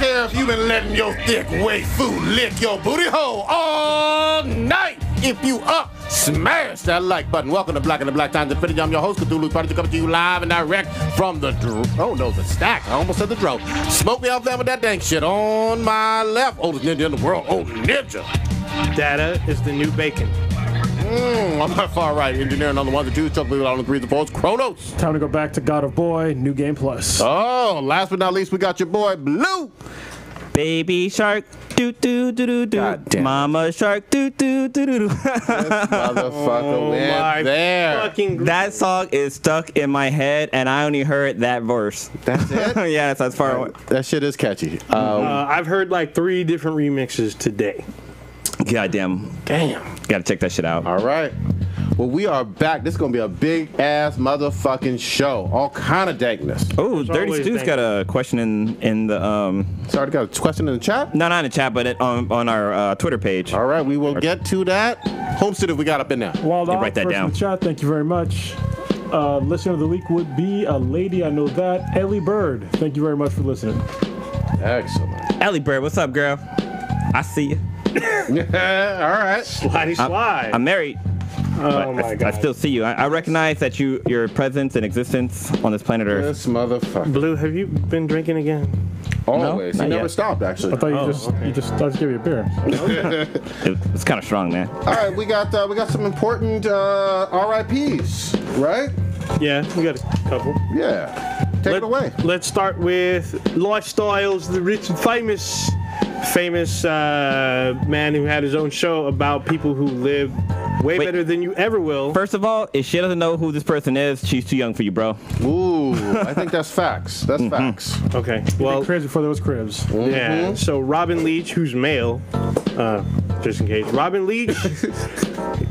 care if you've been letting your thick waifu lick your booty hole all night. If you up, smash that like button. Welcome to Black and the Black Times Infinity. I'm your host, Cthulhu Party, coming to you live and direct from the the stack. I almost said the dro. Smoke me out there with that dank shit on my left. Oldest ninja in the world, old ninja. Data is the new bacon. On my far right, engineering on the ones and twos, chuck on the threes and fours, Kronos. Time to go back to God of Boy, New Game Plus. Oh, last but not least, we got your boy, Blue. Baby shark, do do do do do. Mama shark, do do do do do. This motherfucker went there. That song is stuck in my head, and I only heard that verse. That's it? Yeah, that's as far away. That shit is catchy. I've heard like 3 different remixes today. Goddamn. Damn. Gotta check that shit out. All right. Well, we are back. This is going to be a big-ass motherfucking show. All kind of dankness. Oh, Dirty Stew's got a question in the... Sorry, got a question in the chat? No, not in the chat, but on our Twitter page. All right, we will get to that. Homestead, if we got up in there. Wild Write that down. In the chat, thank you very much. Listener of the week would be a lady, I know that, Ellie Bird. Thank you very much for listening. Excellent. Ellie Bird, what's up, girl? I see you. Yeah, all right. Slidey slide. I'm married. Oh my God. I still see you. I recognize that your presence and existence on this planet Earth. This motherfucker. Blue, have you been drinking again? Always. No, He never yet. stopped, actually. I thought you just I just gave you a beer. It's kind of strong, man. All right, we got some important RIPs, right? Yeah, we got a couple. Yeah. Take it away. Let's start with Lifestyles, the rich and famous man who had his own show about people who live way better than you ever will. First of all, if she doesn't know who this person is, she's too young for you, bro. Ooh, I think that's facts. That's facts. Okay, well, Cribs before there was cribs. yeah. So Robin Leach, who's male, just in case, Robin Leach,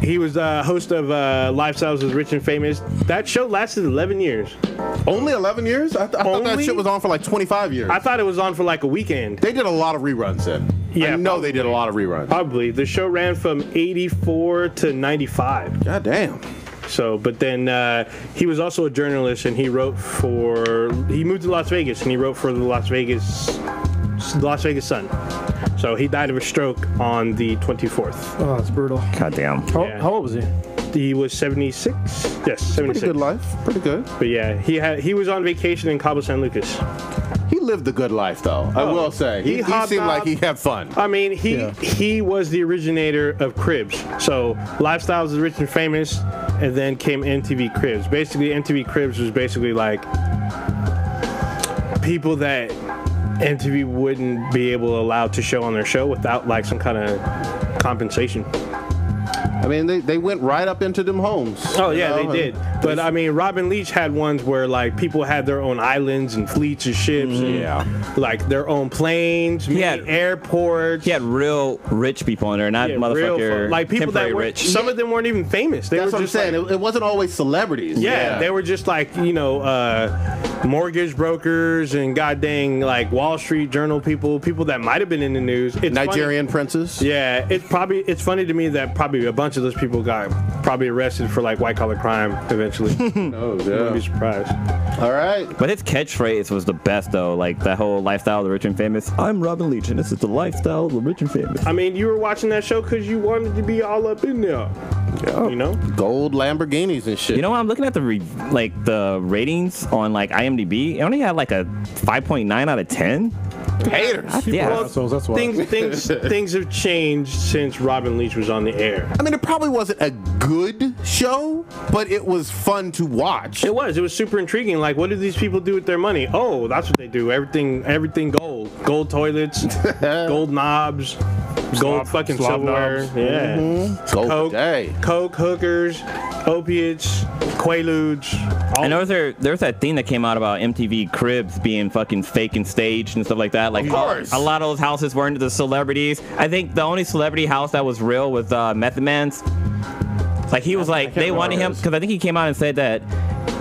he was the host of Lifestyles of the Rich and Famous. That show lasted 11 years. Only 11 years? I thought that shit was on for like 25 years. I thought it was on for like a weekend. They did a lot of reruns then. Yeah, I know they did a lot of reruns. Probably. The show ran from 84 to 95. God damn. So, but then he was also a journalist, and he moved to Las Vegas, and he wrote for the Las Vegas Sun. So he died of a stroke on the 24th. Oh, it's brutal. Goddamn. How old was he? He was 76. Yes, 76. Pretty good life. Pretty good. But yeah, he was on vacation in Cabo San Lucas. He lived a good life, though. I will say. He seemed like he had fun. I mean, he was the originator of Cribs. So Lifestyles of the Rich and Famous, and then came MTV Cribs. Basically, MTV Cribs was basically like people that MTV wouldn't be allowed to show on their show without like some kind of compensation. I mean, they went right up into them homes. Oh yeah, they did. But I mean, Robin Leach had ones where like people had their own islands and fleets of ships. And, like their own planes. He had airports. He had real rich people in there, not motherfucker like people that were rich. Some of them weren't even famous. That's what I'm saying. It wasn't always celebrities. Yeah, they were just like mortgage brokers and goddamn like Wall Street Journal people that might have been in the news. It's Nigerian princes. Yeah, it's funny to me that probably a bunch of those people got probably arrested for like white collar crime eventually. Oh yeah, wouldn't be surprised. All right, but his catchphrase was the best though. Like that whole Lifestyle of the Rich and Famous. I'm Robin Leach, and this is the Lifestyle of the Rich and Famous. I mean, you were watching that show because you wanted to be all up in there. Yeah, you know, gold Lamborghinis and shit. You know, I'm looking at the ratings on like IMDb. It only had like a 5.9 out of 10. Haters. Yeah. Well, that's why. Things have changed since Robin Leach was on the air. I mean, it probably wasn't a good show, but it was fun to watch. It was super intriguing. Like, what do these people do with their money? Oh, that's what they do. Everything gold toilets, gold knobs, gold fucking silverware. Yeah, Coke hookers, opiates, Quaaludes. And there's that thing that came out about MTV Cribs being fucking fake and staged and stuff like that. Like a lot of those houses weren't the celebrities. I think the only celebrity house that was real was Method Man's. Like he was like they wanted him because I think he came out and said that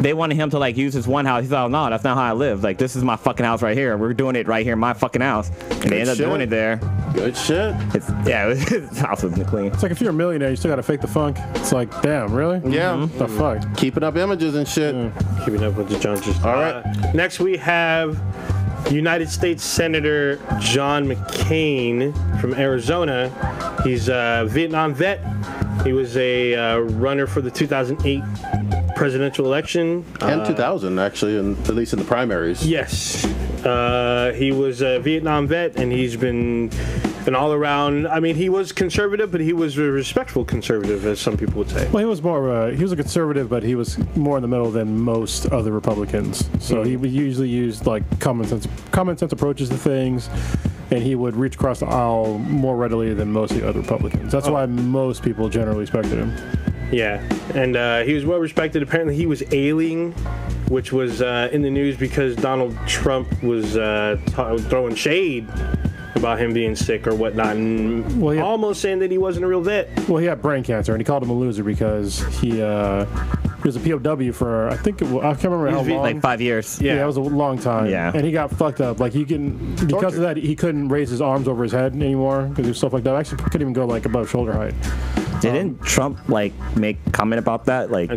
they wanted him to like use his one house. He thought, no, that's not how I live. Like this is my fucking house right here. We're doing it right here in my fucking house. And they ended up doing it there. Good shit. His house was clean. It's like if you're a millionaire, you still gotta fake the funk. It's like, damn, really? Yeah. The fuck? Keeping up images and shit. Keeping up with the Joneses. All right. Next we have United States Senator John McCain from Arizona. He's a Vietnam vet. He was a runner for the 2008 presidential election. And 2000, actually, at least in the primaries. Yes. He was a Vietnam vet, and he's been an all-around. I mean, he was conservative, but he was a respectful conservative, as some people would say. Well, he was more. He was a conservative, but he was more in the middle than most other Republicans. So he usually used like common sense approaches to things, and he would reach across the aisle more readily than most of the other Republicans. That's why most people generally respected him. Yeah, and he was well respected. Apparently, he was ailing, which was in the news because Donald Trump was throwing shade about him being sick or whatnot, and almost saying that he wasn't a real vet. Well, he had brain cancer, and he called him a loser because he was a POW for, I can't remember how long. Like 5 years. Yeah, it was a long time. Yeah. And he got fucked up. Like, because of that, he couldn't raise his arms over his head anymore because he was stuff like that. Actually, couldn't even go, like, above shoulder height. Didn't Trump, like, make comment about that? Like,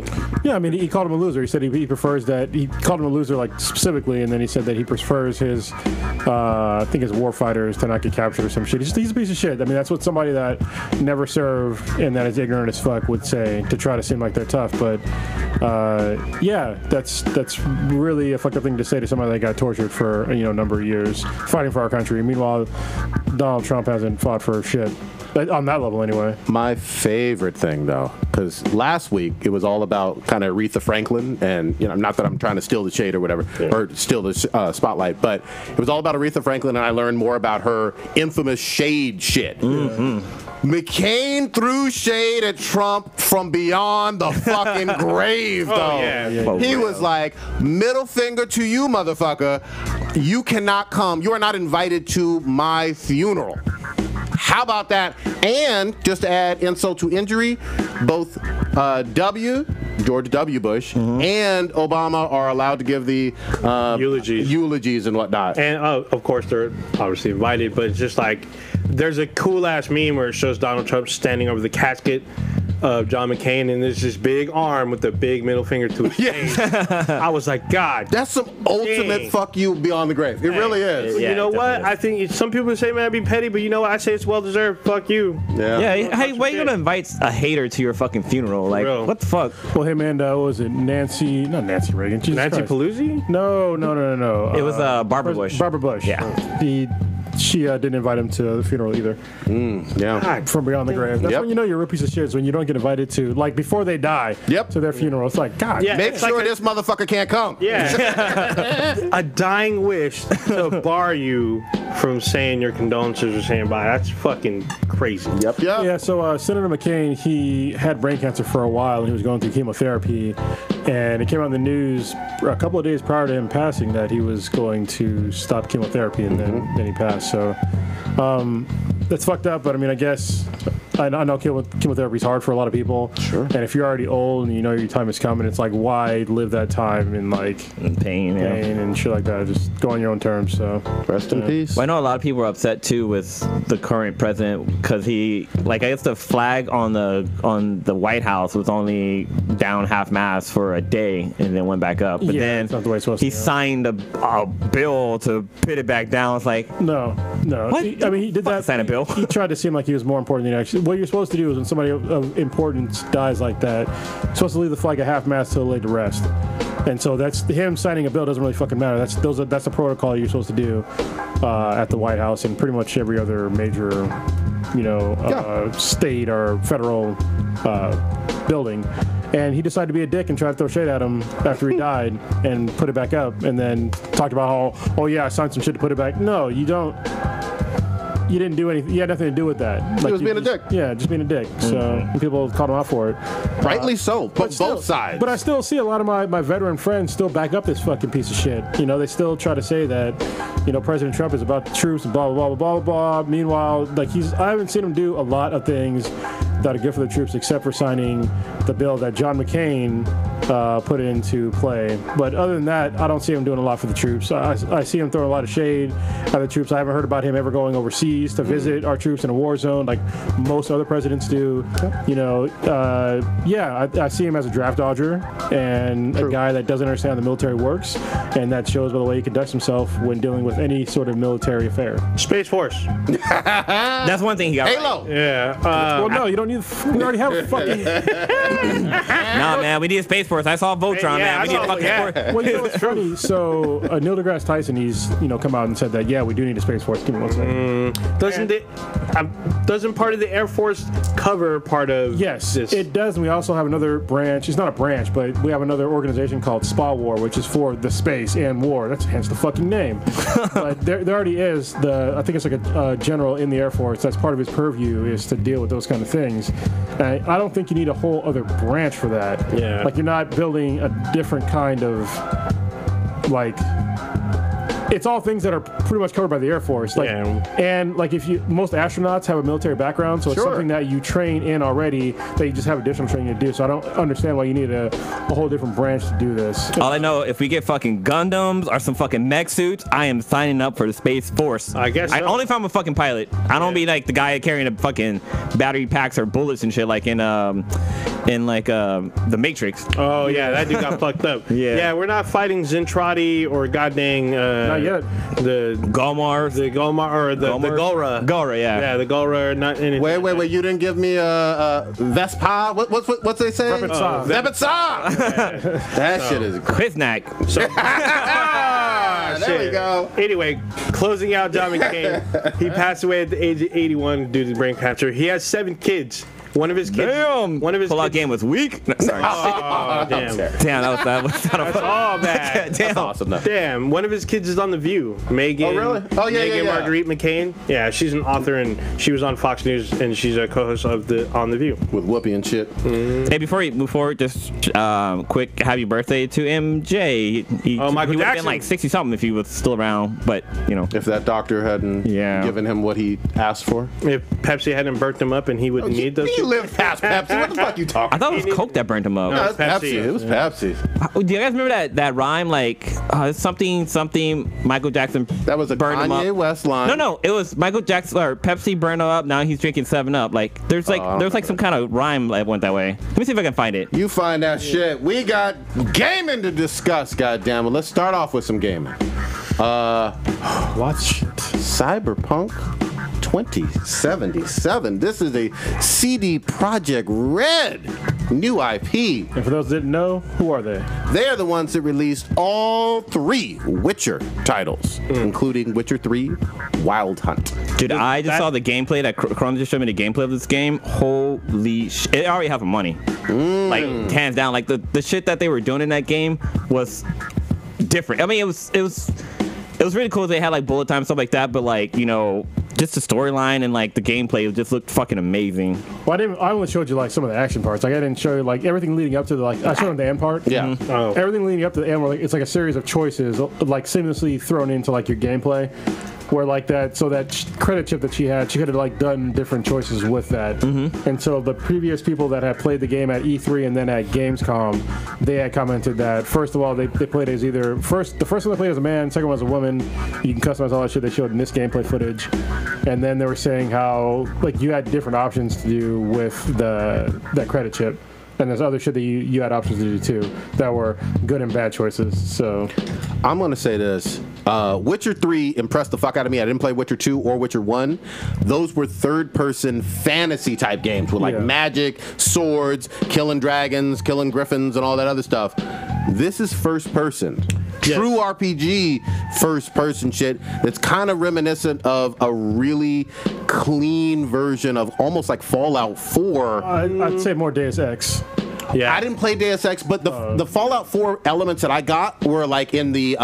yeah, I mean, he called him a loser. He said he prefers that. He called him a loser, like, specifically, and then he said that he prefers his, I think his war fighters to not get captured or some shit. He's a piece of shit. I mean, that's what somebody that never served and that is ignorant as fuck would say to try to seem like they're tough. But, yeah, that's really a fucked up thing to say to somebody that got tortured for, a number of years fighting for our country. Meanwhile, Donald Trump hasn't fought for shit. On that level, anyway. My favorite thing, though, because last week it was all about kind of Aretha Franklin, and not that I'm trying to steal the shade or whatever, or steal the spotlight, but it was all about Aretha Franklin, and I learned more about her infamous shade shit. Mm-hmm. McCain threw shade at Trump from beyond the fucking grave, though. He was like, middle finger to you, motherfucker. You cannot come. You are not invited to my funeral. How about that? And just to add insult to injury, both George W. Bush, and Obama are allowed to give the eulogies and whatnot. And of course, they're obviously invited, but it's just like there's a cool ass meme where it shows Donald Trump standing over the casket of John McCain, and there's this big arm with a big middle finger to his face. I was like, God, that's some ultimate fuck you beyond the grave. It really is. You know what? I think some people say, man, I'd be petty, but you know what? I say it's well deserved. Fuck you. Yeah. Hey, why are you gonna invite a hater to your fucking funeral? Like, what the fuck? Well, hey, man, what was it? Not Nancy Reagan. Jesus Nancy Christ. Pelosi? No. It was Barbara Bush. Barbara Bush. Yeah. She didn't invite him to the funeral either. From beyond the grave. That's when you know you're a real piece of shit, is when you don't get invited to, like, before they die, to their funeral. It's like, God. Yeah, make sure this motherfucker can't come. Yeah. A dying wish to bar you from saying your condolences or saying bye. That's fucking crazy. Yep. Yeah, so Senator McCain, he had brain cancer for a while, and he was going through chemotherapy. And it came out in the news a couple of days prior to him passing that he was going to stop chemotherapy, and then he passed. So that's fucked up, but I mean, I guess I know chemotherapy is hard for a lot of people. Sure. And if you're already old and you know your time is coming, it's like, why live that time in pain and shit like that? Just go on your own terms. So rest in peace. Well, I know a lot of people are upset too with the current president because he, I guess the flag on the White House was only down half-mast for a day and then went back up. But then that's not the way it's supposed he to go. signed a bill to put it back down. It's like, no. What? He did that. Sign a bill. He tried to seem like he was more important than he actually. What you're supposed to do is when somebody of importance dies like that, you're supposed to leave the flag at half-mast till laid to rest. And so that's him signing a bill doesn't really fucking matter. That's the protocol you're supposed to do at the White House and pretty much every other major, state or federal building. And he decided to be a dick and try to throw shade at him after he died and put it back up and then talked about how, I signed some shit to put it back. No, you don't. You didn't do anything. You had nothing to do with that. He was being a dick. Yeah, just being a dick. So people called him out for it. Rightly so, but still, both sides. But I still see a lot of my veteran friends still back up this fucking piece of shit. They still try to say that, President Trump is about the troops and blah, blah, blah, blah, blah, blah. Meanwhile, I haven't seen him do a lot of things that are good for the troops except for signing the bill that John McCain put into play. But other than that, I don't see him doing a lot for the troops. I see him throwing a lot of shade at the troops. I haven't heard about him ever going overseas to visit our troops in a war zone like most other presidents do. You know, I see him as a draft dodger and a guy that doesn't understand how the military works, and that shows by the way he conducts himself when dealing with any sort of military affair. Space Force. That's one thing he got. Halo. Right. Yeah. Well, no, you don't need. We already have a fucking. Nah, man, we need a Space Force. I saw Voltron, man. We need a fucking force. Well, you know what's funny? So Neil deGrasse Tyson, he's come out and said that we do need a Space Force. Give me one second. Doesn't part of the Air Force cover part of Yes, this? it does. And we also have another branch. It's not a branch, but we have another organization called SPA War, which is for the space and war. That's hence the fucking name. But there already is I think it's like a general in the Air Force. That's part of his purview is to deal with those kind of things. And I don't think you need a whole other branch for that. Yeah. Like you're not building a different kind of like. It's all things that are pretty much covered by the Air Force. Like, and like most astronauts have a military background, so it's something that you train in already that you just have additional training to do. So I don't understand why you need a whole different branch to do this. All I know, if we get fucking Gundams or some fucking mech suits, I am signing up for the Space Force. I guess so. Only if I'm a fucking pilot. I don't be like the guy carrying a fucking battery packs or bullets and shit like in the Matrix. Oh yeah, that dude got fucked up. Yeah, we're not fighting Zentradi or goddamn. Not yet. The Golmar, the Golra. Golra, yeah. Yeah, the Golra. Not anything. Wait! You didn't give me Vespa. What's they say? Vepetsa. That shit is Quiznak. there we go. Anyway, closing out John McCain. He passed away at the age of 81 due to brain cancer. He has 7 kids. One of his kids. Damn. One of his pull-out kids, game was weak. No, sorry. Oh, damn. Damn, that was not That's all bad. Damn. That's awesome though. Damn, one of his kids is on The View. Megan. Oh, really? Oh, yeah, Megan yeah. Marguerite McCain. Yeah, she's an author and she was on Fox News and she's a co-host of On The View. With Whoopi and shit. Hey, before we move forward, just quick happy birthday to MJ. Michael he would have Jackson. been like 60 something if he was still around, but If that doctor hadn't given him what he asked for. If Pepsi hadn't burnt him up and he wouldn't need those. He lived past Pepsi. What the fuck you talking? I thought it was Coke that burnt him up. No, it was Pepsi. It was Pepsi. Do you guys remember that rhyme like something Michael Jackson That was a burned him Kanye up? West line. No, it was Michael Jackson or Pepsi burned him up. Now he's drinking 7-Up. Like there's some kind of rhyme that went that way. Let me see if I can find it. You find that shit. We got gaming to discuss. Goddamn it! Let's start off with some gaming. What shit? Cyberpunk 2077. This is a CD Projekt Red new IP. And for those that didn't know, who are they? They are the ones that released all 3 Witcher titles, including Witcher 3 Wild Hunt. Dude, I just saw the gameplay that Chrome just showed me the gameplay of this game. Holy shit. It already has some money. Like, hands down. Like, the shit that they were doing in that game was different. I mean, it was really cool. They had, like, bullet time and stuff like that, but, like, just the storyline and like the gameplay just looked fucking amazing. Well, I only showed you like some of the action parts. Like I didn't show you like everything leading up to the I showed them the end part. Yeah. Everything leading up to the end, where it's like a series of choices, like seamlessly thrown into like your gameplay. Where like that, so that credit chip that she had, she could have like done different choices with that. And so the previous people that had played the game at E3 and then at Gamescom, they had commented that first of all they played as either the first one they played as a man, second one as a woman. You can customize all that shit they showed in this gameplay footage, and then they were saying how like you had different options to do with that credit chip. And there's other shit that you had options to do too that were good and bad choices. So I'm gonna say this: Witcher 3 impressed the fuck out of me. I didn't play Witcher 2 or Witcher 1. Those were third-person fantasy type games with like magic, swords, killing dragons, killing griffins, and all that other stuff. This is first person. True RPG first person shit that's kind of reminiscent of a really clean version of almost like Fallout 4. I'd say more Deus Ex. Yeah. I didn't play Deus Ex, but the Fallout 4 elements that I got were like in the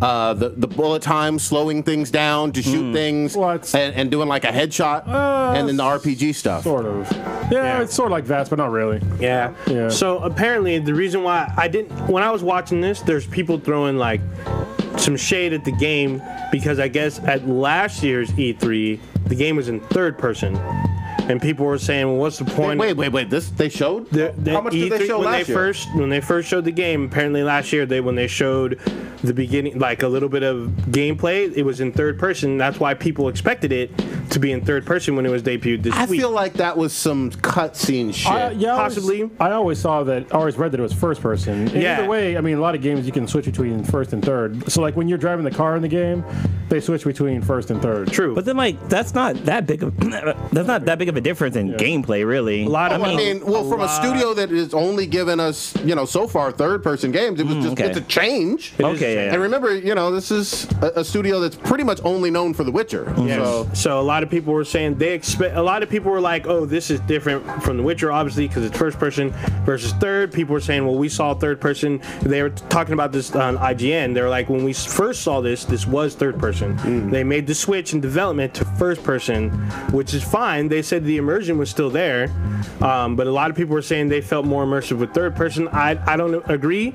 bullet time, slowing things down to shoot things, and doing like a headshot, and then the RPG stuff. Sort of. Yeah, it's sort of like that, but not really. Yeah. So apparently the reason why when I was watching this, there's people throwing like some shade at the game because I guess at last year's E3, the game was in third person. and people were saying, "Well, what's the point?" Wait. This they showed. How much did they show when last year? When they first showed the game, apparently last year, when they showed the beginning, like a little bit of gameplay, it was in third person. That's why people expected it to be in third person when it was debuted this week. I feel like that was some cutscene shit. Yeah, possibly. I always read that it was first person. And either way, I mean, a lot of games you can switch between first and third. So like when you're driving the car in the game, they switch between first and third. True. But then like that's not that big of a difference in gameplay, really. From a studio that is only given us, so far third person games, it was just it's a change. And remember, this is a studio that's pretty much only known for The Witcher. Yes. So a lot of people were saying a lot of people were like, oh, this is different from The Witcher, obviously, because it's first person versus third. People were saying, well, we saw third person. They were talking about this on IGN. They were like, when we first saw this was third person. They made the switch in development to first person, which is fine. They said the immersion was still there, but a lot of people were saying they felt more immersive with third person. I don't agree,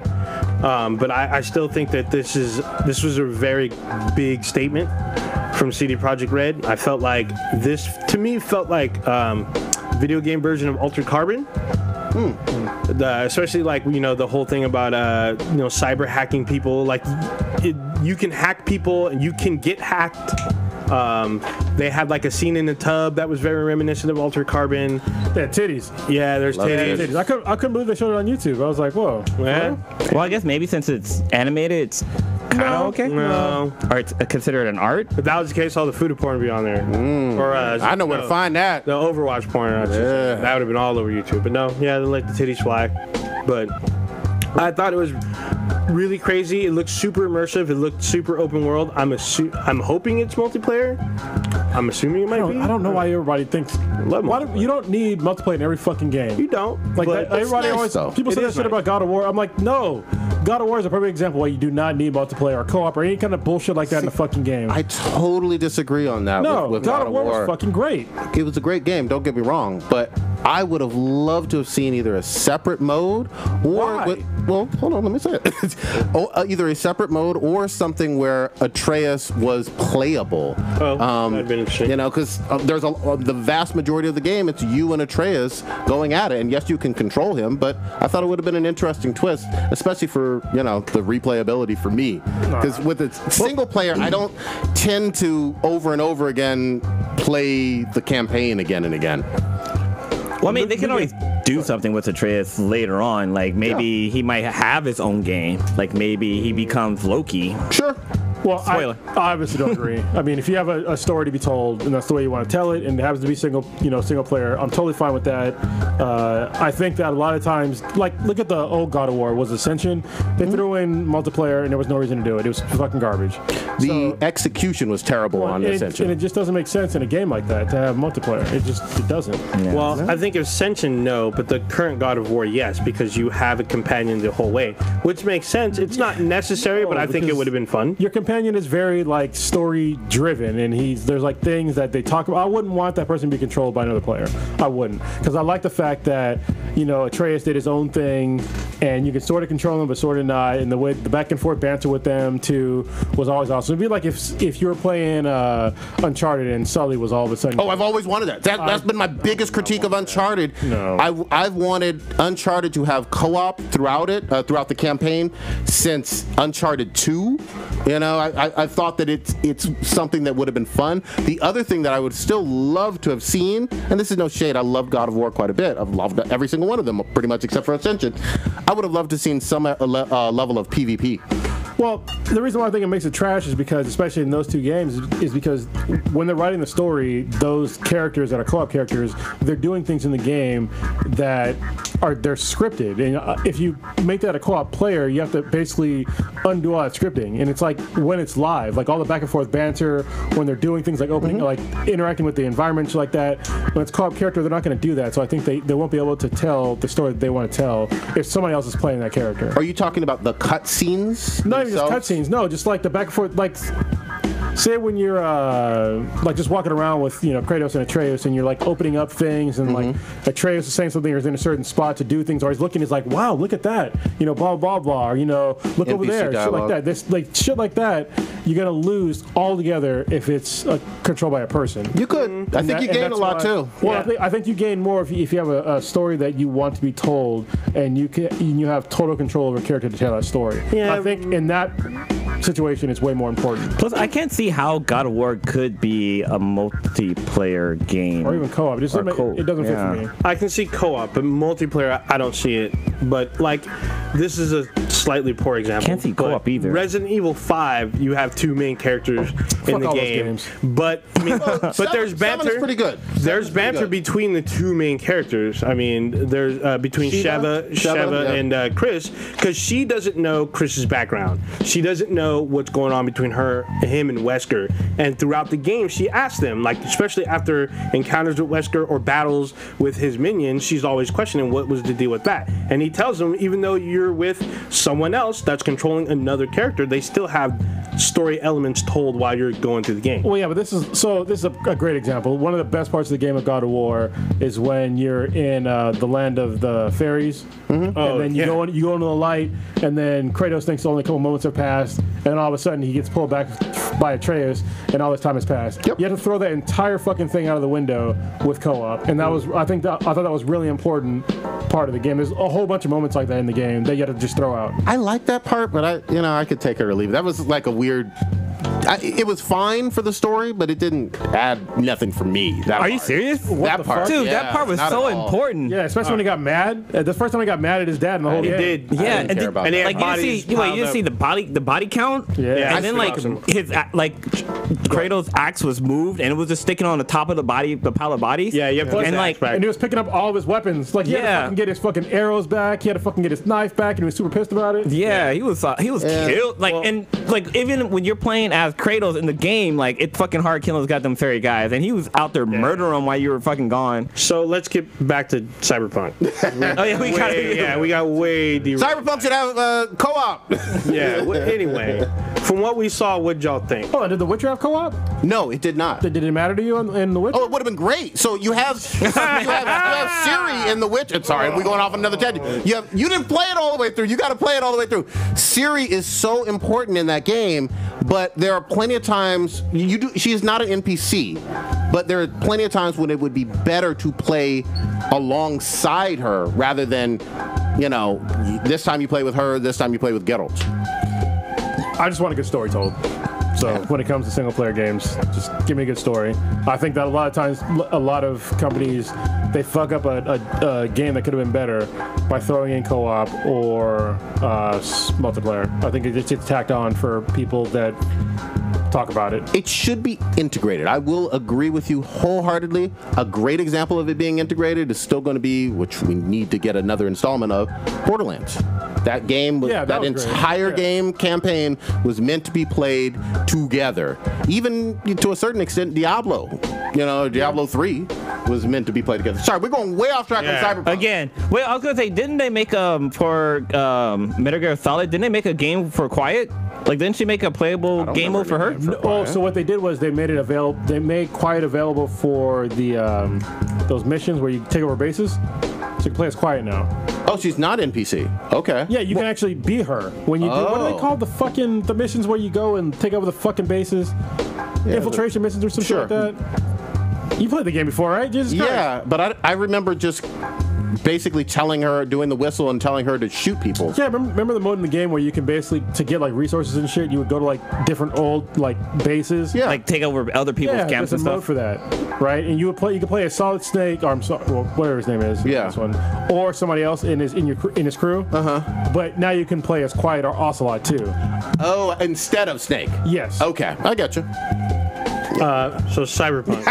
but I still think that this was a very big statement from CD Projekt Red. I felt like this, to me, felt like video game version of Altered Carbon. Especially like the whole thing about cyber hacking people. Like you can hack people and you can get hacked. They had like a scene in the tub that was very reminiscent of Altered Carbon. They had titties. Yeah, there's titties. I couldn't believe they showed it on YouTube. I was like, whoa. Yeah. Well, I guess maybe since it's animated, it's kind of okay. No. Or it's considered an art. If that was the case, all the food porn would be on there. Or I know where to find that. The Overwatch porn. That would have been all over YouTube. But no, they let the titties fly. But I thought it was really crazy. It looked super immersive. It looked super open world. I'm hoping it's multiplayer. I'm assuming it might be. I don't know why everybody thinks. You don't need multiplayer in every fucking game. You don't. Like everybody nice, always. People say that shit about God of War. I'm like, no. God of War is a perfect example why you do not need multiplayer or co-op or any kind of bullshit like that in the fucking game. I totally disagree on that. No, with God of War was fucking great. It was a great game. Don't get me wrong, but I would have loved to have seen either a separate mode or well, hold on, let me say it. Either a separate mode or something where Atreus was playable. That'd been interesting. Because there's the vast majority of the game, it's you and Atreus going at it, and yes, you can control him, but I thought it would have been an interesting twist, especially for the replayability for me. Because with a single player, I don't tend to over and over again play the campaign again and again. Well, I mean, they can always do something with Atreus later on. Like, maybe he might have his own game. Like, maybe he becomes Loki. Sure. Well, Spoiler. I obviously don't agree. I mean, if you have a story to be told and that's the way you want to tell it, and it happens to be single player, I'm totally fine with that. I think that a lot of times, like, look at the old God of War, was Ascension. They threw in multiplayer and there was no reason to do it. It was fucking garbage. The execution was terrible on Ascension. And it just doesn't make sense in a game like that to have multiplayer. It doesn't. Yeah. Well, I think Ascension, no, but the current God of War, yes, because you have a companion the whole way, which makes sense. It's not necessary, but I think it would have been fun. Your companion is very like story driven, and there's like things that they talk about. I wouldn't want that person to be controlled by another player. I wouldn't, because I like the fact that Atreus did his own thing, and you can sort of control him, but sort of not. And the way the back and forth banter with them too was always awesome. It'd be like if you were playing Uncharted and Sully was all of a sudden. Oh, I've always wanted that. That's been my biggest critique of Uncharted. No, I've wanted Uncharted to have co-op throughout throughout the campaign since Uncharted 2. I thought that it's something that would have been fun. The other thing that I would still love to have seen, and this is no shade, I love God of War quite a bit. I've loved every single one of them, pretty much except for Ascension. I would have loved to have seen some level of PvP. Well, the reason why I think it makes it trash is because, especially in those two games, is because when they're writing the story, those characters that are co-op characters, they're doing things in the game that they're scripted. And if you make that a co-op player, you have to basically undo all that scripting. And it's like when it's live, like all the back and forth banter, when they're doing things like opening, like interacting with the environment, shit like that. When it's co-op character, they're not going to do that. So I think they won't be able to tell the story that they want to tell if somebody else is playing that character. Are you talking about the cutscenes? Not even just cutscenes. No, just like the back and forth, like say when you're like just walking around with Kratos and Atreus, and you're like opening up things, and like Atreus is saying something or is in a certain spot to do things, or he's looking, he's like, wow, look at that, blah blah blah, or look over there, dialogue. Shit like that. This like shit like that, you're gonna lose altogether if it's controlled by a person. You could. I think you gain a lot too. Well, I think you gain more if you have a story that you want to be told, and you have total control over a character to tell that story. Yeah. I think in that situation it's way more important. Plus, I can't see how God of War could be a multiplayer game. Or even co-op. It doesn't fit for me. I can see co-op, but multiplayer, I don't see it. But, like, this is a slightly poor example. Can't see co-op either. Resident Evil 5, you have two main characters in the game. But, I mean, but there's banter. Pretty good. There's banter between the two main characters. I mean, there's between Sheva and Chris, because she doesn't know Chris's background. She doesn't know what's going on between him and Wesker. And throughout the game, she asks them, like, especially after encounters with Wesker or battles with his minions, she's always questioning what was the deal with that. And he tells them, even though you're with someone else that's controlling another character, they still have story elements told while you're going through the game. Well, yeah, but this is a great example. One of the best parts of the game of God of War is when you're in the land of the fairies, and then you go into the light, and then Kratos thinks only a couple moments have passed, and all of a sudden he gets pulled back by Atreus, and all this time has passed. Yep. You have to throw that entire fucking thing out of the window with co-op, and that was I thought that was really important part of the game. There's a whole bunch of moments like that in the game that you have to just throw out. I like that part, but I could take it or leave it. That was like a weird. It was fine for the story, but it didn't add nothing for me. Are you serious? That part, dude, that part was so important. Yeah, especially when he got mad. The first time he got mad at his dad in the whole game. He did. Yeah, and you didn't see the body count. Yeah, and then his Kratos' axe was moved, and it was just sticking on the top of the pile of bodies. Yeah, yeah. And he was picking up all of his weapons. Like he had to fucking get his fucking arrows back. He had to fucking get his knife back, and he was super pissed about it. Yeah, he was killed. Even when you're playing as Kratos in the game, like, it's fucking hard killing those goddamn fairy guys, and he was out there murdering them while you were fucking gone. So let's get back to Cyberpunk. We got way deep. Cyberpunk should have co-op. Anyway, from what we saw, what'd y'all think? Oh, did The Witcher have co-op? No, it did not. Did it matter to you in The Witcher? Oh, it would have been great. So you have Siri in The Witcher. Sorry, we're going off another tangent. You didn't play it all the way through. You got to play it all the way through. Siri is so important in that game, but there are plenty of times she is not an NPC, but there are plenty of times when it would be better to play alongside her rather than, this time you play with her, this time you play with Geralt. I just want a good story told. So when it comes to single player games, just give me a good story. I think that a lot of times, a lot of companies, they fuck up a game that could have been better by throwing in co-op or multiplayer. I think it just gets tacked on for people that talk about it. It should be integrated. I will agree with you wholeheartedly. A great example of it being integrated is still going to be, which we need to get another installment of, Borderlands. That game, that entire game campaign was meant to be played together. Even to a certain extent, Diablo. Diablo 3 was meant to be played together. Sorry, we're going way off track on Cyberpunk. Again, wait, I was going to say, didn't they make for Metal Gear Solid, didn't they make a game for Quiet? Like, didn't she make a playable game mode for her? So what they did was they made it available. They made Quiet available for the those missions where you take over bases. So you can play as Quiet now. Oh, she's not NPC. Okay. Yeah, you can actually be her when you do. What do they call the missions where you go and take over the fucking bases? Infiltration missions or something like that. You played the game before, right? But I remember just basically doing the whistle and telling her to shoot people. Yeah, remember the mode in the game where you can basically, to get like resources and shit, you would go to like different old bases. Yeah, like take over other people's camps and stuff. Mode for that, right? And you can play as Solid Snake, or whatever his name is. Yeah. This one, or somebody else in his crew. But now you can play as Quiet or Ocelot too. Oh, instead of Snake. Yes. Okay, I got you. So Cyberpunk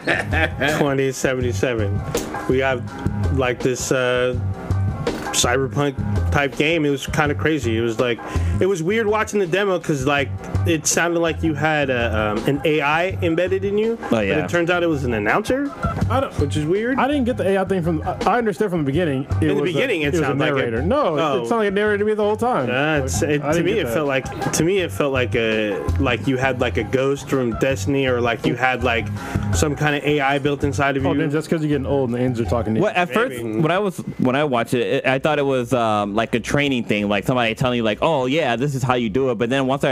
2077. We have like this cyberpunk type game. It was kind of crazy. It was weird watching the demo because like it sounded like you had an AI embedded in you. But it turns out it was an announcer. which is weird. I didn't get the AI thing from. I understood from the beginning. In the beginning, it was a sounded like narrator. No, it sounded like a narrator to me the whole time. To me, it felt like you had like a ghost from Destiny, or like you had like some kind of AI built inside of you. Then just because you're getting old and the ends are talking to you. Well, at first, when I watched it, I thought it was like a training thing, like somebody telling you like, oh yeah, this is how you do it. But then once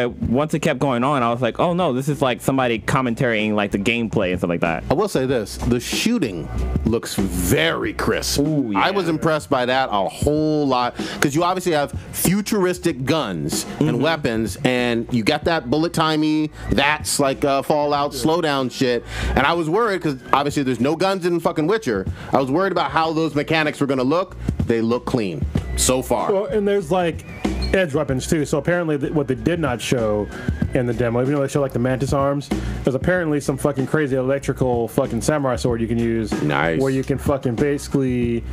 it kept going on, I was like, oh no, this is like somebody commentating like the gameplay and stuff like that. I will say this: the shooting looks very crisp. Ooh, yeah. I was impressed by that a whole lot, because you obviously have futuristic guns and weapons, and you got that bullet timey, that's like Fallout slowdown shit. And I was worried because obviously there's no guns in fucking Witcher. I was worried about how those mechanics were going to look. They look clean so far. Well, and there's like edge weapons too. So apparently, what they did not show in the demo, even though they show like the mantis arms, there's apparently some fucking crazy electrical fucking samurai sword you can use. Nice. Where you can fucking basically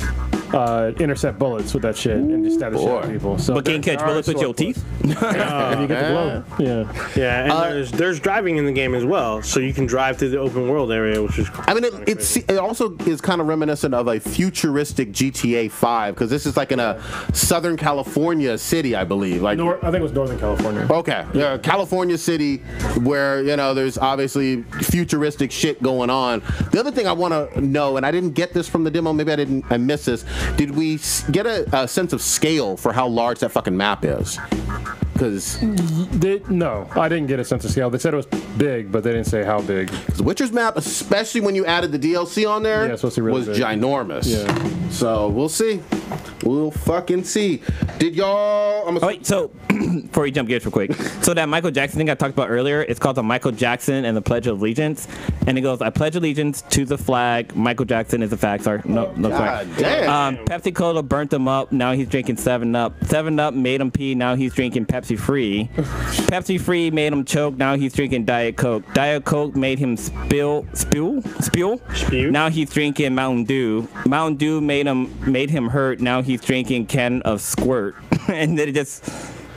intercept bullets with that shit and just stab the shit out of people. So but can you catch bullets with your teeth? And you get the glow. Yeah, and there's driving in the game as well, so you can drive through the open world area, which is. I mean, it also is kind of reminiscent of a futuristic GTA 5, because this is like in a Southern California city, I believe. Like I think it was Northern California. Okay, yeah, California city, where there's obviously futuristic shit going on. The other thing I want to know, and I didn't get this from the demo, maybe I missed this. Did we get a sense of scale for how large that fucking map is? Because no, I didn't get a sense of scale. They said it was big, but they didn't say how big. The Witcher's map, especially when you added the DLC on there, was really ginormous. Yeah. So we'll see. We'll fucking see. Did y'all? Wait, so before you jump gears real quick, so that Michael Jackson thing I talked about earlier, it's called the Michael Jackson and the Pledge of Allegiance, and it goes, I pledge allegiance to the flag. Michael Jackson is a flag. Sorry, no, sorry. Damn. Pepsi Cola burnt him up. Now he's drinking 7-Up. 7-Up made him pee. Now he's drinking Pepsi Free. Pepsi Free made him choke. Now he's drinking Diet Coke. Diet Coke made him spew. Now he's drinking Mountain Dew. Mountain Dew made him hurt. Now he's drinking can of Squirt. And then it just.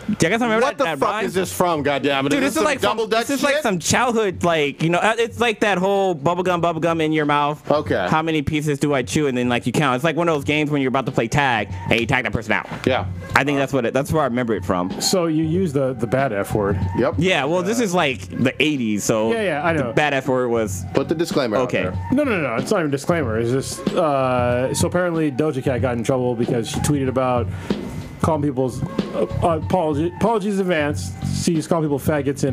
I guess I remember what the fuck is this from, goddammit? Dude, this is like double Dutch this is like some childhood, like, it's like that whole bubblegum in your mouth. Okay. How many pieces do I chew? And then like you count. It's like one of those games when you're about to play tag and you tag that person out. Yeah. I think that's where I remember it from. So you use the bad F word. Yep. Yeah, well, this is like the 80s, so yeah, I know. The bad F word was. Put the disclaimer okay. out there. No. It's not even a disclaimer. It's just so apparently Doja Cat got in trouble because she tweeted about calling people's apologies in advance. She's calling people faggots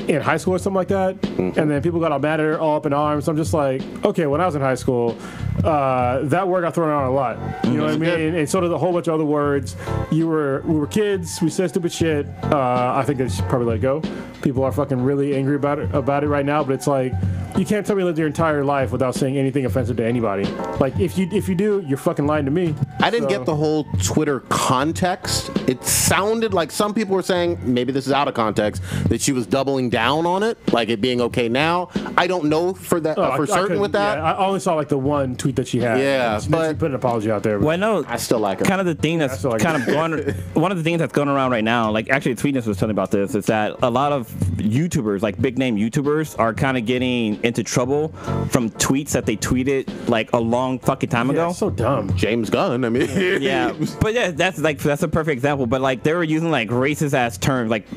in high school or something like that, and then people got all mad at her, all up in arms. So I'm just like, okay, when I was in high school, that word got thrown around a lot. You know what I mean? And so did a whole bunch of other words. We were kids. We said stupid shit. I think they should probably let it go. People are fucking really angry about it right now. But it's like, you can't tell me to live your entire life without saying anything offensive to anybody. Like if you do, you're fucking lying to me. I didn't get the whole Twitter context. It sounded like some people were saying, maybe this is out of context, that she was doubling down on it, like it being okay now. I don't know for that for certain with that. Yeah, I only saw like the one tweet that she had. Yeah, but she put an apology out there. Well, I know. I still like it. Kind of the thing that's kind of going. One of the things that's going around right now, like actually, Sweetness was telling me about this, is that a lot of YouTubers, like big name YouTubers, are kind of getting into trouble from tweets that they tweeted like a long fucking time ago. It's so dumb. James Gunn. I mean. Yeah, but yeah, that's a perfect example. But like they were using like racist ass terms, like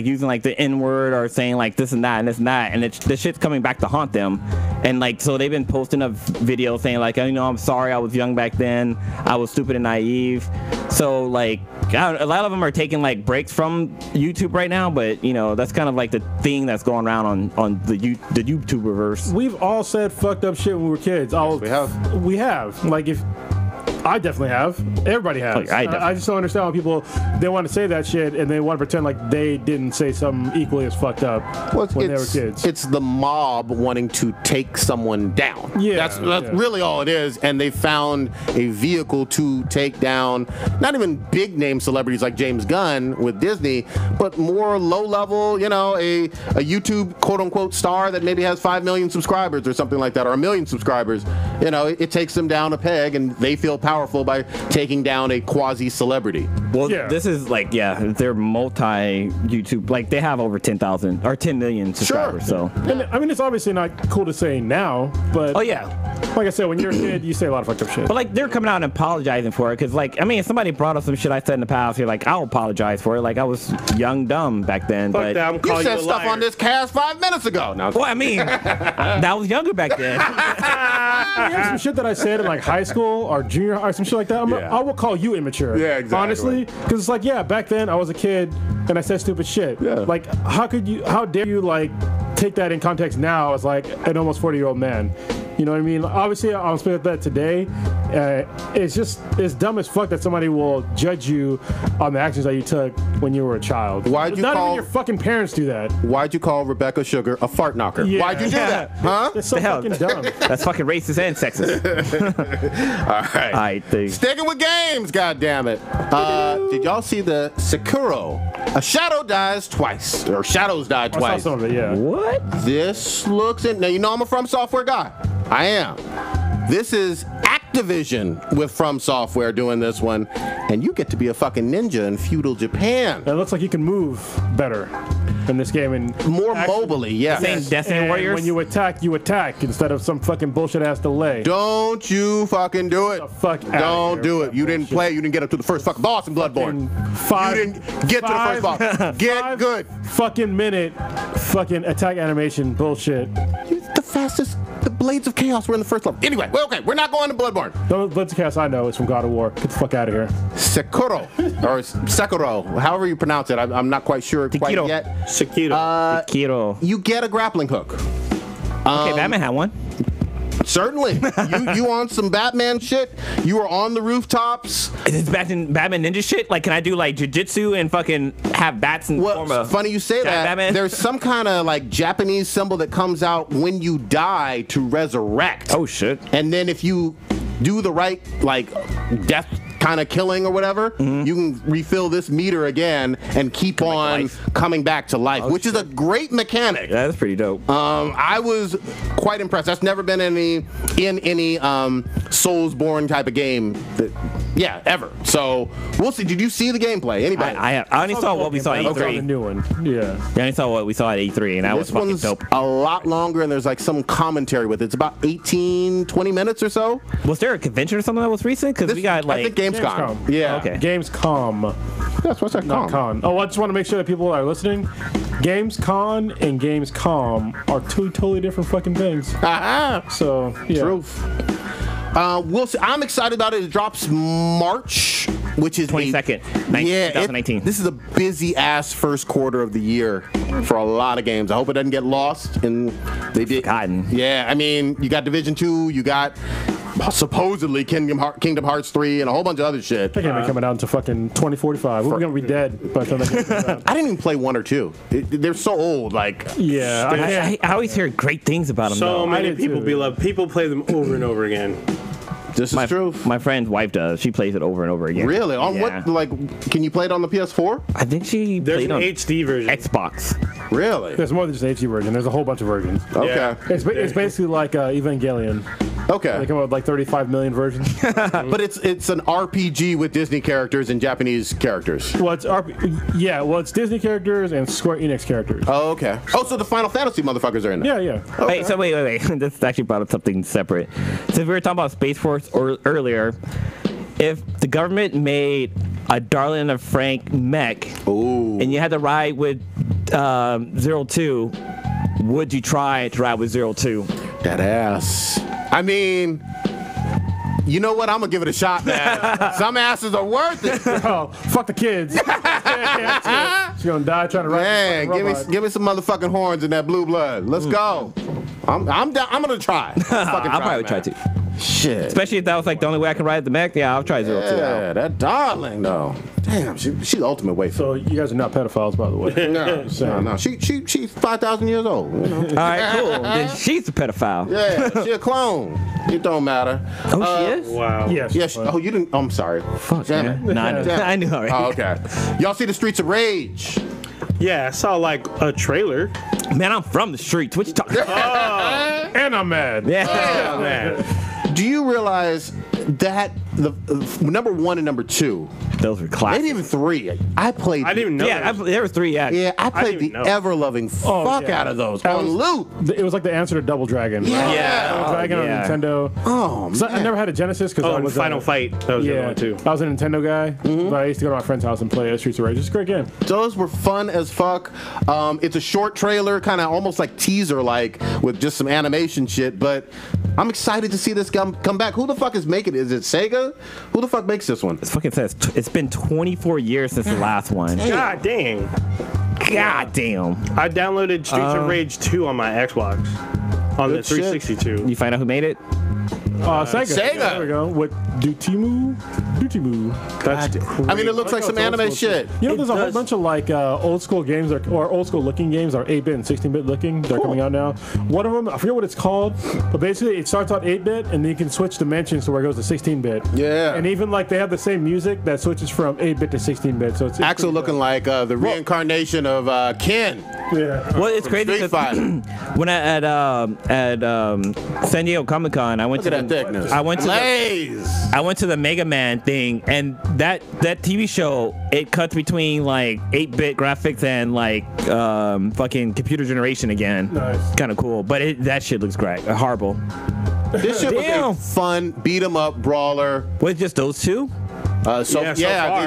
using like the N-word or saying like this and that and this and that, and the shit's coming back to haunt them. And like so they've been posting a video saying like, I'm sorry, I was young back then, I was stupid and naive. So like a lot of them are taking like breaks from YouTube right now, but that's kind of like the thing that's going around on the YouTuberverse. We've all said fucked up shit when we were kids. We have. Like if I definitely have. Everybody has. I just don't understand why people, they want to say that shit and they want to pretend like they didn't say something equally as fucked up when they were kids. It's the mob wanting to take someone down. Yeah. That's really all it is. And they found a vehicle to take down not even big name celebrities like James Gunn with Disney, but more low level, a YouTube quote unquote star that maybe has 5 million subscribers or something like that, or 1 million subscribers. It takes them down a peg and they feel powerful powerful by taking down a quasi-celebrity. Well, Yeah. this is like, they're multi-YouTube. Like, they have over 10,000 or 10 million subscribers. So, And, I mean, it's obviously not cool to say now, but oh yeah. like I said, when you're a kid, you say a lot of fucked up shit. But like, they're coming out and apologizing for it because, like, I mean, if somebody brought up some shit I said in the past, you're like, I'll apologize for it. Like, I was young, dumb back then. Fuck but that, I'm You calling said a stuff liar. on this cast 5 minutes ago. Now, well, I mean, I was younger back then. There's some shit that I said in like high school or junior high, some shit like that. Yeah. I will call you immature. Yeah, exactly. Honestly, because it's like, yeah, back then I was a kid and I said stupid shit. Yeah. Like, how dare you like take that in context now as like an almost 40-year-old man? You know what I mean? Obviously, I'll speak about that today. It's dumb as fuck that somebody will judge you on the actions that you took when you were a child. Why'd you Not call- even your fucking parents do that. why'd you call Rebecca Sugar a fart knocker? Yeah. Why'd you do that? Huh? It's so The hell? fucking dumb. That's fucking racist and sexist. All right. All right, Sticking with games, goddammit. Did y'all see the Sekiro? A shadow dies twice, or shadows die I saw twice. some of it, yeah. What? This looks now. You know I'm a From Software guy. I am. This is Activision with From Software doing this one, and you get to be a fucking ninja in feudal Japan. It looks like you can move better in this game and More actually- mobily, yes. Same Destiny And Warriors. when you attack instead of some fucking bullshit ass delay. Don't you fucking do it. The fuck outta Don't here do with it. that You didn't bullshit. play. You didn't get up to the first fucking boss in Bloodborne. Five, You didn't get to the first boss. Get five good. Fucking minute fucking attack animation bullshit. The fastest. The Blades of Chaos were in the first level. Anyway, well, okay, we're not going to Bloodborne. The Blitzcast I know is from God of War. Get the fuck out of here. Sekiro, or Sekiro, however you pronounce it. I'm not quite sure quite Sekiro. yet. Sekiro. Kiro. You get a grappling hook. Okay, Batman had one. Certainly. you on some Batman shit. You are on the rooftops. Is this Batman ninja shit? Like, can I do like jujitsu and fucking have bats and Well, form a funny you say giant that. Batman? There's some kind of like Japanese symbol that comes out when you die to resurrect. Oh shit. And then if you do the right like death kind of killing or whatever, you can refill this meter again and keep on life. coming back to life, which is a great mechanic. Yeah, that's pretty dope. I was quite impressed. That's never been in any Soulsborne type of game ever. So we'll see. Did you see the gameplay? Anybody? I only saw what we saw at I saw the E3. new one. Yeah. I only saw what we saw at E3, and that was This fucking one's dope. a lot longer, and there's like some commentary with it. It's about 18, 20 minutes or so. Was there a convention or something that was recent? Because we got like. I think Gamescom. Gamescom. Yeah. Okay. Gamescom, That's what's that not called? con. Oh, I just want to make sure that people are listening. Gamescom and Gamescom are two totally different fucking things. Aha. So, yeah. Truth. We'll see. I'm excited about it. It drops March, which is 22nd, 2019. This is a busy ass first quarter of the year for a lot of games. I hope it doesn't get lost. And they did. Forgotten. Yeah, I mean, you got Division 2, you got supposedly Kingdom Hearts 3, and a whole bunch of other shit. That can't be coming out until fucking 2045. We're gonna be dead by the time that game comes out. I didn't even play 1 or 2. They're so old. Like, Yeah, I can't. I always hear great things about them. So though. many did people too. beloved. People play them over and over again. this is true. My friend's wife does. She plays it over and over again. Really? On Yeah. what? Like, can you play it on the PS4? I think she There's played an on HD version. Xbox. Really? There's more than just an HD version. There's a whole bunch of versions. Okay. Yeah. It's basically like Evangelion. They Okay. come out with like 35 million versions. But it's an RPG with Disney characters and Japanese characters. Well, it's Disney characters and Square Enix characters. Oh, okay. Oh, so the Final Fantasy motherfuckers are in there. Yeah. Wait, so wait. This actually brought up something separate. Since we were talking about Space Force earlier, if the government made a Darling of Frank mech Ooh. and you had to ride with 02, would you try to ride with 02? That ass. I mean, you know what? I'm gonna give it a shot, man. Some asses are worth it. Oh, fuck the kids. She's gonna die trying to ride. Man, this fucking robot. give me some motherfucking horns in that blue blood. Let's go. I'm down. I'm gonna try. I'll probably try to. Shit. Especially if that was like the only way I can ride the mech. Yeah, I'll try 02. Yeah, that darling though. Damn, she's the ultimate waifu. So you guys are not pedophiles, by the way. No. She's 5,000 years old. You know? All right, cool. Then she's a pedophile. Yeah, she a clone. It don't matter. Oh, she is? Wow. Yes. Yeah. Oh, you didn't. I'm sorry. Fuck, Damn man. it. No, I knew, Damn it. I knew already. Oh, okay. Y'all see the Streets of Rage? Yeah, I saw like a trailer. Man, I'm from the streets. What you talking about? And I'm mad. Yeah. Oh man. Do you realize that the number 1 and number 2. Those were classic. Maybe even 3. I played. I didn't even know. Yeah, there were 3. Yeah. Yeah, I played the know. ever-loving fuck out of those on loop. It was like the answer to Double Dragon. Yeah. Right? Yeah. Double Dragon on Nintendo. Oh, man. So I never had a Genesis because I and was Final Fight. That was the other one too. I was a Nintendo guy, but I used to go to my friend's house and play Streets of Rage. It's a great game. Those were fun as fuck. It's a short trailer, kind of almost like teaser-like, with just some animation shit. But I'm excited to see this come back. Who the fuck is making it? Is it Sega? Who the fuck makes this one? It fucking says it's been 24 years since the last one. God dang. God damn. I downloaded Streets of Rage 2 on my Xbox. On the Good shit. 362. You find out who made it? Sega. Sega. There we go. With Dutimu. That's I mean, it looks like some anime shit. You know, It there's a whole does. bunch of like old school games or old school looking games, or 8-bit and 16-bit looking. They're coming out now. One of them, I forget what it's called, but basically it starts on 8-bit and then you can switch dimensions to where it goes to 16-bit. Yeah. And even like they have the same music that switches from 8-bit to 16-bit. So it's Axel pretty looking like the reincarnation of Ken. Yeah. Well, it's crazy Street 'cause Fighter. when at San Diego Comic Con, I went Look to at that thickness. I went to Blaze. I went to the Mega Man thing, and that TV show, it cuts between like 8-bit graphics and like fucking computer generation again. Nice. Kind of cool, but that shit looks great. Horrible. This shit was a Damn. fun beat 'em up brawler. Was just those 2? So far.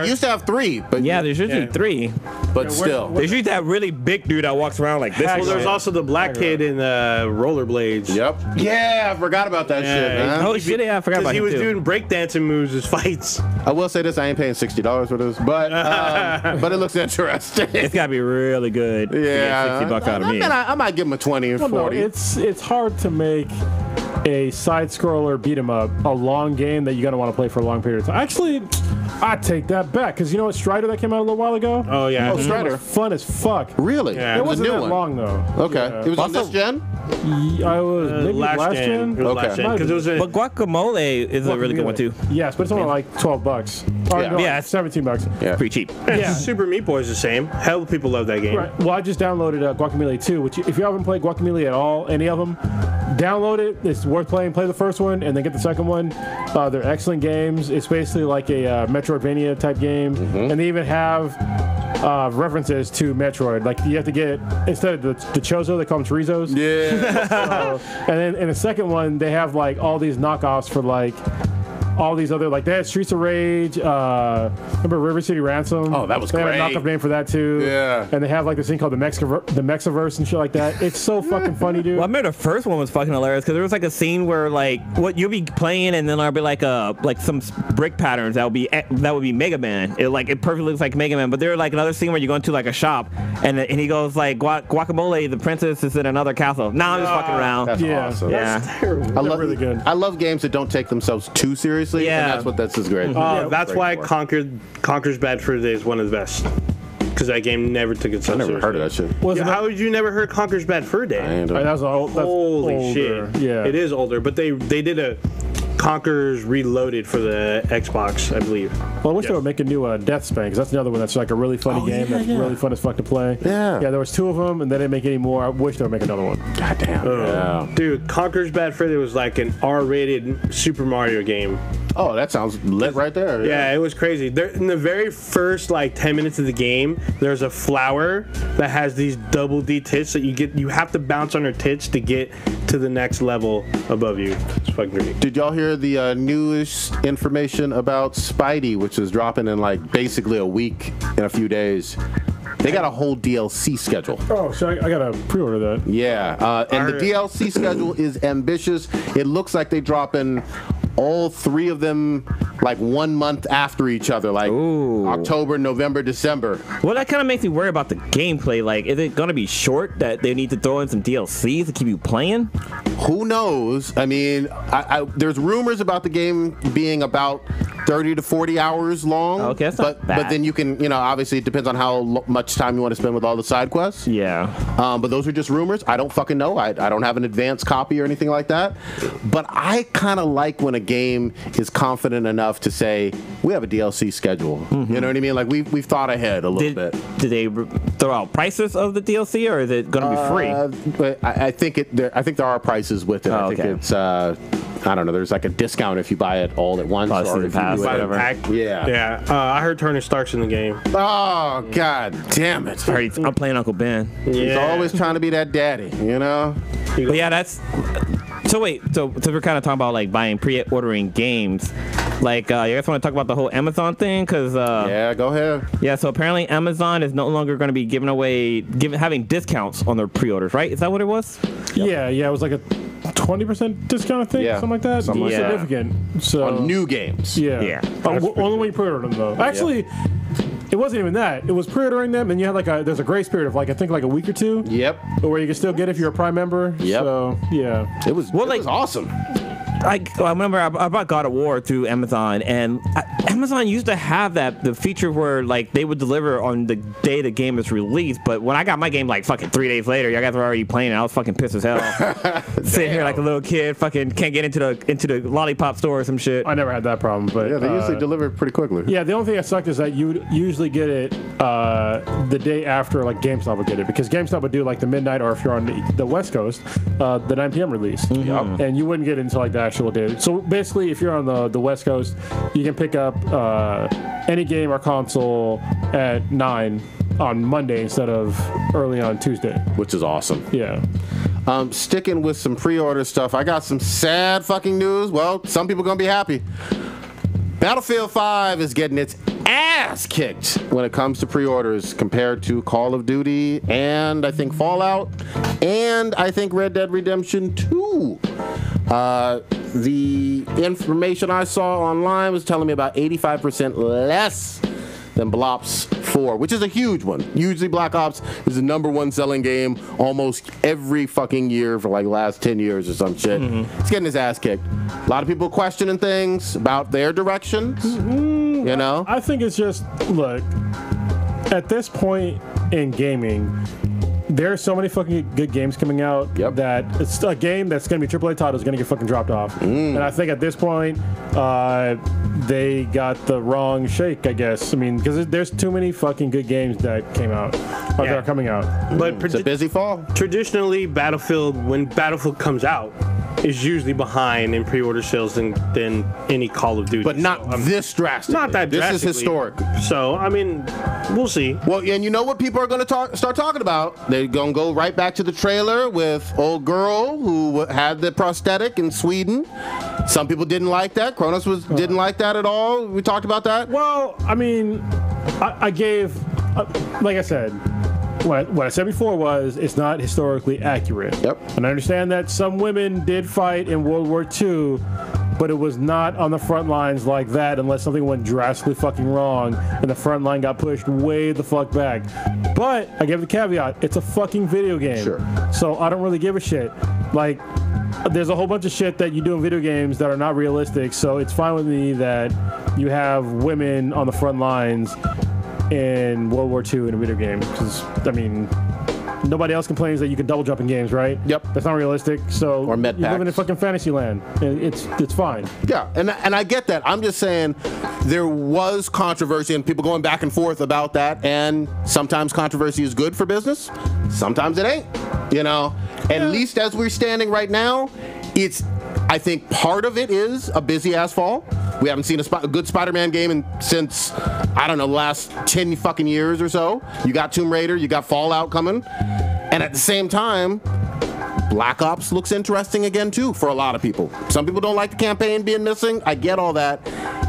they used to have 3, but Yeah, there's usually 3. but still. There's usually that really big dude that walks around like this. Well, there's also the black kid in rollerblades. Yep. Yeah, I forgot about that shit, man. Oh shit! Yeah, I forgot Because about he him was too. doing breakdancing moves as fights. I will say this: I ain't paying $60 for this, but it looks interesting. It's gotta be really good. to get Yeah, $60 out of me. I might give him a 20 or Well, no, 40. it's hard to make a side scroller beat 'em up a long game that you're gonna want to play for a long period of time. Actually, I take that back because you know what Strider that came out a little while ago. Oh yeah. Oh, Strider. It was fun as fuck. Really? Yeah. It It was a wasn't new that one. long though. Okay. Yeah. It was on Also- this gen? I was maybe last gen. It was Okay. last gen. Because it was a But Guacamole is a really good one too. Yes, but it's only like $12. Or, Yeah. no, Yeah. $17. Yeah. Pretty cheap. Yeah. Super Meat Boy is the same. Hell, people love that game. Right. Well, I just downloaded Guacamelee 2, which if you haven't played Guacamelee at all, any of them, download it. It's worth playing. Play the first one and then get the second one. They're excellent games. It's basically like a Metroidvania type game, and they even have references to Metroid. Like you have to get, instead of the Chozo, they call them Chorizos. Yeah. And then in the second one, they have like all these knockoffs for like all these other, like they had Streets of Rage, remember River City Ransom? Oh, that was they great. They had a knockoff name for that too. Yeah. And they have like this thing called the Mexiverse and shit like that. It's so fucking funny, dude. Well, I remember the first one was fucking hilarious because there was like a scene where like what you'll be playing and then there'll be like some brick patterns that would be Mega Man. It perfectly looks like Mega Man, but there's like another scene where you go into like a shop and he goes like Guacamole, the princess is in another castle. Nah, I'm just fucking around. That's Yeah. awesome. Yeah. I love really good. I love games that don't take themselves too seriously. Yeah. And that's what this is great. That's Great why for. Conker's Bad Fur Day is one of the best. Because that game never took itself I never seriously. heard of that shit. Wasn't How would you never heard Conker's Bad Fur Day? And, That was old. That's Holy older. shit. Yeah. It is older, but they did a Conker's Reloaded for the Xbox, I believe. Well, I wish Yeah. they would make a new Death Span, because that's another one that's like a really funny game that's really fun as fuck to play. Yeah. Yeah, there was 2 of them, and they didn't make any more. I wish they would make another one. God damn. Yeah. Dude, Conker's Bad Fur Day was like an R-rated Super Mario game. Oh, that sounds lit right there. Yeah, it was crazy. There, in the very first like 10 minutes of the game, there's a flower that has these double D tits that you have to bounce on her tits to get to the next level above you. It's fucking great. Did y'all hear the newest information about Spidey, which is dropping in like basically a week in a few days? They got a whole DLC schedule. Oh, so I gotta pre-order that. Yeah, and the DLC schedule is ambitious. It looks like they dropping all 3 of them like 1 month after each other, like October, November, December. Well, that kind of makes me worry about the gameplay. Like, is it gonna be short that they need to throw in some DLCs to keep you playing? Who knows? I mean, there's rumors about the game being about 30 to 40 hours long. Okay, that's not but bad. then you can, obviously it depends on how much time you want to spend with all the side quests. Yeah. But those are just rumors. I don't fucking know. I don't have an advanced copy or anything like that. But I kind of like when a game is confident enough to say, we have a DLC schedule. You know what I mean? Like we've thought ahead a little bit. Did they throw out prices of the DLC, or is it gonna be free? But I think there are prices with it. Oh, I think okay. it's I don't know. There's like a discount if you buy it all at once. Plus Or the if you pass, do it- whatever. Yeah. Yeah, I heard Tony Stark's in the game. Oh God damn it! I'm playing Uncle Ben. He's always trying to be that daddy, you know. But yeah, that's. So wait, so we're kind of talking about like buying pre-ordering games. Like, you guys want to talk about the whole Amazon thing? Because Yeah, go ahead. yeah, so apparently Amazon is no longer going to be having discounts on their pre-orders, right? Is that what it was? Yeah, it was like a 20% discount, I think, Yeah, something like that. something It was like that. significant. So On new games. yeah, Yeah. Only when you pre-order them though. Actually, it wasn't even that. It was pre-ordering them, and you had there's a grace period of I think a week or two. Yep. Where you can still get if you're a Prime member. Yep. So yeah. It was. Well, it was awesome. I remember I bought God of War through Amazon, and Amazon used to have the feature where like they would deliver on the day the game is released. But when I got my game like fucking 3 days later, you guys were already playing, and I was fucking pissed as hell. Sitting here like a little kid, fucking can't get into the lollipop store or some shit. I never had that problem, but Yeah, they usually deliver pretty quickly. Yeah, the only thing that sucked is that you would usually get it the day after, like GameStop would get it, because GameStop would do like the midnight, or if you're on the West Coast, the 9 p.m. release. Yep. And you wouldn't get it until like the actual day. So basically, if you're on the West Coast, you can pick up any game or console at 9 on Monday instead of early on Tuesday. Which is awesome. Yeah. Sticking with some pre-order stuff, I got some sad fucking news. Well, some people gonna be happy. Battlefield 5 is getting its ass kicked when it comes to pre-orders compared to Call of Duty and I think Fallout and I think Red Dead Redemption 2. The information I saw online was telling me about 85% less than Black Ops 4, which is a huge one. Usually Black Ops is the #1 selling game almost every fucking year for like last 10 years or some shit. It's getting his ass kicked. A lot of people questioning things about their directions, you know? I think it's just, look, at this point in gaming, there are so many fucking good games coming out that it's a game that's going to be AAA title is going to get fucking dropped off. And I think at this point, they got the wrong shake, I guess. I mean, because there's too many fucking good games that came out, or that are coming out. But It's a busy fall. traditionally, when Battlefield comes out, is usually behind in pre-order sales than any Call of Duty. But not So, this drastic. not that This drastically. is historic. So, I mean, we'll see. Well, and you know what people are going to start talking about? They're going to go right back to the trailer with old girl who had the prosthetic in Sweden. Some people didn't like that. Kronos didn't like that at all. We talked about that. Well, I mean, I gave, like I said, what I said before was it's not historically accurate. Yep. And I understand that some women did fight in World War II, but it was not on the front lines like that unless something went drastically fucking wrong and the front line got pushed way the fuck back. But I give the caveat, it's a fucking video game. Sure. So I don't really give a shit. Like, there's a whole bunch of shit that you do in video games that are not realistic, so it's fine with me that you have women on the front lines in World War II in a video game. Because, I mean, nobody else complains that you can double jump in games, right? Yep. That's not realistic. So Or med you're living in packs. fucking fantasy land. It's fine. Yeah, and I get that. I'm just saying there was controversy and people going back and forth about that, and sometimes controversy is good for business, sometimes it ain't, you know? At least as we're standing right now, I think part of it is a busy-ass fall. We haven't seen a good Spider-Man game since, I don't know, the last 10 fucking years or so. You got Tomb Raider, you got Fallout coming, and at the same time, Black Ops looks interesting again too for a lot of people. Some people don't like the campaign being missing. I get all that.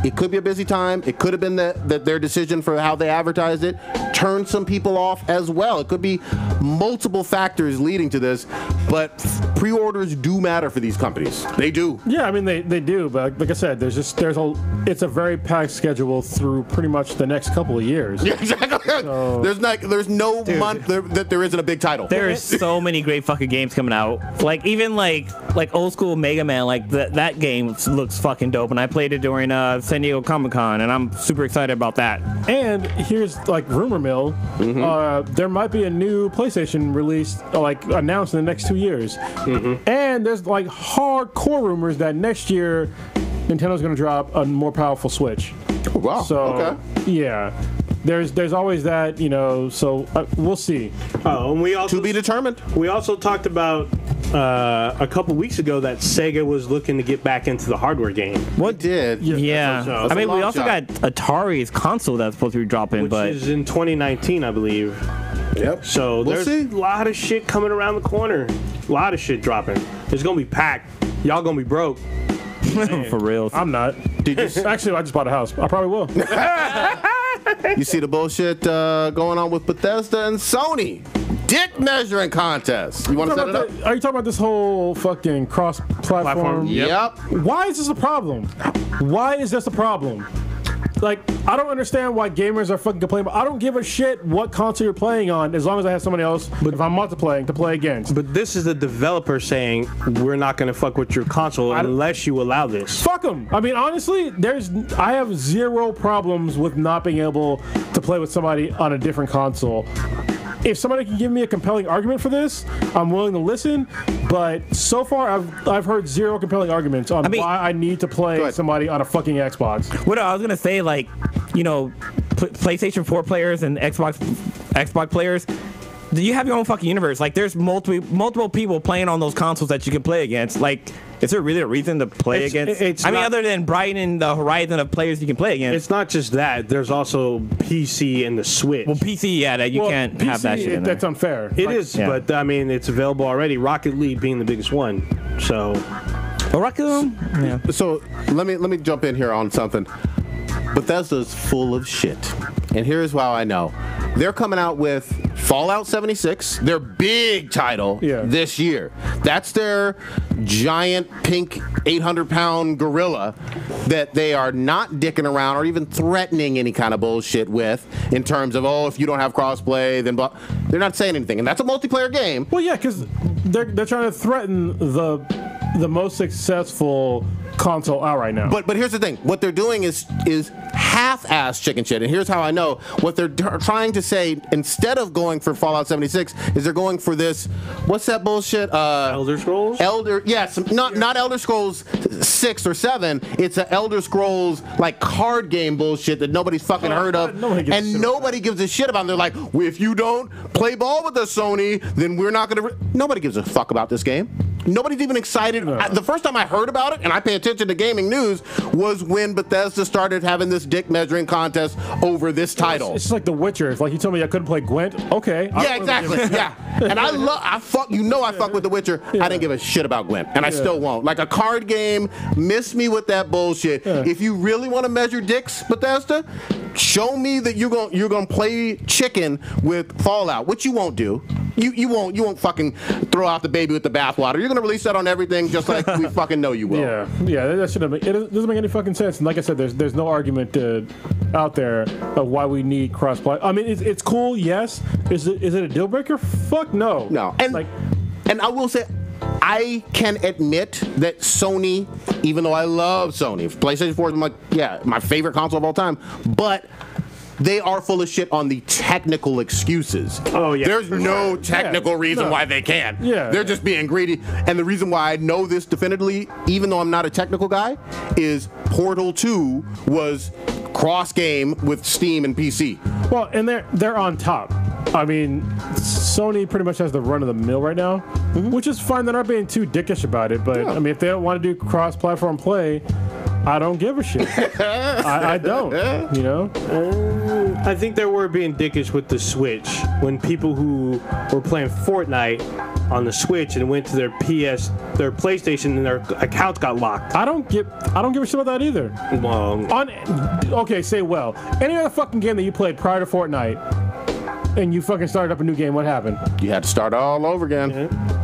It could be a busy time. It could have been their decision for how they advertised it. Turned some people off as well. It could be multiple factors leading to this, but pre-orders do matter for these companies. They do. Yeah, I mean they do, but like I said, it's a very packed schedule through pretty much the next couple of years. Yeah, exactly. There's no month that there isn't a big title. There's so many great fucking games coming out. Like even like old school Mega Man, like that game looks fucking dope, and I played it during San Diego Comic-Con, and I'm super excited about that. And here's like rumor mill, there might be a new PlayStation released, announced in the next 2 years. And there's like hardcore rumors that next year Nintendo's going to drop a more powerful Switch. Oh, wow. So Okay. yeah, there's always that, you know. So we'll see. Oh, and we also To be determined. We also talked about a couple weeks ago that Sega was looking to get back into the hardware game. What did? Yeah. So. I mean, we also got Atari's console that's supposed to be dropping, Which but is in 2019, I believe. Yep. So We'll there's see. a lot of shit coming around the corner. A lot of shit dropping. It's gonna be packed. Y'all gonna be broke. for real. I'm not. Did you Actually, I just bought a house. I probably will. You see the bullshit going on with Bethesda and Sony? Dick measuring contest. You want to set it up? Are you talking about this whole fucking cross-platform? Yep. Why is this a problem? Why is this a problem? Like, I don't understand why gamers are fucking complaining. I don't give a shit what console you're playing on as long as I have somebody else, but if I'm multiplaying, to play against. But this is the developer saying we're not gonna fuck with your console unless you allow this. Fuck them. I mean, honestly, I have zero problems with not being able to play with somebody on a different console. If somebody can give me a compelling argument for this, I'm willing to listen. But so far, I've heard zero compelling arguments on why I need to play somebody on a fucking Xbox. What I was gonna say, like, you know, PlayStation 4 players and Xbox players, you have your own fucking universe. Like, there's multiple people playing on those consoles that you can play against. Like, is there really a reason to play against? I mean, other than broadening the horizon of players you can play against. It's not just that. There's also PC and the Switch. Well, PC, yeah, that you can't have that shit in there. That's unfair. It is, but I mean, it's available already. Rocket League being the biggest one. So, Rocket League? Yeah. So let me jump in here on something. Bethesda's full of shit, and here's how I know. They're coming out with Fallout 76, their big title this year. That's their giant pink 800-pound gorilla that they are not dicking around or even threatening any kind of bullshit with in terms of, oh, if you don't have crossplay, then blah. They're not saying anything, and that's a multiplayer game. Well, yeah, because they're trying to threaten the most successful console out right now. But here's the thing. What they're doing is half-ass chicken shit. And here's how I know. What they're trying to say, instead of going for Fallout 76, is they're going for this, what's that bullshit? Elder Scrolls? Yes, not Elder Scrolls 6 or 7. It's an Elder Scrolls, like, card game bullshit that nobody's fucking heard of. Nobody gives a shit about it. They're like, well, if you don't play ball with us, Sony, then we're not going to... Nobody gives a fuck about this game. Nobody's even excited. The first time I heard about it, and I pay attention to gaming news, was when Bethesda started having this dick measuring contest over this title. It's just like The Witcher. It's like you told me I couldn't play Gwent. Okay. Yeah, exactly. Yeah. And I fuck with The Witcher. Yeah. I didn't give a shit about Gwent, and I still won't. Like a card game, miss me with that bullshit. Yeah. If you really want to measure dicks, Bethesda, show me that you're gonna play chicken with Fallout, which you won't do. You won't fucking throw out the baby with the bathwater. You're gonna release that on everything, just like we fucking know you will. Yeah. That shouldn't make, it doesn't make any fucking sense. And like I said, there's no argument out there of why we need crossplay. I mean, it's cool, yes. Is it a deal breaker? Fuck no. No. And I will say, I can admit that Sony, even though I love Sony, PlayStation 4 is my favorite console of all time, but they are full of shit on the technical excuses. Oh, yeah. There's no technical reason why they can't. Yeah. They're just being greedy. And the reason why I know this definitively, even though I'm not a technical guy, is Portal 2 was cross-game with Steam and PC. Well, and they're on top. I mean, Sony pretty much has the run of the mill right now, which is fine. They're not being too dickish about it. But, I mean, if they don't want to do cross-platform play, I don't give a shit. I don't, you know? I think they were being dickish with the Switch when people who were playing Fortnite on the Switch and went to their PlayStation and their accounts got locked. I don't give a shit about that either. Any other fucking game that you played prior to Fortnite and you fucking started up a new game, what happened? You had to start all over again. Yeah.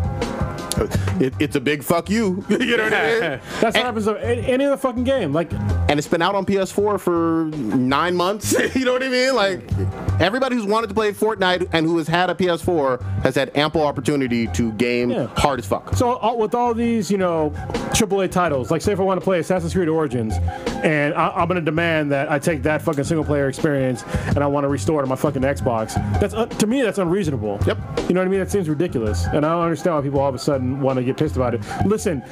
It's a big fuck you. You know what I mean? That's what happens to any other fucking game. And it's been out on PS4 for 9 months. You know what I mean? Like, everybody who's wanted to play Fortnite and who has had a PS4 has had ample opportunity to game hard as fuck. So with all these, AAA titles, like say if I want to play Assassin's Creed Origins, and I'm going to demand that I take that fucking single player experience and I want to restore it on my fucking Xbox. To me, that's unreasonable. Yep. You know what I mean? That seems ridiculous. And I don't understand why people all of a sudden want to get pissed about it. Listen,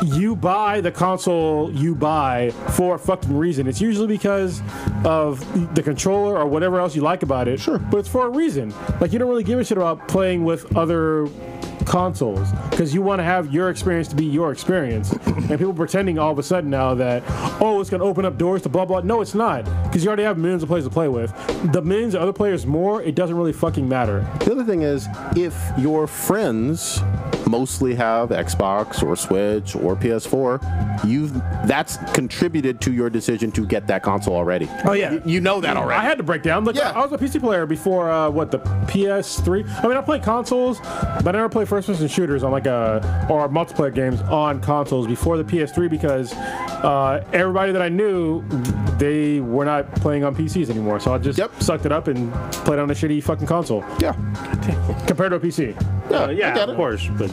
you buy the console you buy for a fucking reason. It's usually because of the controller or whatever else you like about it. Sure. But it's for a reason. Like, you don't really give a shit about playing with other consoles because you want to have your experience to be your experience. And people pretending all of a sudden now that, oh, it's going to open up doors to blah, blah. No, it's not, because you already have millions of players to play with. The millions of other players more, it doesn't really fucking matter. The other thing is, if your friends mostly have Xbox or Switch or PS4, that's contributed to your decision to get that console already. Oh yeah, you know that already. I had to break down. Look, I was a PC player before the PS3. I mean, I played consoles, but I never played first-person shooters on or multiplayer games on consoles before the PS3 because everybody that I knew, they were not playing on PCs anymore. So I just sucked it up and played on a shitty fucking console. Yeah, compared to a PC. Yeah, of course, but.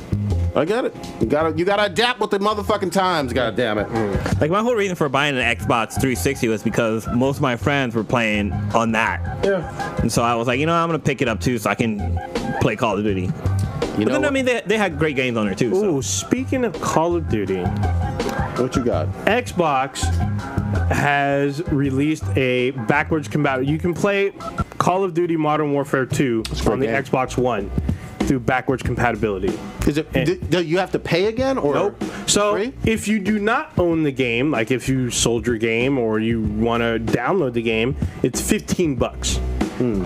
I get it. You gotta adapt with the motherfucking times, goddamn it. Like my whole reason for buying an Xbox 360 was because most of my friends were playing on that. Yeah. And so I was like, I'm gonna pick it up too so I can play Call of Duty. But then, I mean, they had great games on there too. Ooh, speaking of Call of Duty, what you got? Xbox has released a backwards compatible. You can play Call of Duty Modern Warfare 2 on the Xbox One through backwards compatibility. Is it? Do you have to pay again, or nope? So free? If you do not own the game, like if you sold your game or you want to download the game, it's $15.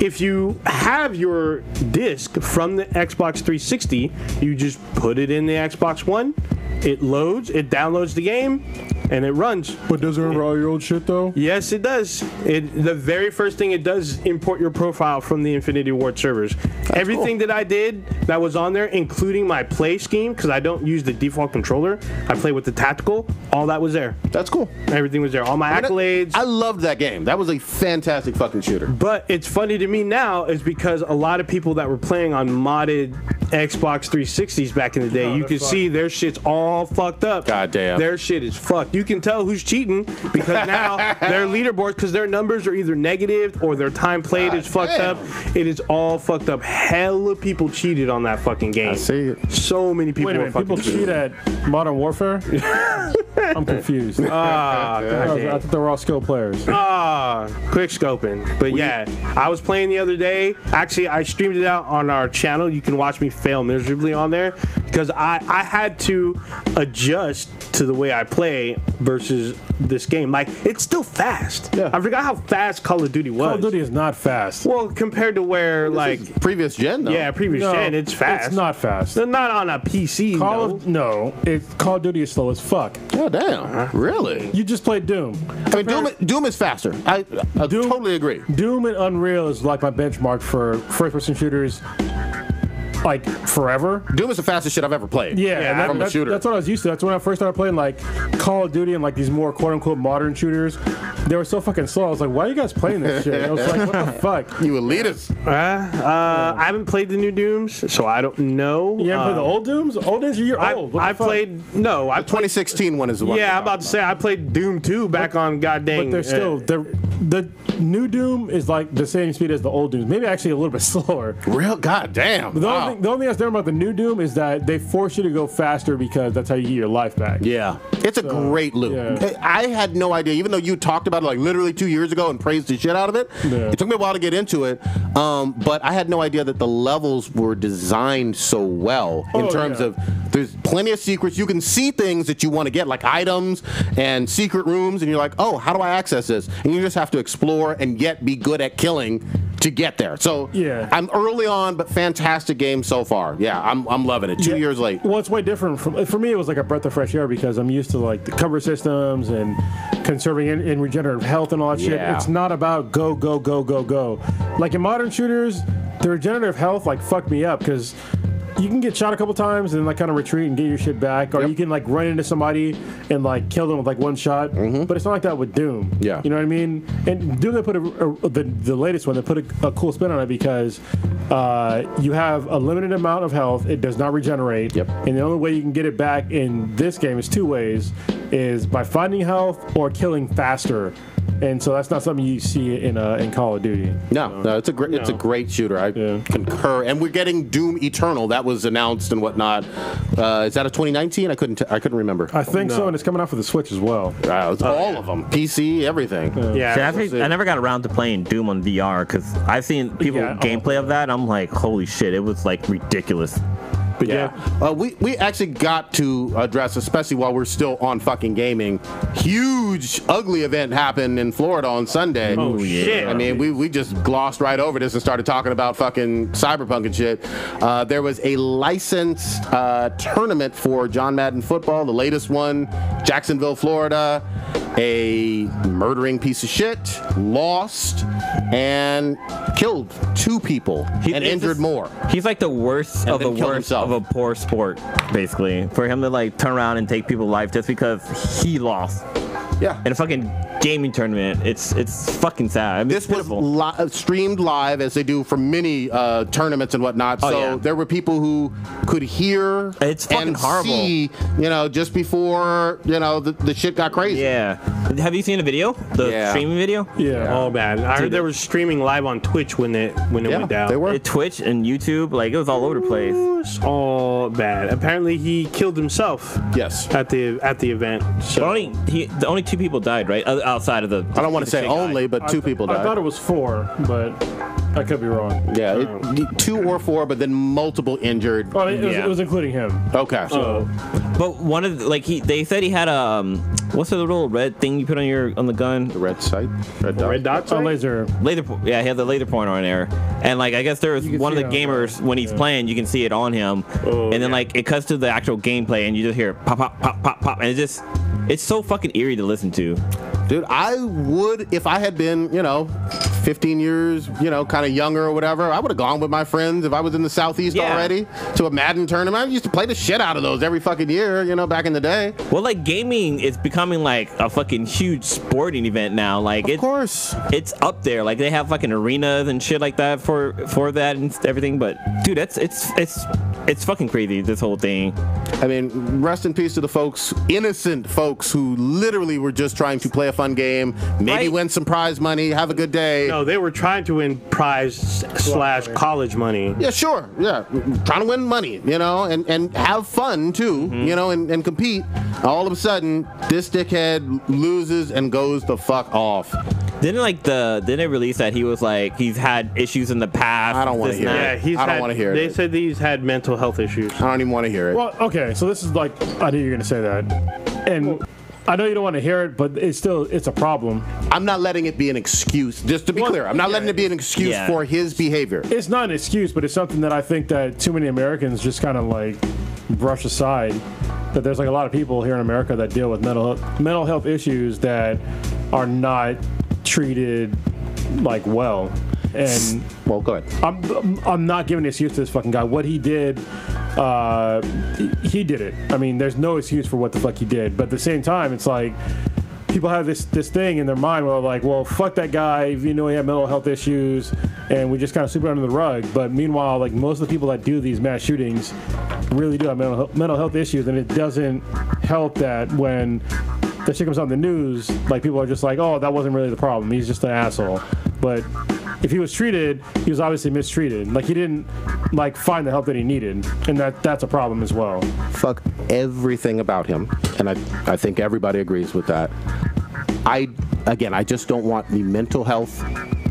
If you have your disc from the Xbox 360, you just put it in the Xbox One. It loads, it downloads the game, and it runs. But does it remember all your old shit though? Yes, it does. The very first thing it does is import your profile from the Infinity Ward servers. Everything that I did that was on there, including my play scheme, because I don't use the default controller, I play with the tactical, all that was there. That's cool. Everything was there. All my accolades. I loved that game. That was a fantastic fucking shooter. But it's funny to me now is because a lot of people that were playing on modded Xbox 360s back in the day, you can see their shit's all fucked up. God damn. Their shit is fucked. You can tell who's cheating because now their leaderboards, because their numbers are either negative or their time played is fucked up. It is all fucked up. Hella people cheated on that fucking game. I see it. So many people. Wait a minute, people cheat at Modern Warfare? I'm confused. I thought they were all skilled players. Quick scoping. But yeah, I was playing the other day. Actually, I streamed it out on our channel. You can watch me fail miserably on there because I had to adjust to the way I play versus this game. Like, it's still fast. Yeah. I forgot how fast Call of Duty was. Call of Duty is not fast. Well, compared to where, like... previous gen, though. Yeah, previous gen, it's fast. It's not fast. They're not on a PC, Call of Duty is slow as fuck. Oh, damn. Really? You just played Doom. I mean, Doom is faster. I totally agree. Doom and Unreal is like my benchmark for first-person shooters, like, forever. Doom is the fastest shit I've ever played. Yeah, from a shooter. That's what I was used to. That's when I first started playing, like, Call of Duty and, like, these more quote-unquote modern shooters. They were so fucking slow. I was like, why are you guys playing this shit? I was like, what the fuck? You elitists. I haven't played the new Dooms, so I don't know. You haven't played the old Dooms? The old Dooms are year old. I played... No, I The 2016 one is the one. Yeah, I'm about to say I played Doom 2 back on goddamn. But they're still... The new Doom is like the same speed as the old Dooms. Maybe actually a little bit slower. Real goddamn. The only thing that's different about the new Doom is that they force you to go faster because that's how you get your life back. Yeah. It's a great loop. Yeah. I had no idea, even though you talked about it like literally 2 years ago and praised the shit out of it. Yeah. It took me a while to get into it, but I had no idea that the levels were designed so well in terms of there's plenty of secrets. You can see things that you want to get, like items and secret rooms, and you're like, oh, how do I access this? And you just have to explore and yet be good at killing to get there. So yeah, I'm early on, but fantastic game so far. Yeah, I'm loving it. 2 years late. Well, it's way different for me. It was like a breath of fresh air because I'm used to like the cover systems and conserving in regenerative health and all that shit. It's not about go. Like in modern shooters, the regenerative health like fucked me up because you can get shot a couple times and like kind of retreat and get your shit back, or you can like run into somebody and like kill them with like one shot. But it's not like that with Doom. Yeah, you know what I mean. And Doom, they put the latest one, they put a cool spin on it because you have a limited amount of health. It does not regenerate. And the only way you can get it back in this game is two ways: is by finding health or killing faster. And so that's not something you see in Call of Duty. No, it's a great shooter. I concur. And we're getting Doom Eternal. That was announced and whatnot. Is that a 2019? I couldn't remember. I think so, and it's coming out for the Switch as well. It's all of them, PC, everything. See, I never got around to playing Doom on VR because I've seen people gameplay of that. And I'm like, holy shit, it was like ridiculous. But yeah. We actually got to address, especially while we're still on fucking gaming, huge, ugly event happened in Florida on Sunday. Oh, shit. I mean, we just glossed right over this and started talking about fucking Cyberpunk and shit. There was a licensed tournament for John Madden football, the latest one, Jacksonville, Florida. A murdering piece of shit lost and killed 2 people and injured more. He's like the worst of the worst of a poor sport, basically. For him to like turn around and take people's life just because he lost. Yeah. In a fucking gaming tournament. It's fucking sad. I mean, this was streamed live, as they do for many tournaments and whatnot. So there were people who could hear and see, just before, the shit got crazy. Yeah. Have you seen the video? The streaming video? Yeah. Oh, man. I heard there was streaming live on Twitch when it went down. They were. Twitch and YouTube, like, it was all over the place. It was all bad. Apparently, he killed himself. Yes. At the event. So. The only 2 people died, right? Outside of the... I don't want to say only, but 2 people died. I thought it was 4, but I could be wrong. Yeah, 2 or 4, but then multiple injured. Well, it was including him. Okay. So. But one of the, they said he had what's the little red thing you put on the gun? The red sight? Red dot? Oh, laser. Yeah, he had the laser pointer on there. And I guess there was one of the gamers, when he's playing, you can see it on him. And then it cuts to the actual gameplay and you just hear pop, pop, pop, pop, pop. And it's so fucking eerie to listen to. Dude, I would, if I had been, 15 years, kind of younger or whatever, I would have gone with my friends if I was in the Southeast already to a Madden tournament. I used to play the shit out of those every fucking year, back in the day. Well, gaming is becoming a fucking huge sporting event now. Of course. It's up there. They have fucking arenas and shit like that for that and everything. But dude, it's fucking crazy, this whole thing. I mean, rest in peace to the folks, innocent folks who literally were just trying to play a fun game, maybe win some prize money, have a good day. No, they were trying to win prize / college money. Yeah, sure. Yeah, trying to win money, and have fun too, and compete. All of a sudden, this dickhead loses and goes the fuck off. Didn't they release that he was he's had issues in the past? I don't want to hear it. Yeah, I don't want to hear it. They said he's had mental health issues. I don't even want to hear it. Well, okay, so this is I knew you were gonna say that, and I know you don't want to hear it, but it's a problem. I'm not letting it be an excuse. Just to be clear, I'm not letting it be an excuse for his behavior. It's not an excuse, but it's something that I think that too many Americans just kind of brush aside. That there's a lot of people here in America that deal with mental health issues that are not treated well. And well, go ahead. I'm not giving an excuse to this fucking guy. What he did, he did it. I mean, there's no excuse for what the fuck he did. But at the same time, it's people have this thing in their mind where they're well, fuck that guy. He had mental health issues, and we just kind of sweep it under the rug. But meanwhile, most of the people that do these mass shootings really do have mental health issues, and it doesn't help that when that shit comes out in the news, people are just oh, that wasn't really the problem. He's just an asshole. But if he was treated, he was obviously mistreated. He didn't find the help that he needed, and that's a problem as well. Fuck everything about him, and I think everybody agrees with that. I just don't want the mental health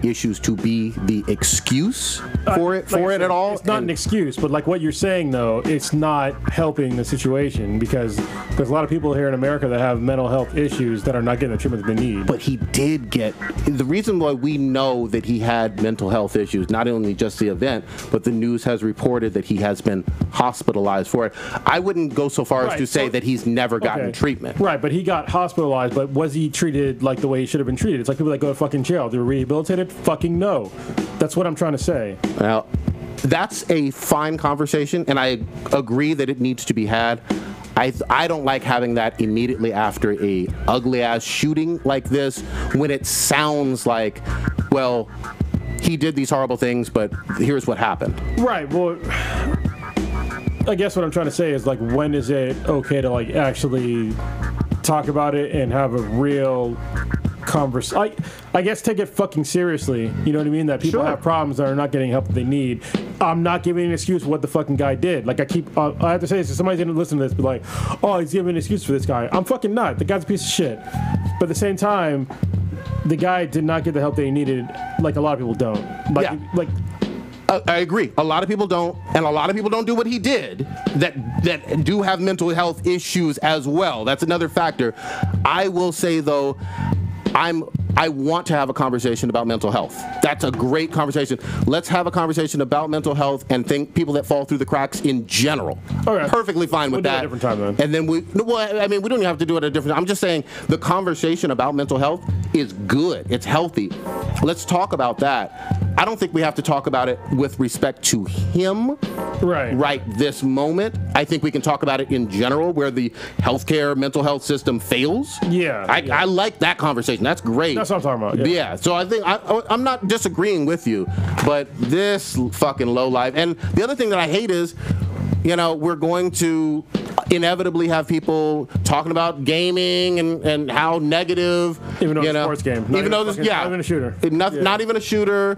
issues to be the excuse for it at all. It's not an excuse, but what you're saying though, it's not helping the situation because there's a lot of people here in America that have mental health issues that are not getting the treatment that they need. But he did get the reason why we know that he had mental health issues, not only just the event, but the news has reported that he has been hospitalized for it. I wouldn't go so far as to say that he's never gotten treatment. Right, but he got hospitalized, but was he treated the way he should have been treated? It's people that go to fucking jail. They were rehabilitated? Fucking no. That's what I'm trying to say. Well, that's a fine conversation, and I agree that it needs to be had. I don't like having that immediately after a ugly ass shooting like this when it sounds well, he did these horrible things, but here's what happened. Right. Well, I guess what I'm trying to say is when is it okay to actually talk about it and have a real conversation? I guess take it fucking seriously. You know what I mean? That people have problems that are not getting help that they need. I'm not giving an excuse for what the fucking guy did. I have to say this, if somebody's gonna listen to this, be oh, he's giving an excuse for this guy. I'm fucking not. The guy's a piece of shit. But at the same time, the guy did not get the help that he needed, a lot of people don't. I agree. A lot of people don't, and a lot of people don't do what he did that do have mental health issues as well. That's another factor. I will say, though, I want to have a conversation about mental health. That's a great conversation. Let's have a conversation about mental health and people that fall through the cracks in general. Okay. Perfectly fine with that. Do it a different time then. And then we don't even have to do it at a different time. I'm just saying the conversation about mental health is good. It's healthy. Let's talk about that. I don't think we have to talk about it with respect to him right this moment. I think we can talk about it in general where the healthcare mental health system fails. Yeah. I like that conversation. That's great. That's what I'm talking about. Yeah. So I think I'm not disagreeing with you, but this fucking lowlife. And the other thing that I hate is, we're going to inevitably have people talking about gaming and how negative. Even though it's a sports game. Not even a shooter. Not even a shooter.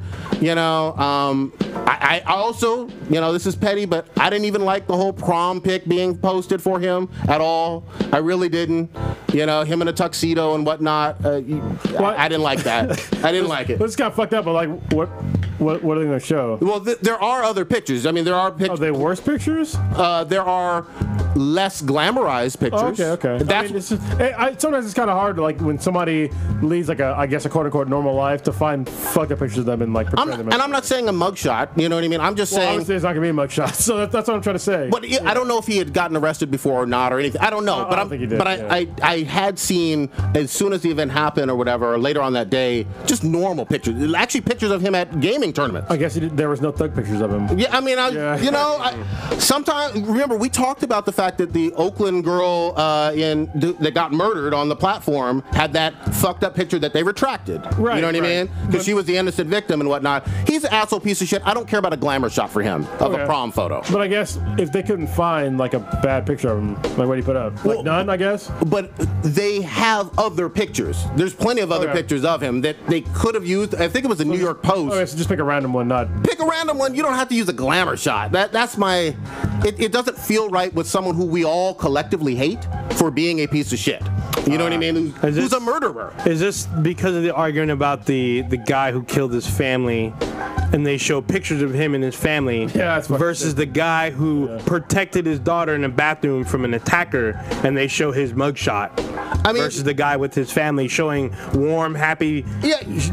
I also, this is petty, but I didn't even like the whole prom pic being posted for him at all. I really didn't. Him in a tuxedo and whatnot. I didn't like that. I didn't like it. This got fucked up, but like, what are they going to show? Well, there are other pictures. I mean, there are pictures. Are they worse pictures? There are less glamorized pictures. Okay. Sometimes it's kind of hard to, like, when somebody leads like a quote-unquote normal life to find fucked up pictures of them and like portray them. And I'm not saying a mugshot. You know what I mean? I'm just saying. Obviously, it's not gonna be a mugshot. So that's what I'm trying to say. But I don't know if he had gotten arrested before or not or anything. I don't know. I don't think he did. But I had seen as soon as the event happened or whatever, or later on that day, just normal pictures. Actually, pictures of him at gaming tournaments. I guess there was no thug pictures of him. Yeah, I mean, sometimes remember we talked about the fact that the Oakland girl that got murdered on the platform had that fucked up picture that they retracted. Right. You know what I mean? Because she was the innocent victim and whatnot. He's an asshole piece of shit. I don't care about a glamour shot for him of a prom photo. But I guess if they couldn't find like a bad picture of him, like what do you put up? Like none, I guess. But they have other pictures. There's plenty of other pictures of him that they could have used. I think it was the New York Post. Okay, so just pick a random one, not pick a random one. You don't have to use a glamour shot. That's my. It doesn't feel right with someone who we all collectively hate for being a piece of shit. You know what I mean? Who's a murderer? Is this because of the argument about the guy who killed his family, and they show pictures of him and his family versus the guy who protected his daughter in a bathroom from an attacker, and they show his mugshot? Versus the guy with his family showing warm, happy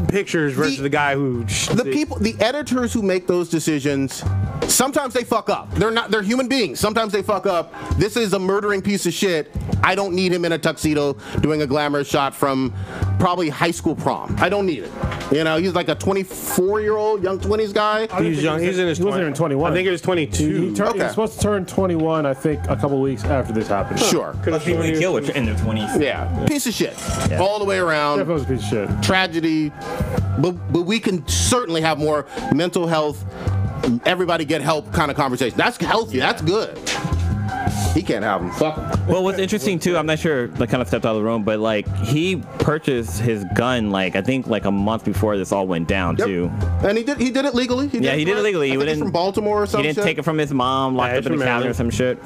pictures versus the guy who... The editors who make those decisions, sometimes they fuck up. They're human beings. Sometimes they fuck up. This is a murdering piece of shit. I don't need him in a tuxedo doing a glamorous shot from probably high school prom. I don't need it. He's like a 24-year-old, young 20s guy. He's young. He's in his 20s. He wasn't even 21. I think he was 22. He was supposed to turn 21, I think, a couple weeks after this happened. Sure. People get killed in their 20s. Yeah. Piece of shit. Yeah. All the way around. Definitely was a piece of shit. Tragedy. But we can certainly have more mental health, everybody get help kind of conversation. That's healthy. That's good. He can't have them. Fuck him. Well, what's interesting too, I'm not sure, I kind of stepped out of the room, but like he purchased his gun I think a month before this all went down too. And he did it legally. He did it legally. He went from Baltimore or something. He didn't take it from his mom, locked up in the cabinet or some shit.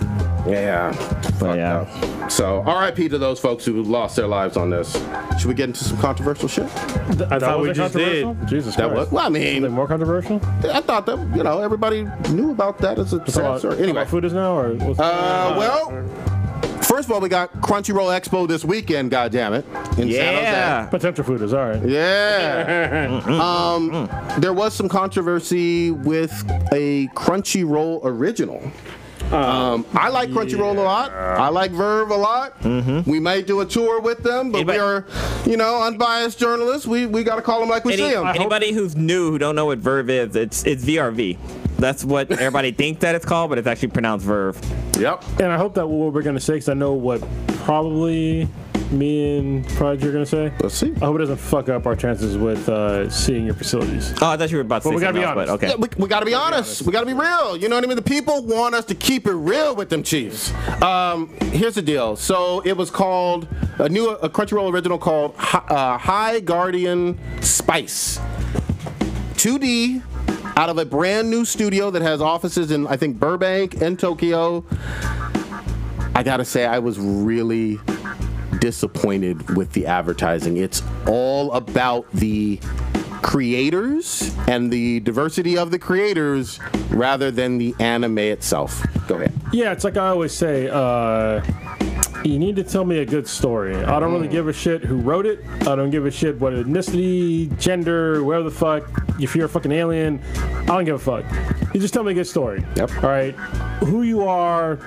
Yeah. But So, RIP to those folks who lost their lives on this. Should we get into some controversial shit? I thought we just did. Jesus That Christ. was, well, I mean, Something more controversial? I thought that, everybody knew about that as a sad story. Anyway. Food is now? Or well, first of all, we got Crunchyroll Expo this weekend, goddammit, in San Jose. Potential food is all right. Yeah. There was some controversy with a Crunchyroll original. I like Crunchyroll a lot. I like Verve a lot. Mm-hmm. We might do a tour with them, but we are, unbiased journalists. We got to call them like we see them. Anybody who's new who don't know what Verve is, it's VRV. That's what everybody thinks that it's called, but it's actually pronounced Verve. Yep. And I hope that what we're going to say, because I know what probably me and Pride you're going to say. Let's see. I hope it doesn't fuck up our chances with seeing your facilities. Oh, I thought you were about to say we gotta something be else, honest. but okay. Yeah, we got to be honest. We got to be real. You know what I mean? The people want us to keep it real with them Chiefs. Here's the deal. So it was called, a Crunchyroll original called High Guardian Spice. 2D, out of a brand new studio that has offices in, I think, Burbank and Tokyo. I gotta say, I was really disappointed with the advertising. It's all about the creators and the diversity of the creators rather than the anime itself. Go ahead. Yeah, it's like I always say, you need to tell me a good story. I don't really give a shit who wrote it. I don't give a shit what ethnicity, gender, whatever the fuck. If you're a fucking alien, I don't give a fuck. You just tell me a good story. Yep. All right? Who you are,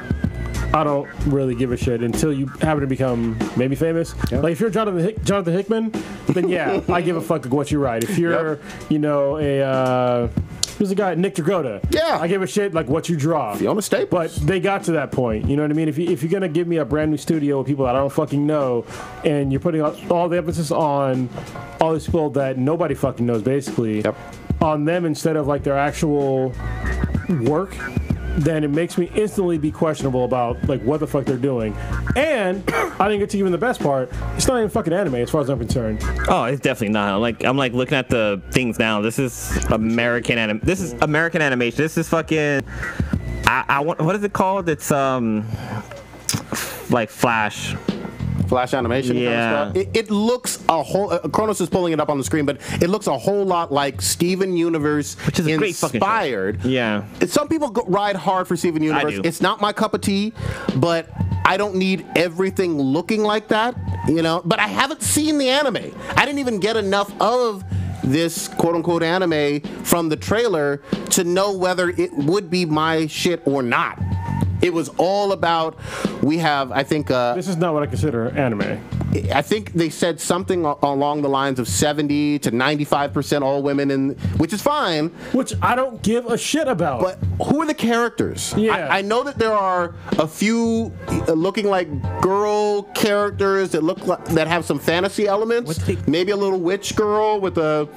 I don't really give a shit until you happen to become maybe famous. Yep. Like if you're Jonathan Hickman, then yeah, I give a fuck what you write. If you're, you know, who's the guy? Nick Dragotta. Yeah. I give a shit like what you draw. Fiona Staples. But they got to that point. You know what I mean? If you're going to give me a brand new studio with people that I don't fucking know, and you're putting all the emphasis on all these people that nobody fucking knows, basically, on them instead of like their actual work, then it makes me instantly be questionable about like what the fuck they're doing. And I didn't get to even the best part. It's not even fucking anime as far as I'm concerned. Oh, it's definitely not. I'm like looking at the things now. This is American animation. This is fucking. I want. What is it called? It's like Flash. Flash animation. Yeah. Kind of stuff. It looks a whole. Kronos is pulling it up on the screen, but it looks a whole lot like Steven Universe, which is a great fucking show. Inspired. Yeah. Some people ride hard for Steven Universe. I do. It's not my cup of tea, but I don't need everything looking like that, you know. But I haven't seen the anime. I didn't even get enough of this quote-unquote anime from the trailer to know whether it would be my shit or not. It was all about, we have, I think... this is not what I consider anime. I think they said something along the lines of 70 to 95% all women, which is fine. Which I don't give a shit about. But who are the characters? Yeah. I know that there are a few looking like girl characters that look like, that have some fantasy elements. Maybe a little witch girl with a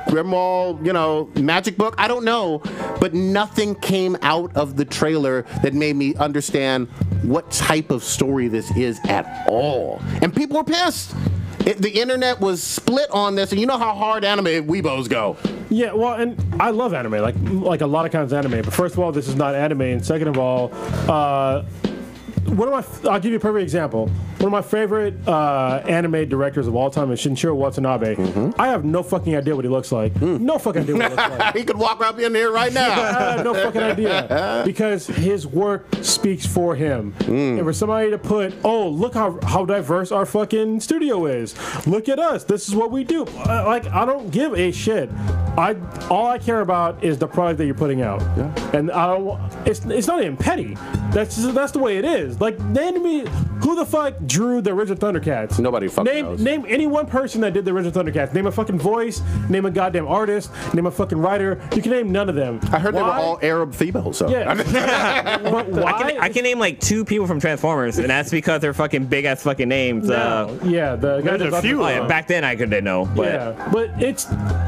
grimoire, you know, magic book. I don't know. But nothing came out of the trailer that made me understand what type of story this is at all. And people were pissed. The internet was split on this, and you know how hard anime weebos go. Yeah, well, and I love anime, like a lot of kinds of anime. But first of all, this is not anime, and second of all, I'll give you a perfect example. One of my favorite anime directors of all time is Shinichiro Watanabe. I have no fucking idea what he looks like. No fucking idea what he looks like. He could walk right in here right now. I have no fucking idea. Because his work speaks for him. And for somebody to put, oh, look how diverse our fucking studio is. Look at us. This is what we do. Like, I don't give a shit. All I care about is the product that you're putting out. Yeah. And I don't. It's not even petty. That's the way it is. Like, name me who the fuck drew the original Thundercats. Nobody fucking knows. Name any one person that did the original Thundercats. Name a fucking voice. Name a goddamn artist. Name a fucking writer. You can name none of them. I heard they were all Arab females. So. Yeah. But why? I can name like 2 people from Transformers, and that's because they're fucking big ass fucking names. Yeah, there's a few. Back then I couldn't know. But. Yeah, but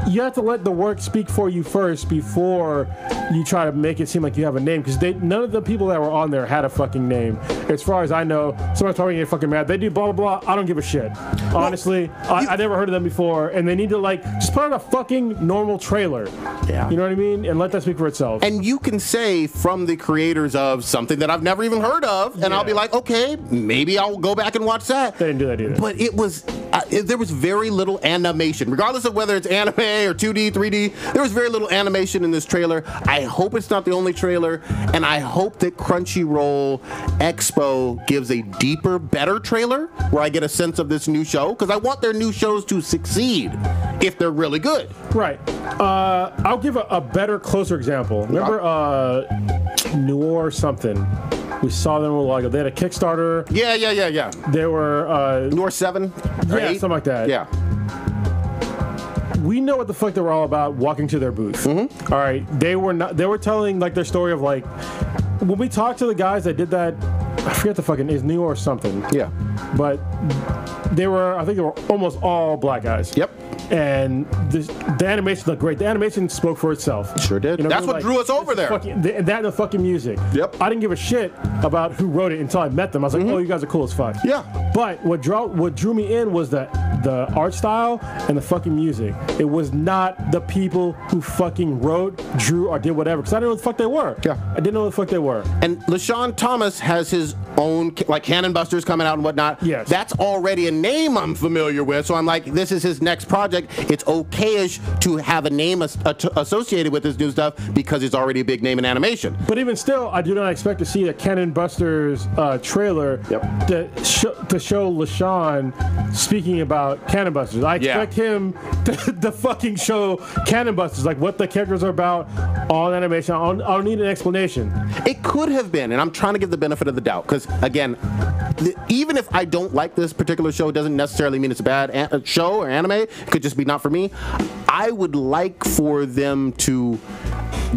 you have to let the work speak for you first before you try to make it seem like you have a name, because none of the people that were on there had a fucking name. As far as I know, somebody's probably getting fucking mad. They do blah blah blah. I don't give a shit. Honestly, I never heard of them before, and they need to just put on a fucking normal trailer. Yeah, you know what I mean, and let that speak for itself. And you can say from the creators of something that I've never even heard of, and I'll be like, okay, maybe I'll go back and watch that. They didn't do that either. But it was there was very little animation, regardless of whether it's anime or 2D, 3D. There was very little animation in this trailer. I hope it's not the only trailer, and I hope that Crunchyroll Expo gives a deeper, better trailer where I get a sense of this new show, because I want their new shows to succeed if they're really good. Right. I'll give a better, closer example. Remember Noir something? We saw them a while ago. They had a Kickstarter. Yeah. They were Noir 7? Yeah, 8? Something like that. Yeah. We know what the fuck they were all about walking to their booth. All right. They were telling like their story of like when we talked to the guys that did that. I forget the fucking is New York something. Yeah. But I think they were almost all black guys. Yep. And the animation looked great. The animation spoke for itself. Sure did. You know, that's what drew us over there. That and the fucking music. Yep. I didn't give a shit about who wrote it until I met them. I was like, oh, you guys are cool as fuck. Yeah. But what drew me in was the art style and the fucking music. It was not the people who fucking wrote, drew, or did whatever, because I didn't know what the fuck they were. Yeah. I didn't know what the fuck they were. And LaShawn Thomas has his own, like Cannon Busters coming out and whatnot. Yes. That's already name I'm familiar with, so I'm like, this is his next project. It's okay-ish to have a name associated with his new stuff because it's already a big name in animation. But even still, I do not expect to see a Cannon Busters trailer to show LaShawn speaking about Cannon Busters. I expect him to fucking show Cannon Busters, like what the characters are about, all animation. I don't need an explanation. It could have been, and I'm trying to give the benefit of the doubt, because again, even if I don't like this particular show, it doesn't necessarily mean it's a bad show or anime. It could just be not for me. I would like for them to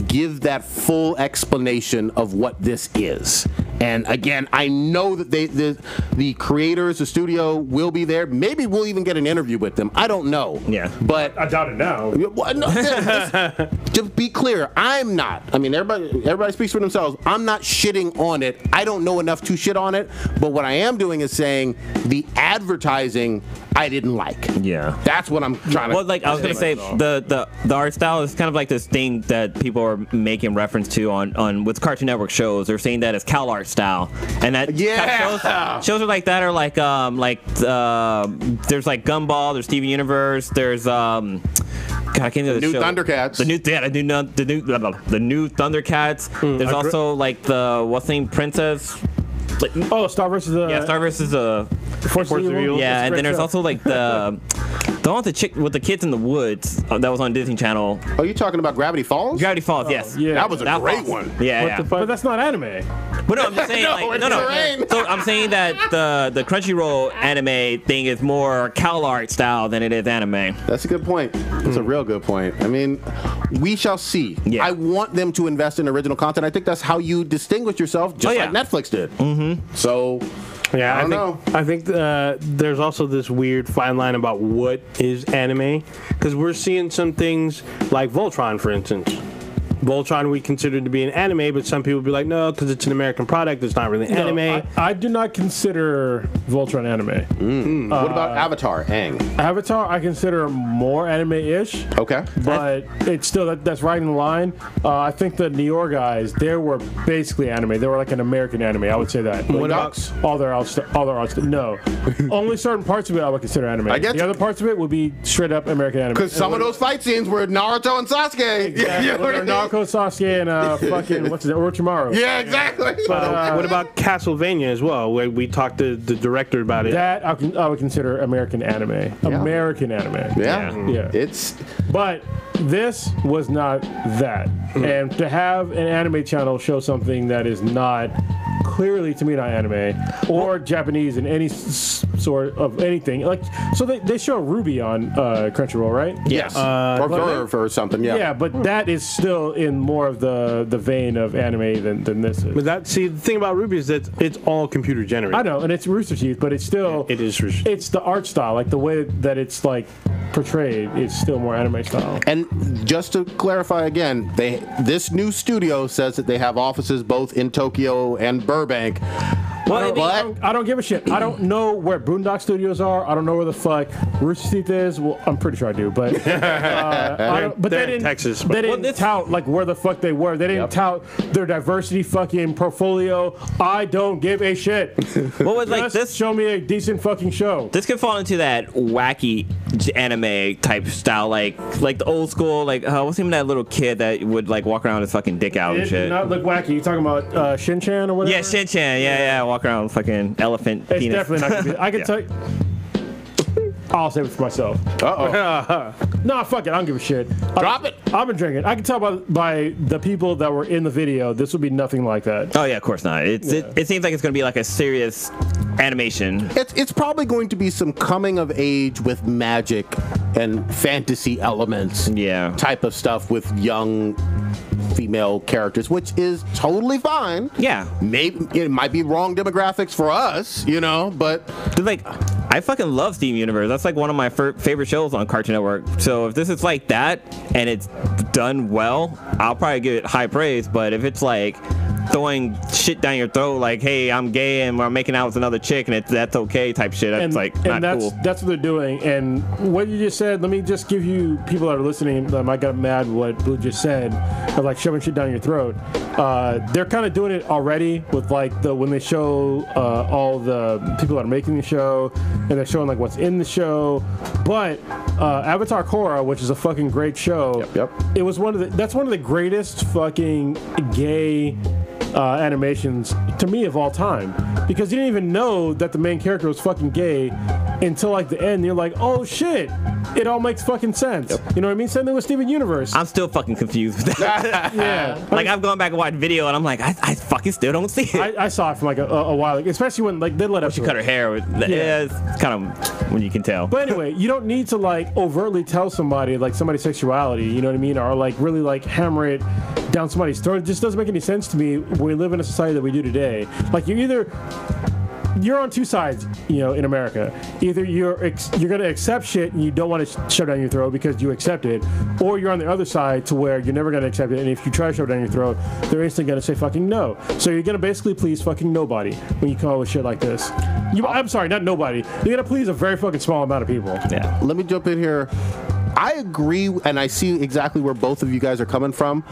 give that full explanation of what this is. And again, I know that the creators, the studio will be there. Maybe we'll even get an interview with them. I don't know. Yeah. But I doubt it now. To be clear, I'm not. I mean, everybody speaks for themselves. I'm not shitting on it. I don't know enough to shit on it. But what I am doing is saying the advertising I didn't like. Yeah. That's what I'm trying to. Well, like I was gonna say, the art style is kind of like this thing that people are making reference to on with Cartoon Network shows. They're saying that it's Cal art style, and that shows are like that are like there's like Gumball, there's Steven Universe, there's God, I can't think of the new show. Thundercats. The new Thundercats. There's also like the what's the name, Princess. Like, Star versus Star versus Force of Evil. Yeah, and then there's also like the one with the chick with the kids in the woods that was on Disney Channel. Oh, you talking about Gravity Falls? Gravity Falls, yes. Yeah, that was a great one. Yeah, but that's not anime. But no, I'm just saying, no. So I'm saying that the Crunchyroll anime thing is more Cal art style than it is anime. That's a good point. That's a real good point. I mean, we shall see. Yeah. I want them to invest in original content. I think that's how you distinguish yourself, just like Netflix did. Mm-hmm. So, yeah, I don't know. I think there's also this weird fine line about what is anime, because we're seeing some things like Voltron, for instance. Voltron we consider to be an anime, but some people be like, no, because it's an American product, it's not really anime. I do not consider Voltron anime. What about Avatar, Aang? Avatar, I consider more anime-ish. Okay. But it's still, that's right in the line. I think the Nior guys, they were basically anime. They were like an American anime, I would say that. What about all their art? No. Only certain parts of it I would consider anime. I get the other parts of it would be straight up American anime. Because some of those fight scenes were Naruto and Sasuke. Exactly. Naruto, Sasuke, and fucking, what's it, Orochimaru. Yeah, exactly. But what about Castlevania as well, where we talked to the director about it? That I would consider American anime. American anime. Yeah. But this was not that. And to have an anime channel show something that is not clearly, to me, not anime or Japanese in any sort of anything. Like, so they show Ruby on Crunchyroll, right? Yes. Or Verve or something, Yeah, but that is still in more of the vein of anime than this is. But the thing about Ruby is that it's all computer generated. I know, and it's Rooster Teeth, but it's still... It is Rooster Teeth. It's the art style, like the way that it's like portrayed is still more anime style. And just to clarify again, this new studio says that they have offices both in Tokyo and Burbank. Well, I don't give a shit. I don't know where Boondock Studios are. I don't know where the fuck Rooster Teeth is. Well, I'm pretty sure I do, but but they didn't. Texas. They didn't tout like where the fuck they were. They didn't tout their diversity fucking portfolio. I don't give a shit. What was like this? Show me a decent fucking show. This could fall into that wacky anime type style, like the old school, like what's the name of that little kid that would like walk around with his fucking dick out and shit. It not look wacky. You talking about Shin-Chan or whatever? Yeah, Shin-Chan. Yeah. Walk around with fucking elephant it's penis. Definitely not gonna be. I can tell you. I'll save it for myself. Nah, fuck it. I don't give a shit. Drop it. I've been drinking. I can tell by the people that were in the video, this would be nothing like that. Oh yeah, of course not. It seems like it's going to be like a serious animation. It's probably going to be some coming of age with magic and fantasy elements. Yeah. Type of stuff with young female characters, which is totally fine. Yeah. Maybe it might be wrong demographics for us, but like, I fucking love Steven Universe. That's like one of my favorite shows on Cartoon Network. So if this is like that and it's done well, I'll probably give it high praise. But if it's like throwing shit down your throat like, hey, I'm gay and we're making out with another chick and that's okay type shit. That's not cool. That's what they're doing. And what you just said, let me just give you people that are listening that might get mad what Blue just said of like shoving shit down your throat. They're kind of doing it already with like when they show all the people that are making the show and they're showing like what's in the show. But Avatar Korra, which is a fucking great show, it was that's one of the greatest fucking gay animations to me of all time, because you didn't even know that the main character was fucking gay until like the end. You're like, oh shit, it all makes fucking sense. You know what I mean? Same thing with Steven Universe. I'm still fucking confused with that. Yeah, like I've gone back and watched video and I'm like, I fucking still don't see it. I saw it from like a while ago, especially when like they let up. She cut her hair. Yeah, it's kind of when you can tell. But anyway, you don't need to like overtly tell somebody like somebody's sexuality. You know what I mean? Or like really like hammer it down somebody's throat. It just doesn't make any sense to me when we live in a society that we do today. Like you're on two sides, you know, in America. Either you're going to accept shit and you don't want to shove down your throat because you accept it, or you're on the other side to where you're never going to accept it, and if you try to shove it down your throat, they're instantly going to say fucking no. So you're going to basically please fucking nobody when you come up with shit like this. I'm sorry, not nobody. You're going to please a very fucking small amount of people. Yeah. Let me jump in here. I agree, and I see exactly where both of you guys are coming from.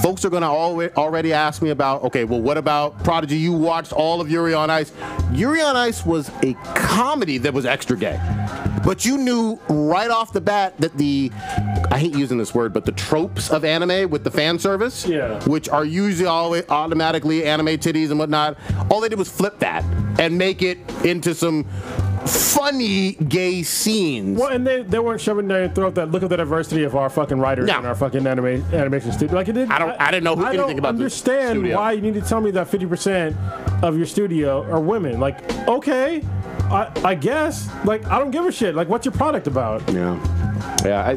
Folks are going to already ask me about, okay, well, what about Prodigy? You watched all of Yuri on Ice. Yuri on Ice was a comedy that was extra gay. But you knew right off the bat that I hate using this word, but the tropes of anime with the fan service, which are usually always automatically anime titties and whatnot, all they did was flip that and make it into some funny gay scenes. Well, and they weren't shoving down your throat that look at the diversity of our fucking writers and our fucking animation studio. Like it didn't. I didn't know anything about this studio. I don't understand why you need to tell me that 50% of your studio are women. Like, okay, I guess. Like, I don't give a shit. Like, what's your product about? Yeah,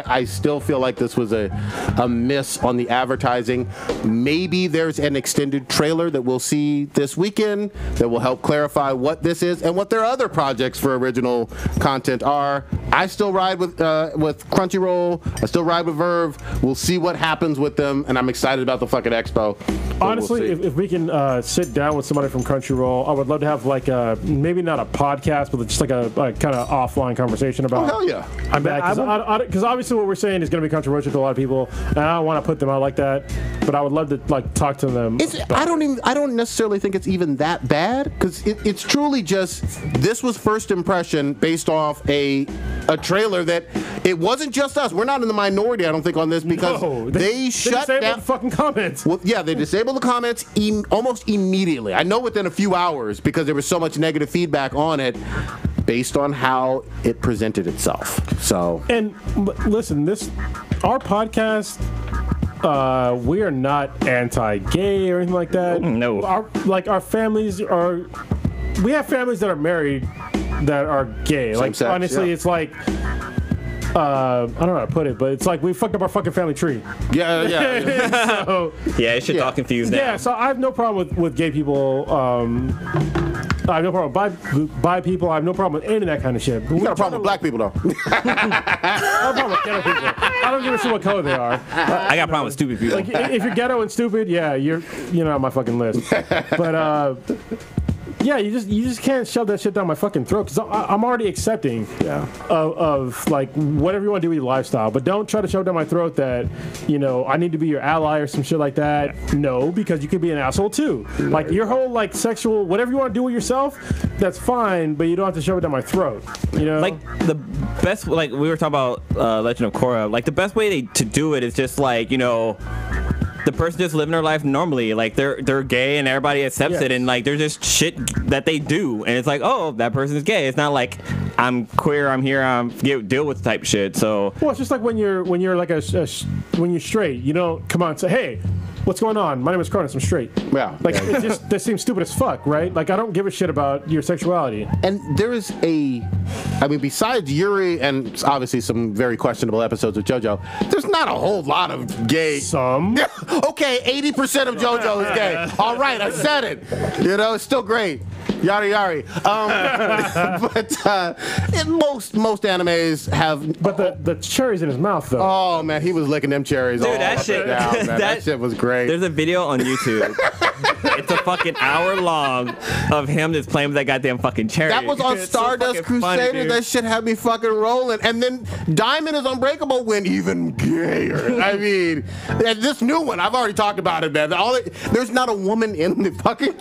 I still feel like this was a miss on the advertising. Maybe there's an extended trailer that we'll see this weekend that will help clarify what this is and what their other projects for original content are. I still ride with Crunchyroll. I still ride with Verve. We'll see what happens with them, and I'm excited about the fucking expo. Honestly, if we can sit down with somebody from Crunchyroll, I would love to have like maybe not a podcast, but just like a kind of offline conversation about. Oh hell yeah! Because obviously what we're saying is going to be controversial to a lot of people, and I don't want to put them out like that. But I would love to like talk to them. I don't necessarily think it's even that bad, because it's truly just this was first impression based off a trailer that it wasn't just us. We're not in the minority, I don't think, on this, because they shut down the fucking comments. Well, yeah, they disabled the comments almost immediately. I know within a few hours, because there was so much negative feedback on it based on how it presented itself. So, and listen, our podcast, we are not anti-gay or anything like that. No. Our families are. We have families that are married that are gay. Same like sex, honestly, it's like. I don't know how to put it, but it's like we fucked up our fucking family tree. Yeah. So, it should all confused now. Yeah, so I have no problem with gay people. I have no problem with bi people. I have no problem with any of that kind of shit. You got a problem with black people, though. I have a problem with ghetto people. I don't give a shit what color they are. I got a problem with stupid people. Like, if you're ghetto and stupid, you're on my fucking list. But yeah, you just can't shove that shit down my fucking throat, because I'm already accepting of like whatever you want to do with your lifestyle, but don't try to shove down my throat that I need to be your ally or some shit like that. No, because you could be an asshole too. Like your whole like sexual whatever you want to do with yourself, that's fine, but you don't have to shove it down my throat. Like the best, like we were talking about Legend of Korra, like the best way to do it is just like the person just living their life normally, like they're gay and everybody accepts it, and like there's just shit that they do, and it's like, oh, that person is gay. It's not like I'm queer, I'm here, deal with type shit. So it's just like when you're like when you're straight, you don't come out and say, hey, what's going on? My name is Cronus, I'm straight. Yeah. Like it just that seems stupid as fuck, right? Like I don't give a shit about your sexuality. And there is besides Yuri and obviously some very questionable episodes of JoJo, there's not a whole lot of gay. Some. Okay, 80% of JoJo is gay. All right, I said it. It's still great. Yari yari. But most animes have. But the cherries in his mouth, though. Oh man, he was licking them cherries. Dude, all that up shit- and down, man. That shit was great. There's a video on YouTube. It's a fucking hour long of him just playing with that goddamn fucking cherry. That was on It's so Stardust fucking funny, Crusaders. dude. That shit had me fucking rolling. And then Diamond is Unbreakable went even gayer. I mean, and this new one, I've already talked about it, man. There's not a woman in the fucking.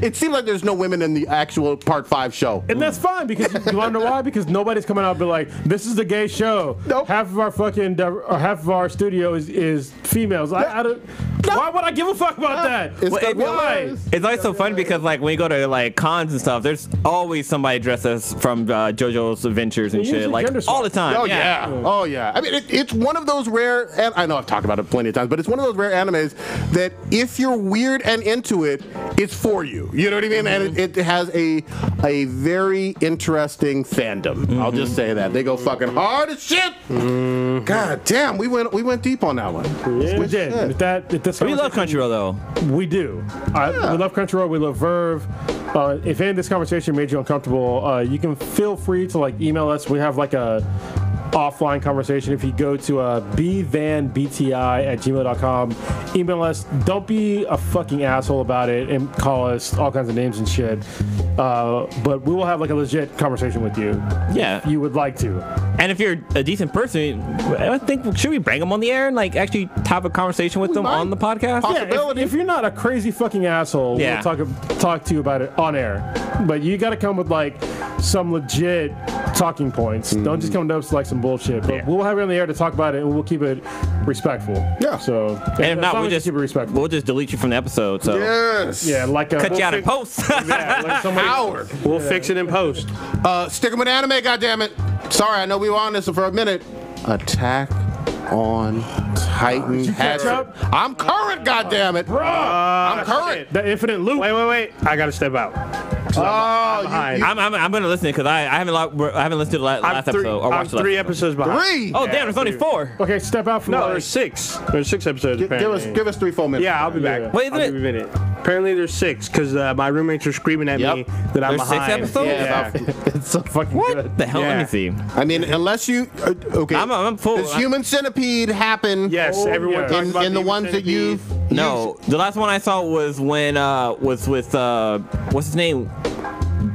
It seems like there's no women in the actual Part 5 show. And that's fine because you want to know why? Because nobody's coming out and be like, "This is the gay show." Nope. Half of our fucking or half of our studio is females. I don't. Why would I give a fuck about that? It's Well, gonna be why? hilarious. It's always so funny because like when you go to like cons and stuff, there's always somebody dressed as from JoJo's Adventures and Usually shit, like gender swap. all the time. Oh yeah. Oh yeah. I mean, it's one of those rare. And I know I've talked about it plenty of times, but it's one of those rare animes that if you're weird and into it, it's for you. You know what I mean? And it has a very interesting fandom. I'll just say that they go fucking hard as shit. God damn, we went deep on that one. Yeah, we did. If this We love Crunchyroll though. We do. We love Crunchyroll. We love Verve. If any of this conversation made you uncomfortable, you can feel free to like email us. We have like a offline conversation. If you go to bvanbti@gmail.com, email us. Don't be a fucking asshole about it and call us all kinds of names and shit. But we will have like a legit conversation with you. Yeah. If you would like to. And if you're a decent person, I think should we bring them on the air and like actually have a conversation with them might. on the podcast? Yeah, if you're not a crazy fucking asshole, Yeah. we'll talk to you about it on air. But you got to come with like some legit talking points. Don't just come to us like some bullshit. But we'll have you on the air to talk about it, and we'll keep it respectful. Yeah. So And if as not, long we'll as you just keep it respectful. we'll just delete you from the episode. So Yes. Yeah, like a cut you out in post. Yeah, like somebody, Howard. We'll fix it in post. Sticking with anime, goddammit. Sorry, I know we were on this for a minute. Attack on Titan. catch up? I'm current, goddammit. I'm current. the infinite loop. Wait. I gotta step out. Oh, behind. I'm gonna listen because I haven't listened to the last episode or I'm watched the last 3 episode. episodes behind. three. Oh damn, there's only 4. Okay, step out from No, like, there's 6. There's 6 episodes. Give apparently. us 3 full minutes. Yeah, I'll be back. Yeah. Wait, I'll give you a minute. Apparently there's 6 because my roommates are screaming at me that I'm There's 6 behind. episodes? Yeah. it's so fucking What good. the hell? Let me Yeah. see. I mean, unless you okay. I'm full. Does Human Centipede happen? Yes, Oh, everyone yeah. talks about In the Human ones that Centipede. you've No, the last one I saw was when was with what's his name?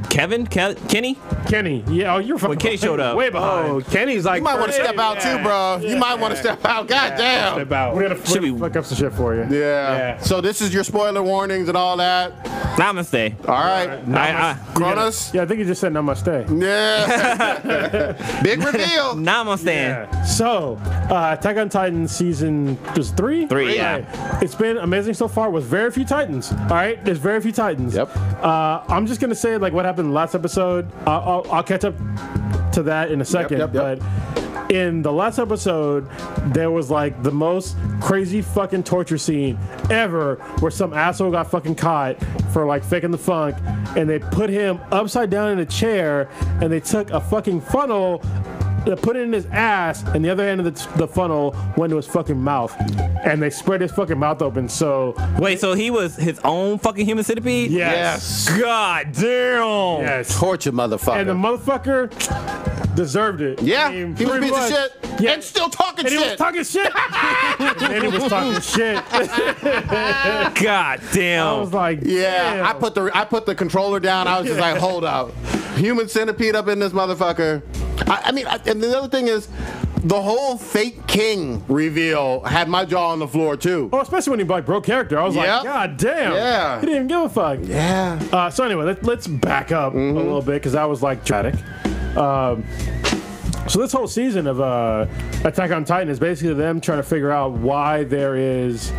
Kenny? Kenny. Yeah, oh, you're fucking When Kenny showed up. way behind. Oh, Kenny's like. You might want to step out too, bro. You might want to step out. God damn. Step out. We're gonna Should we- fuck up some shit for you. Yeah. Yeah. So this is your spoiler warnings and all that. Namaste. All right. Cronus. Yeah, I think you just said namaste. Yeah. Big reveal. Namaste. Yeah. So, Attack on Titan season just 3? 3, yeah. Right. It's been amazing so far with very few Titans. All right, there's very few Titans. Yep. I'm just gonna say like what happened in the last episode. I'll catch up to that in a second. Yep. But in the last episode, there was like the most crazy fucking torture scene ever, where some asshole got fucking caught for like faking the funk, and they put him upside down in a chair, and they took a fucking funnel. They put it in his ass, and the other end of the funnel went to his fucking mouth, and they spread his fucking mouth open. So Wait, so he was his own fucking human centipede? yes, God damn. yes, Torture motherfucker. and the motherfucker deserved it. yeah. I mean, He was a pretty piece of much. shit. Yeah. And still talking And he was shit. talking shit. And then he was talking shit. God damn. I was like, Yeah, damn. I put the controller down. I was just like, hold up, Human Centipede up in this motherfucker. I mean, and the other thing is, the whole fake king reveal had my jaw on the floor too. Oh, especially when he like broke character. I was Yep. like, God damn. Yeah. He didn't even give a fuck. Yeah. So anyway, let's back up a little bit because that was like tragic. So this whole season of Attack on Titan is basically them trying to figure out why there is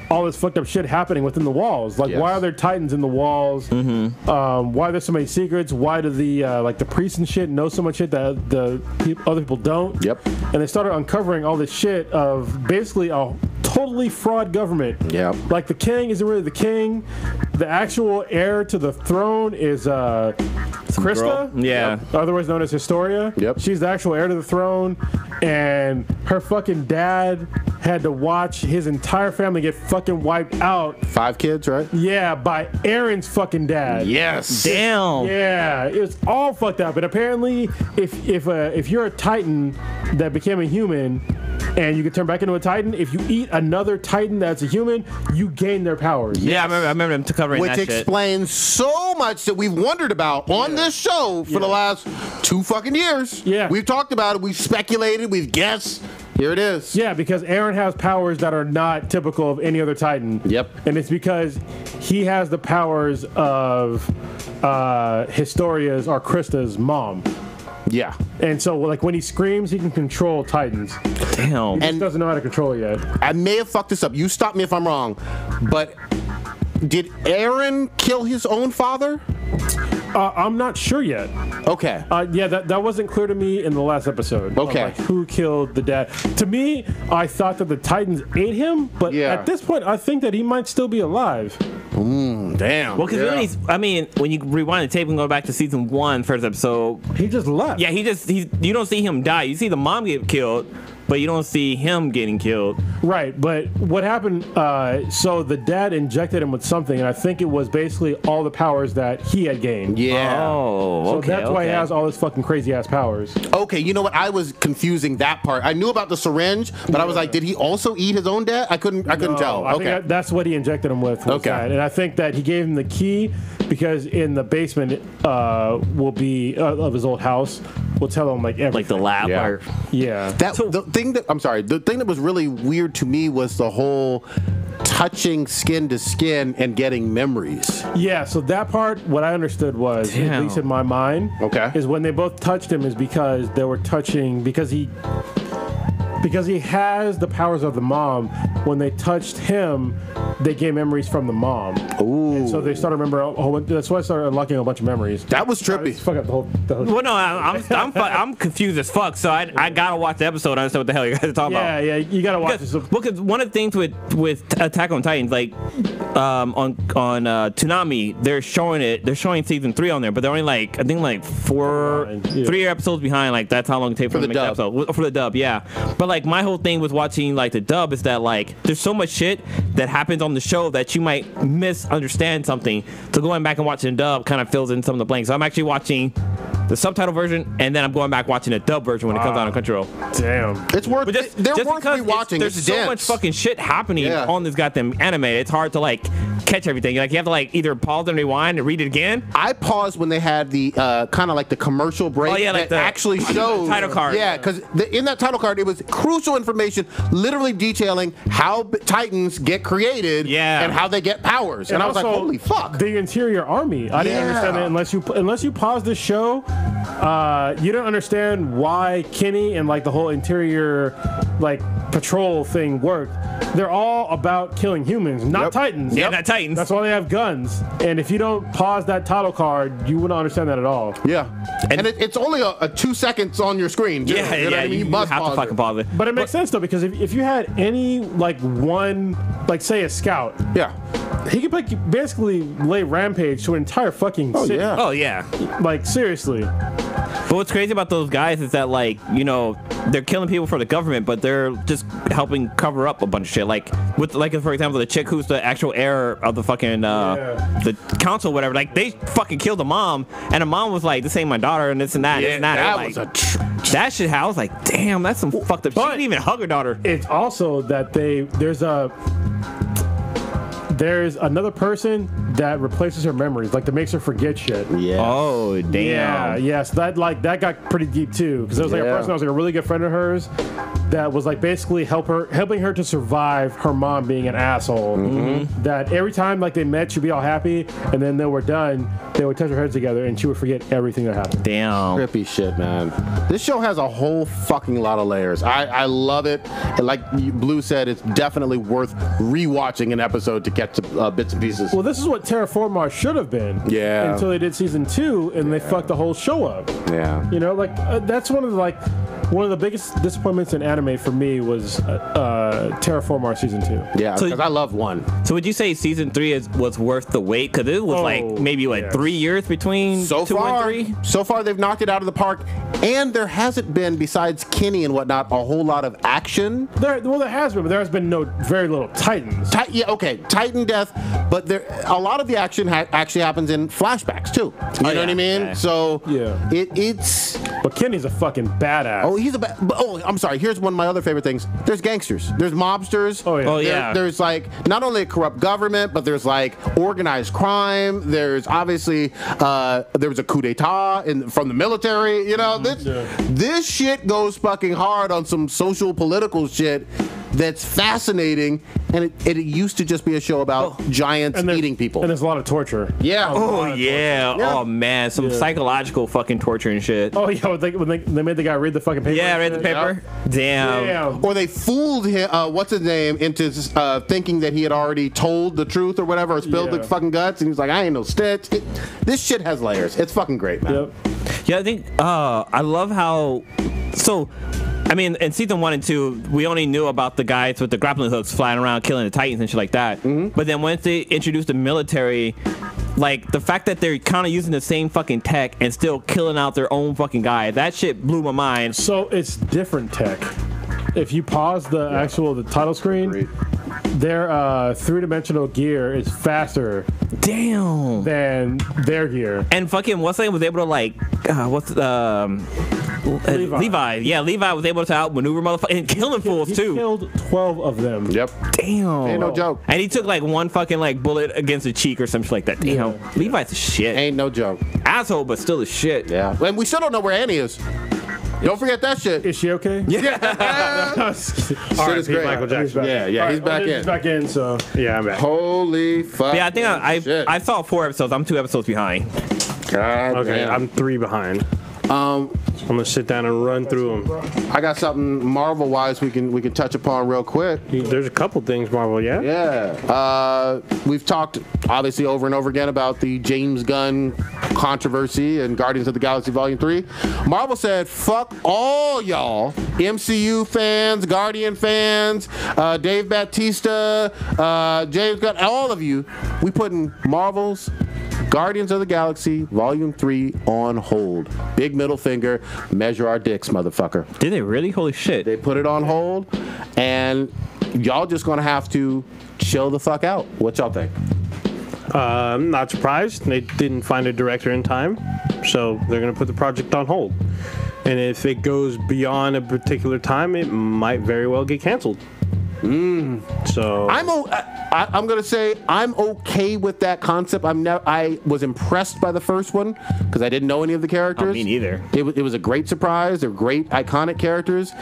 all this fucked up shit happening within the walls. Like, Yes. why are there Titans in the walls? Why are there so many secrets? Why do the like the priests and shit know so much shit that the other people don't? Yep. And they started uncovering all this shit of basically a totally fraud government. Yep. Like the king isn't really the king. the actual heir to the throne is Krista. Yeah. Otherwise known as Historia. Yep. She's the actual heir to the throne, and her fucking dad had to watch his entire family get fucking wiped out. 5 kids, right? Yeah, by Aaron's fucking dad. Yes. Damn. Yeah, it's all fucked up. But apparently, if you're a Titan that became a human, and you can turn back into a Titan, if you eat another Titan that's a human, you gain their powers. Yeah, I remember them covering Which that shit. explains so much that we've wondered about on this show for the last 2 fucking years. Yeah. We've talked about it, we've speculated, we've guessed. Here it is. Yeah, because Aaron has powers that are not typical of any other Titan. Yep. And it's because he has the powers of Historia's or Krista's mom. Yeah. And so, like, when he screams, he can control Titans. Damn. He just doesn't know how to control it yet. I may have fucked this up. You stop me if I'm wrong. But did Aaron kill his own father? I'm not sure yet. Okay. Yeah, that wasn't clear to me in the last episode. Okay. Like, who killed the dad? To me, I thought that the Titans ate him, but at this point, I think that he might still be alive. Damn. Well, because when you rewind the tape and go back to season 1, first episode, He just left. yeah, you don't see him die. You see the mom get killed, but you don't see him getting killed. Right, but what happened, so the dad injected him with something, and I think it was basically all the powers that he had gained. Yeah. Oh, So okay. that's why he okay. has all his fucking crazy ass powers. Okay, you know what? I was confusing that part. I knew about the syringe, but I was like, did he also eat his own dad? I couldn't tell. I Okay. think that's what he injected him with. Was Okay. that. And I think that he gave him the key because in the basement will be of his old house. We'll tell him like everything. Like the lab. Yeah. Or, Yeah. The thing that was really weird to me was the whole touching skin to skin and getting memories. Yeah, so that part, what I understood was, at Damn. least in my mind, Okay. is when they both touched him is because they were touching, because he has the powers of the mom. When they touched him, they gained memories from the mom. Ooh. And so they started to remember a whole bunch. That's why I started unlocking a bunch of memories. That was trippy. Just fuck up the whole well, no, I'm confused as fuck. So I gotta watch the episode. I understand what the hell you guys are talking about. Yeah, you gotta watch this. Because one of the things with Attack on Titans, like on Toonami, they're showing season 3 on there, but they're only like I think like 3 episodes behind. Like that's how long it takes for them to make the episode for the dub. Yeah, but like my whole thing with watching like the dub is that like there's so much shit that happens on the show that you might misunderstand something. So going back and watching the dub kind of fills in some of the blanks. So I'm actually watching the subtitle version, and then I'm going back watching the dub version when it comes out on Crunchyroll. Damn. It's worth. But just they're worth because rewatching. there's It's so dense. much fucking shit happening on this goddamn anime. It's hard to like catch everything. Like you have to like either pause and rewind and read it again. I paused when they had the kind of like the commercial break like that actually showed title card. Yeah, because in that title card it was crucial information, literally detailing how Titans get created and how they get powers. And I was like, holy fuck! The interior army. I didn't understand that unless you pause the show. You don't understand why Kenny and like the whole interior like patrol thing worked. They're all about killing humans, not Titans. Yeah, not Titans. That's why they have guns. And if you don't pause that title card, you wouldn't understand that at all. Yeah, and it's only a 2 seconds on your screen. Too. Yeah, you know what I mean? You must have to fucking pause it. But it makes sense though, because if you had any like one, like say a scout, he could like basically lay rampage to an entire fucking city. Oh yeah. Like seriously. But what's crazy about those guys is that like, you know, they're killing people for the government, but they're just helping cover up a bunch of shit. Like with like for example, the chick who's the actual heir of the fucking the council, whatever. Like they fucking killed the mom, and the mom was like, "This ain't my daughter," and this and that. Yeah, and that. that was was that shit. I was like, "Damn, that's some fucked up." She didn't even hug her daughter. It's also that there's another person that replaces her memories, like that makes her forget shit. Yeah. Oh damn. Yeah. So that got pretty deep too, because there was like a person that was like a really good friend of hers that was like basically helping her to survive her mom being an asshole. Mm-hmm. That every time like they met, she'd be all happy, and then they were done, they would touch their heads together, and she would forget everything that happened. Damn. Trippy shit, man. This show has a whole fucking lot of layers. I love it. And like Blue said, it's definitely worth rewatching an episode to catch bits and pieces. Well, this is what Terraform Mars should have been. Yeah. Until they did season 2, and they fucked the whole show up. Yeah. You know, like that's one of the biggest disappointments in anime anime for me was Terraform Mars Season 2. Yeah, So- because I love 1. So would you say season 3 was worth the wait? Because it was maybe 3 years between So 2 far, and 3. so far they've knocked it out of the park, and there hasn't been, besides Kenny and whatnot, a whole lot of action. There has been, but there has been very little Titans. Titan death, but a lot of the action actually happens in flashbacks too. You know what I mean? Yeah. So Yeah. it's. But Kenny's a fucking badass. Oh, he's I'm sorry. Here's one of my other favorite things. There's gangsters. There's mobsters. Oh, yeah. Oh, yeah. There's like not only a corrupt government, but there's like organized crime. There's obviously there was a coup d'état from the military. You know, this shit goes fucking hard on some social political shit that's fascinating, and it used to just be a show about giants eating people. And there's a lot of torture. Yeah. Oh yeah. Oh man, some psychological fucking torture and shit. Oh yeah, when they made the guy read the fucking paper. Yeah, read the paper. Damn. Or they fooled him, what's his name, into thinking that he had already told the truth or whatever, or spilled the fucking guts, and he's like, I ain't no stitch. This shit has layers. It's fucking great, man. Yep. Yeah, I think I love how. So, I mean, in season 1 and 2, we only knew about the guys with the grappling hooks flying around killing the Titans and shit like that. But then once they introduced the military, like the fact that they're kind of using the same fucking tech and still killing out their own fucking guy, that shit blew my mind. So it's different tech. If you pause the title screen, their three-dimensional gear is faster Damn. than their gear. And fucking what's name was able to Levi. Yeah, Levi was able to outmaneuver motherfuckers and killing fools He too. killed 12 of them. Yep. Damn. Ain't no joke. And he took like one fucking like bullet against the cheek or something like that. Damn. Yeah. Levi's a shit. Ain't no joke. Asshole, but still a shit. Yeah. And we still don't know where Annie is. Don't forget that shit. Is she okay? Yeah. Shit is great. Michael Jackson. Yeah, he's back in. He's back in, so. Yeah, I'm back. Holy fuck. Yeah, I think shit. I saw 4 episodes. I'm 2 episodes behind. God Okay, damn. I'm 3 behind. I'm gonna sit down and run through them. I got something Marvel-wise we can touch upon real quick. There's a couple things, Marvel. Yeah. Yeah. We've talked obviously over and over again about the James Gunn controversy and Guardians of the Galaxy Volume 3. Marvel said, fuck all y'all, MCU fans, Guardian fans, Dave Bautista, James Gunn, all of you. We putting Marvel's Guardians of the Galaxy Volume 3 on hold. Big middle finger, measure our dicks, motherfucker. Did they really? Holy shit. They put it on hold, and y'all just gonna have to chill the fuck out. What y'all think? I'm not surprised. They didn't find a director in time, so they're going to put the project on hold. And if it goes beyond a particular time, it might very well get canceled. So I'm gonna say I'm okay with that concept. I was impressed by the first one because I didn't know any of the characters. Me neither. It was a great surprise. They're great iconic characters.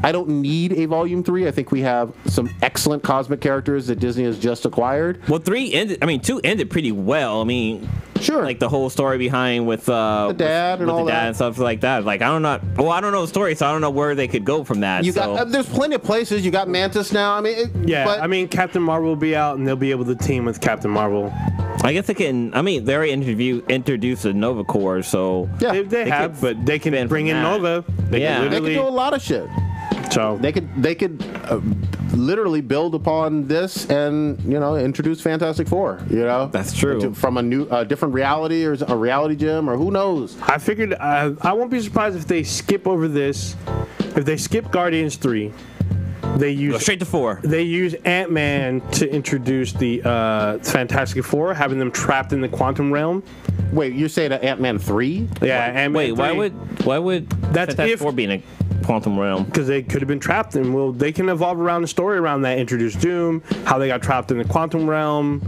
I don't need a volume 3. I think we have some excellent cosmic characters that Disney has just acquired. Well, 2 ended pretty well. I mean, Sure. like the whole story behind with the dad and all that. and stuff like that. Like I don't know the story, so I don't know where they could go from that. You got there's plenty of places. You got Mantis now. I mean, I mean, Captain Marvel will be out, and they'll be able to team with Captain Marvel. I guess they can. I mean, they already introduced the Nova Corps, so yeah, They have, but they can bring in that. Nova. They Yeah. can they could literally. do a lot of shit. So They could literally build upon this and introduce Fantastic Four. That's true. From a different reality or a reality gem or who knows. I figured I won't be surprised if they skip over this. If they skip Guardians 3, they Go use straight to 4. They use Ant-Man to introduce the Fantastic Four, having them trapped in the quantum realm. Wait, you're saying Ant-Man 3? Yeah, Ant-Man. Wait, 3, why would That's Fantastic if- Four be in a quantum realm? because they could have been trapped, and they can evolve around the story around that. Introduce Doom, how they got trapped in the quantum realm,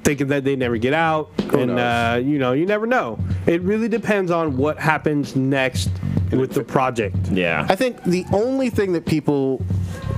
thinking that they never get out, and you never know. It really depends on what happens next with the project. Yeah. I think the only thing that people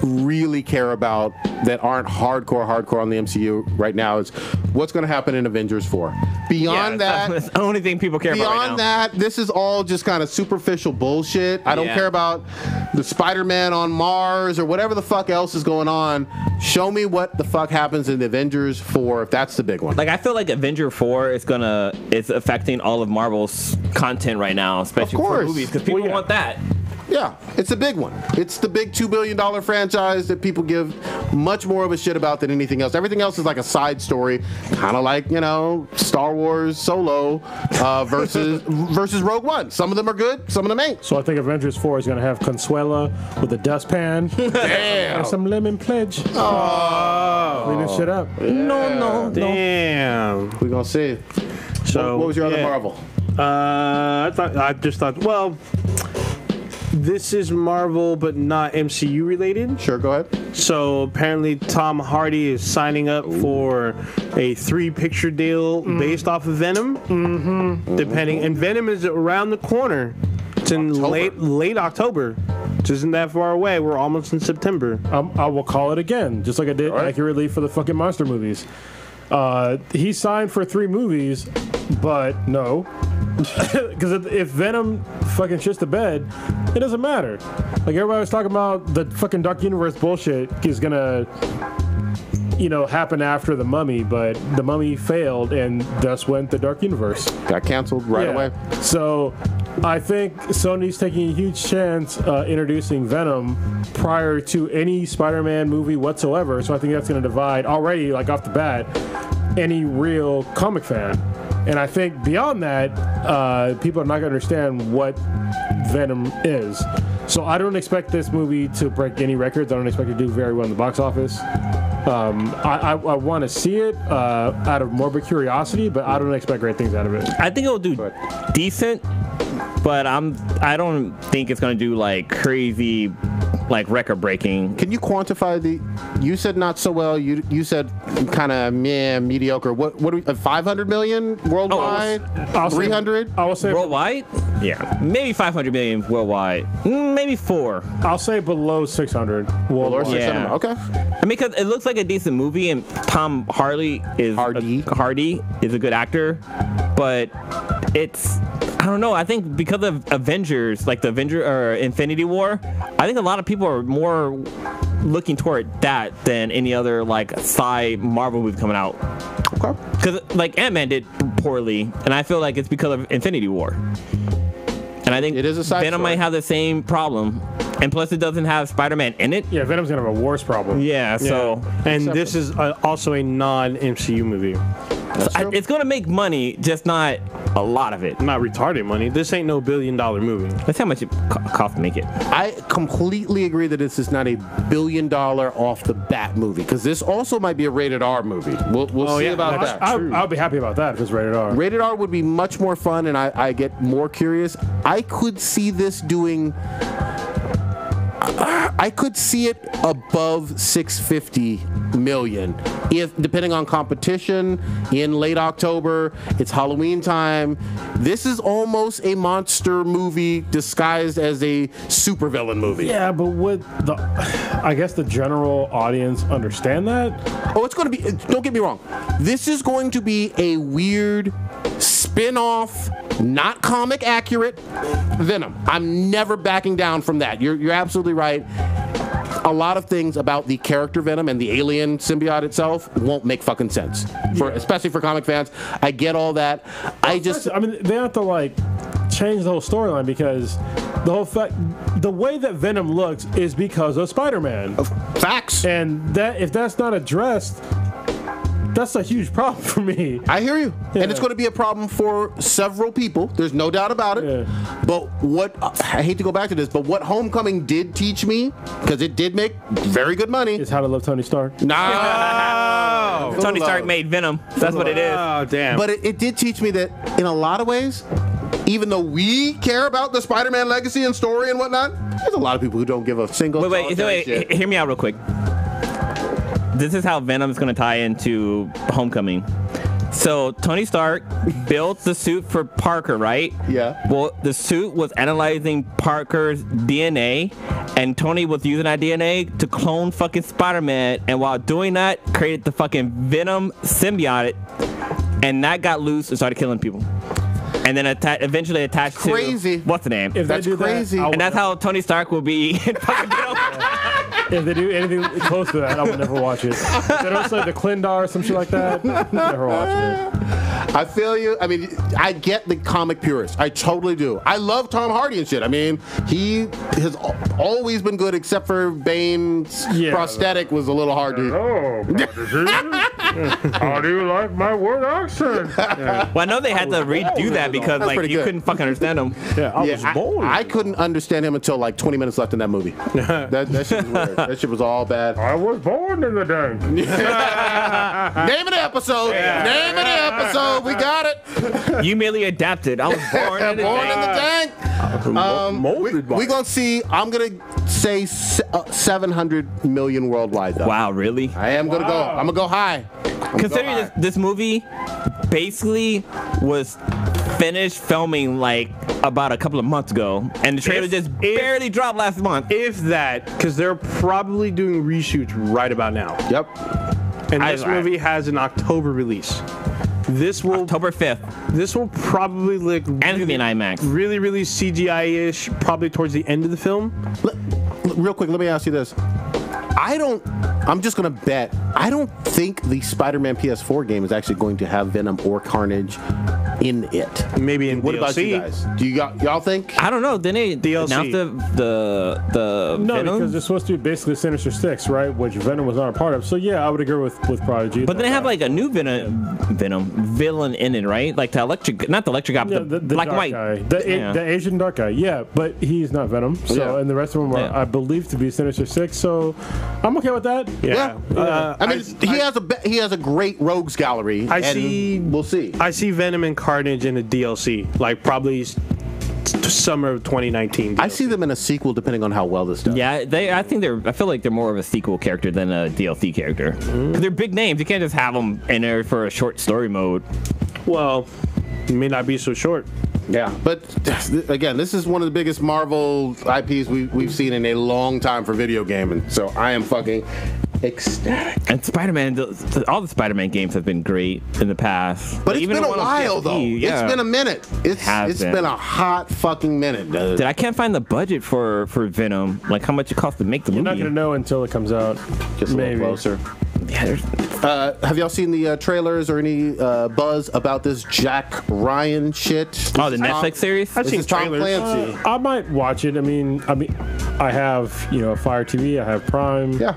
really care about that aren't hardcore on the MCU right now is what's going to happen in Avengers 4. Beyond that, that's the only thing people care about right now. beyond that, this is all just kind of superficial bullshit. I don't Yeah. care about the Spider-Man on Mars or whatever the fuck else is going on. Show me what the fuck happens in the Avengers 4 if that's the big one. Like I feel like Avenger 4 is affecting all of Marvel's content right now, especially Of for course. movies, because people want that. Yeah, it's a big one. It's the big $2 billion franchise that people give much more of a shit about than anything else. Everything else is like a side story, kind of like, Star Wars Solo versus Rogue One. Some of them are good, some of them ain't. So I think Avengers 4 is going to have Consuela with a dustpan. Damn. And some lemon pledge. Oh. Clean this shit up. Yeah. No. Damn. We're going to see. So, what was your other Marvel? I just thought, well, this is Marvel, but not MCU related. Sure, go ahead. So apparently Tom Hardy is signing up for a 3-picture deal based off of Venom. And Venom is around the corner. It's in late October, which isn't that far away. We're almost in September. I will call it again, just like I did accurately for the fucking monster movies. He signed for 3 movies, but no. Because if Venom fucking shits the bed, it doesn't matter. Like, everybody was talking about the fucking Dark Universe bullshit is gonna, happen after the Mummy, but the Mummy failed, and thus went the Dark Universe. Got canceled right away. So I think Sony's taking a huge chance introducing Venom prior to any Spider-Man movie whatsoever. So I think that's going to divide already, like off the bat, any real comic fan. And I think beyond that, people are not going to understand what Venom is. So I don't expect this movie to break any records. I don't expect it to do very well in the box office. I want to see it out of morbid curiosity, but I don't expect great things out of it. I think it'll do decent, but I don't think it's gonna do like crazy, like record breaking. Can you quantify you said not so well, you said kind of mediocre. What 500 million worldwide? 300? I will say worldwide? Yeah, maybe 500 million worldwide. Maybe 4. I'll say below 600 worldwide. Yeah. Okay. I mean, because it looks like a decent movie, and Tom Hardy is a good actor, but I don't know. I think because of Avengers, like the Infinity War, I think a lot of people are more looking toward that than any other like sci Marvel movie coming out. Okay. Because like Ant-Man did poorly, and I feel like it's because of Infinity War. And I think it is a side Venom story. might have the same problem. And plus, it doesn't have Spider-Man in it. Yeah, Venom's gonna have a worse problem. Yeah, so... And this is also a non-MCU movie. It's gonna make money, just not a lot of it. Not retarded money. This ain't no $1 billion movie. That's how much it costs to make it. I completely agree that this is not a $1 billion off the bat movie, because this also might be a rated R movie. We'll see about that. I'll be happy about that if it's rated R. Rated R would be much more fun, and I get more curious. I could see this doing... I could see it above 650 million, if depending on competition. In late October, it's Halloween time. This is almost a monster movie disguised as a supervillain movie. Yeah, but would I guess the general audience understand that? Oh, it's going to be. Don't get me wrong. This is going to be a weird spin-off, not comic accurate Venom. I'm never backing down from that. You're absolutely right. A lot of things about the character Venom and the alien symbiote itself won't make fucking sense, especially for comic fans. I get all that. I mean, they have to like change the whole storyline, because the whole the way that Venom looks is because of Spider-Man. Facts. And that if that's not addressed, that's a huge problem for me. I hear you. Yeah. And it's going to be a problem for several people. There's no doubt about it. Yeah. But I hate to go back to this, but what Homecoming did teach me, because it did make very good money, is how to love Tony Stark. No. Tony Stark made Venom. That's what it is. Oh, damn. But it did teach me that in a lot of ways, even though we care about the Spider-Man legacy and story and whatnot, there's a lot of people who don't give a single Wait, hear me out real quick. This is how Venom is going to tie into Homecoming. So Tony Stark built the suit for Parker, right? Yeah. Well, the suit was analyzing Parker's DNA, and Tony was using that DNA to clone fucking Spider-Man, and while doing that, created the fucking Venom symbiote, and that got loose and started killing people. And then eventually attached crazy. To... What's the name? If that's crazy. And that's how Tony Stark will be in fucking Venom. If they do anything close to that, I will never watch it. If they don't say the Klindar or some shit like that, never watch it. I feel you. I mean, I get the comic purist. I totally do. I love Tom Hardy and shit. I mean, he has always been good, except for Bane's prosthetic was a little hard to. How do you like my word accent? Well, I know they had to redo that because like you couldn't fucking understand him. Yeah, I was born. I couldn't understand him until like 20 minutes left in that movie. that shit was weird. That shit was all bad. I was born in the Dank. Name of the episode. Name of the episode. We got it. You merely adapted. I was born in the Dank. We're going to see, I'm going to say 700 million worldwide, though. Wow, really? I am going to go. I'm going to go high. Considering this movie basically was finished filming like about a couple of months ago, and the trailer just barely dropped last month. If that, because they're probably doing reshoots right about now. Yep. And this movie has an October release. This will October 5th. This will probably look and it'll be in IMAX. Really, really CGI-ish, probably towards the end of the film. Real quick, let me ask you this. I'm just going to bet, I don't think the Spider-Man PS4 game is actually going to have Venom or Carnage in it. Maybe in what DLC. About you guys? Do y'all think? I don't know. Didn't they DLC. announce the No, Venom? because it's supposed to be basically Sinister Six, right? Which Venom was not a part of. So yeah, I would agree with Prodigy. But then they have like a new villain in it, right? Like the electric, not the electric guy, but the black and white guy, the Asian dark guy. Yeah, but he's not Venom. So and the rest of them are, I believe, to be Sinister Six. So I'm okay with that. Yeah. I mean, he has a great rogues gallery. We'll see. I see Venom and Carnage in a DLC, like probably summer of 2019. DLC. I see them in a sequel, depending on how well this does. Yeah, I feel like they're more of a sequel character than a DLC character. Because they're big names. You can't just have them in there for a short story mode. Well, it may not be so short. Yeah, but again, this is one of the biggest Marvel IPs we've seen in a long time for video gaming. So I am fucking ecstatic. And Spider-Man, all the Spider-Man games have been great in the past. But it's been a while, though. It's been a minute. It's been a hot fucking minute, dude. I can't find the budget for Venom. Like how much it costs to make the movie. You're not gonna know until it comes out. Just a little closer. Yeah, have y'all seen the trailers or any buzz about this Jack Ryan shit? The Netflix series? I've seen trailers. Clancy. I might watch it. I mean, I have Fire TV. I have Prime. Yeah.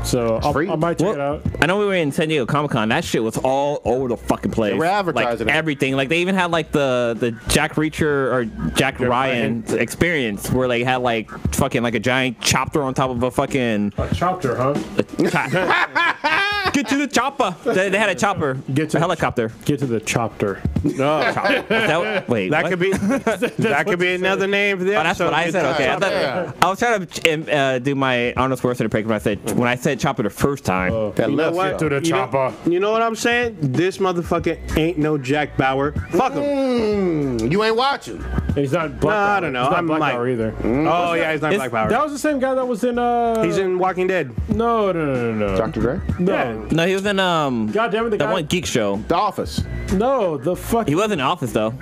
So I might check it out. I know we were in San Diego Comic-Con. That shit was all over the fucking place. They were advertising like everything. Like they even had like the Jack Reacher or Jack Ryan experience where they had like fucking like a giant chopper on top of a fucking chopper, huh? Get to the chopper. They had a chopper. Get to a helicopter. Get to the chopper. No. Wait. That could be another name for the episode. That's what I said. Okay. I was trying to do my Arnold Schwarzenegger impression when I said chopper the first time. You know what? To the chopper. You know what I'm saying? This motherfucker ain't no Jack Bauer. Fuck him. You ain't watching. He's not Black Power. I don't know. He's not I'm Black like, Power either. Oh yeah, he's not Black Power. That was the same guy that was in. He's in Walking Dead. No. Dr. Dre? No. No, he was in God damn it, the that guy. one geek show. The Office. No, the fuck. He was in Office though.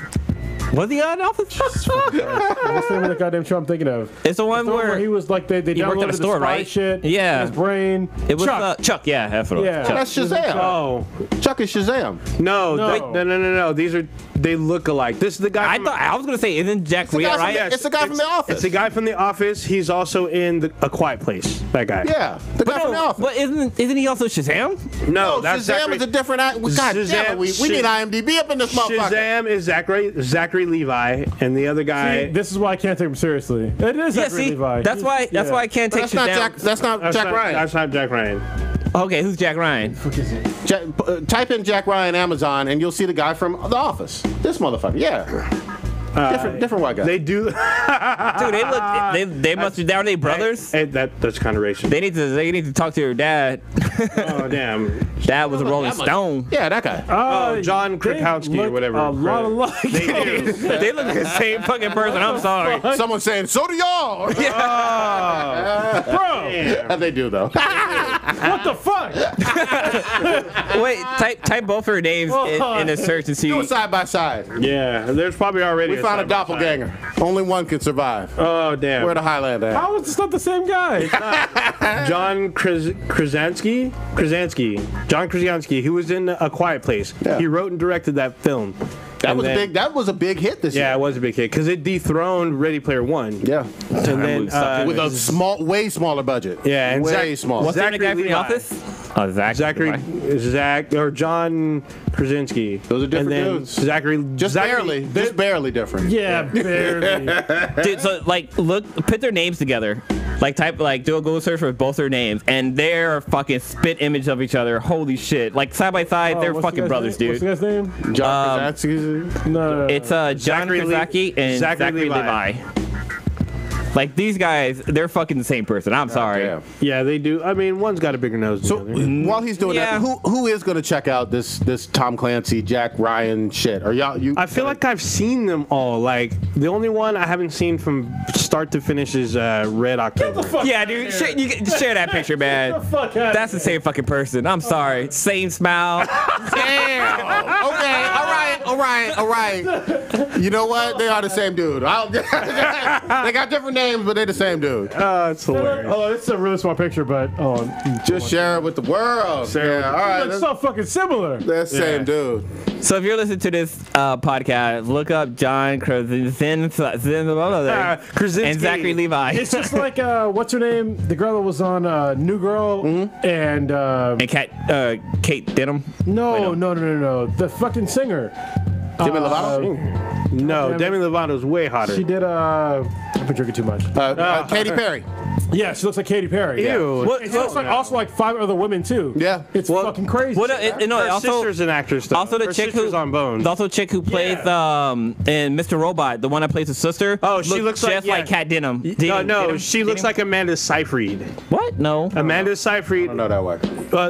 Was he in Office? What's the name of the goddamn show I'm thinking of? It's the one where he was like they worked at a store, right? Shit. Yeah. His brain. It was Chuck. Chuck. Yeah, that's what it was. Yeah. Chuck. That's Shazam. Oh. Chuck is Shazam. No. No. No. They look alike. This is the guy. I was gonna say, isn't Jack Ryan right? It's the guy from The Office. It's the guy from The Office. He's also in A Quiet Place. That guy. Yeah, the guy from The Office. But isn't he also Shazam? No, that's Shazam is a different act. God damn it, we need IMDb up in this motherfucker. Shazam is Zachary Levi, and the other guy. See, this is why I can't take him seriously. It is Zachary Levi. That's why I can't take Shazam. That's not Jack Ryan. That's not Jack Ryan. Okay, who's Jack Ryan? Type in Jack Ryan Amazon, and you'll see the guy from The Office. This motherfucker. Yeah. Different white guy. They do. Dude, they must be. Are they brothers? That's kind of racist. They need to talk to your dad. Oh damn. Dad was a Rolling Stone. Yeah, that guy. John Krakowski or whatever. A lot alike. They do. They look like the same fucking person. I'm sorry. Someone's saying, so do y'all. Bro. They do, though. What the fuck? Wait, type both her names in a search and see. Do it side by side. Yeah, there's probably already. We found a doppelganger. Only one can survive. Oh damn. Where the Highland at? How is this not the same guy? John Krasinski. John Krasinski. He was in A Quiet Place. Yeah. He wrote and directed that film. That was big. That was a big hit this year. Yeah, it was a big hit because it dethroned Ready Player One. Yeah. And then With a way smaller budget. Yeah, and way smaller. What's the name of the guy from Levi. The Office? Zach or John Krasinski. Those are different dudes. Just barely different. Yeah, barely. Dude, so put their names together. Do a Google search for both their names, and they're fucking spit image of each other. Holy shit! Like side by side, they're fucking brothers, dude. What's the guy's name? John Krasinski. No. It's John Krasinski and Zachary Levi. Like these guys, they're fucking the same person. I'm sorry. Damn. Yeah, they do. I mean, one's got a bigger nose So than the other. while he's doing that, who is going to check out this Tom Clancy, Jack Ryan shit? Are y'all? I feel like I've seen them all. Like the only one I haven't seen from start to finish is Red October. Yeah, dude, share that picture, man. Get the fuck out That's the same fucking person. I'm sorry. Same smile. Damn. Okay. All right. You know what? They are the same dude. They got different names, but they're the same dude. It's hilarious. Oh, this is a really small picture, but Just share it with the world. Yeah. All right. it's so fucking similar. That's the same dude. So if you're listening to this podcast, look up John Krasinski and Zachary Levi. It's just like what's her name? The girl that was on New Girl and Kate Denham. No. The fucking singer. Demi Lovato? No, Demi Lovato's way hotter. She did I've been drinking too much. Katy Perry. Yeah, she looks like Katy Perry. Ew. Yeah. It looks like also like 5 other women too. Yeah. It's fucking crazy. Her sister's an actress. Though. Also, the Her chick sister's on Bones. Also, chick who plays in Mr. Robot, the one that plays his sister. Oh, she looks just like Kat Denham. She looks like Amanda Seyfried. What? No. Amanda Seyfried. I don't know that way.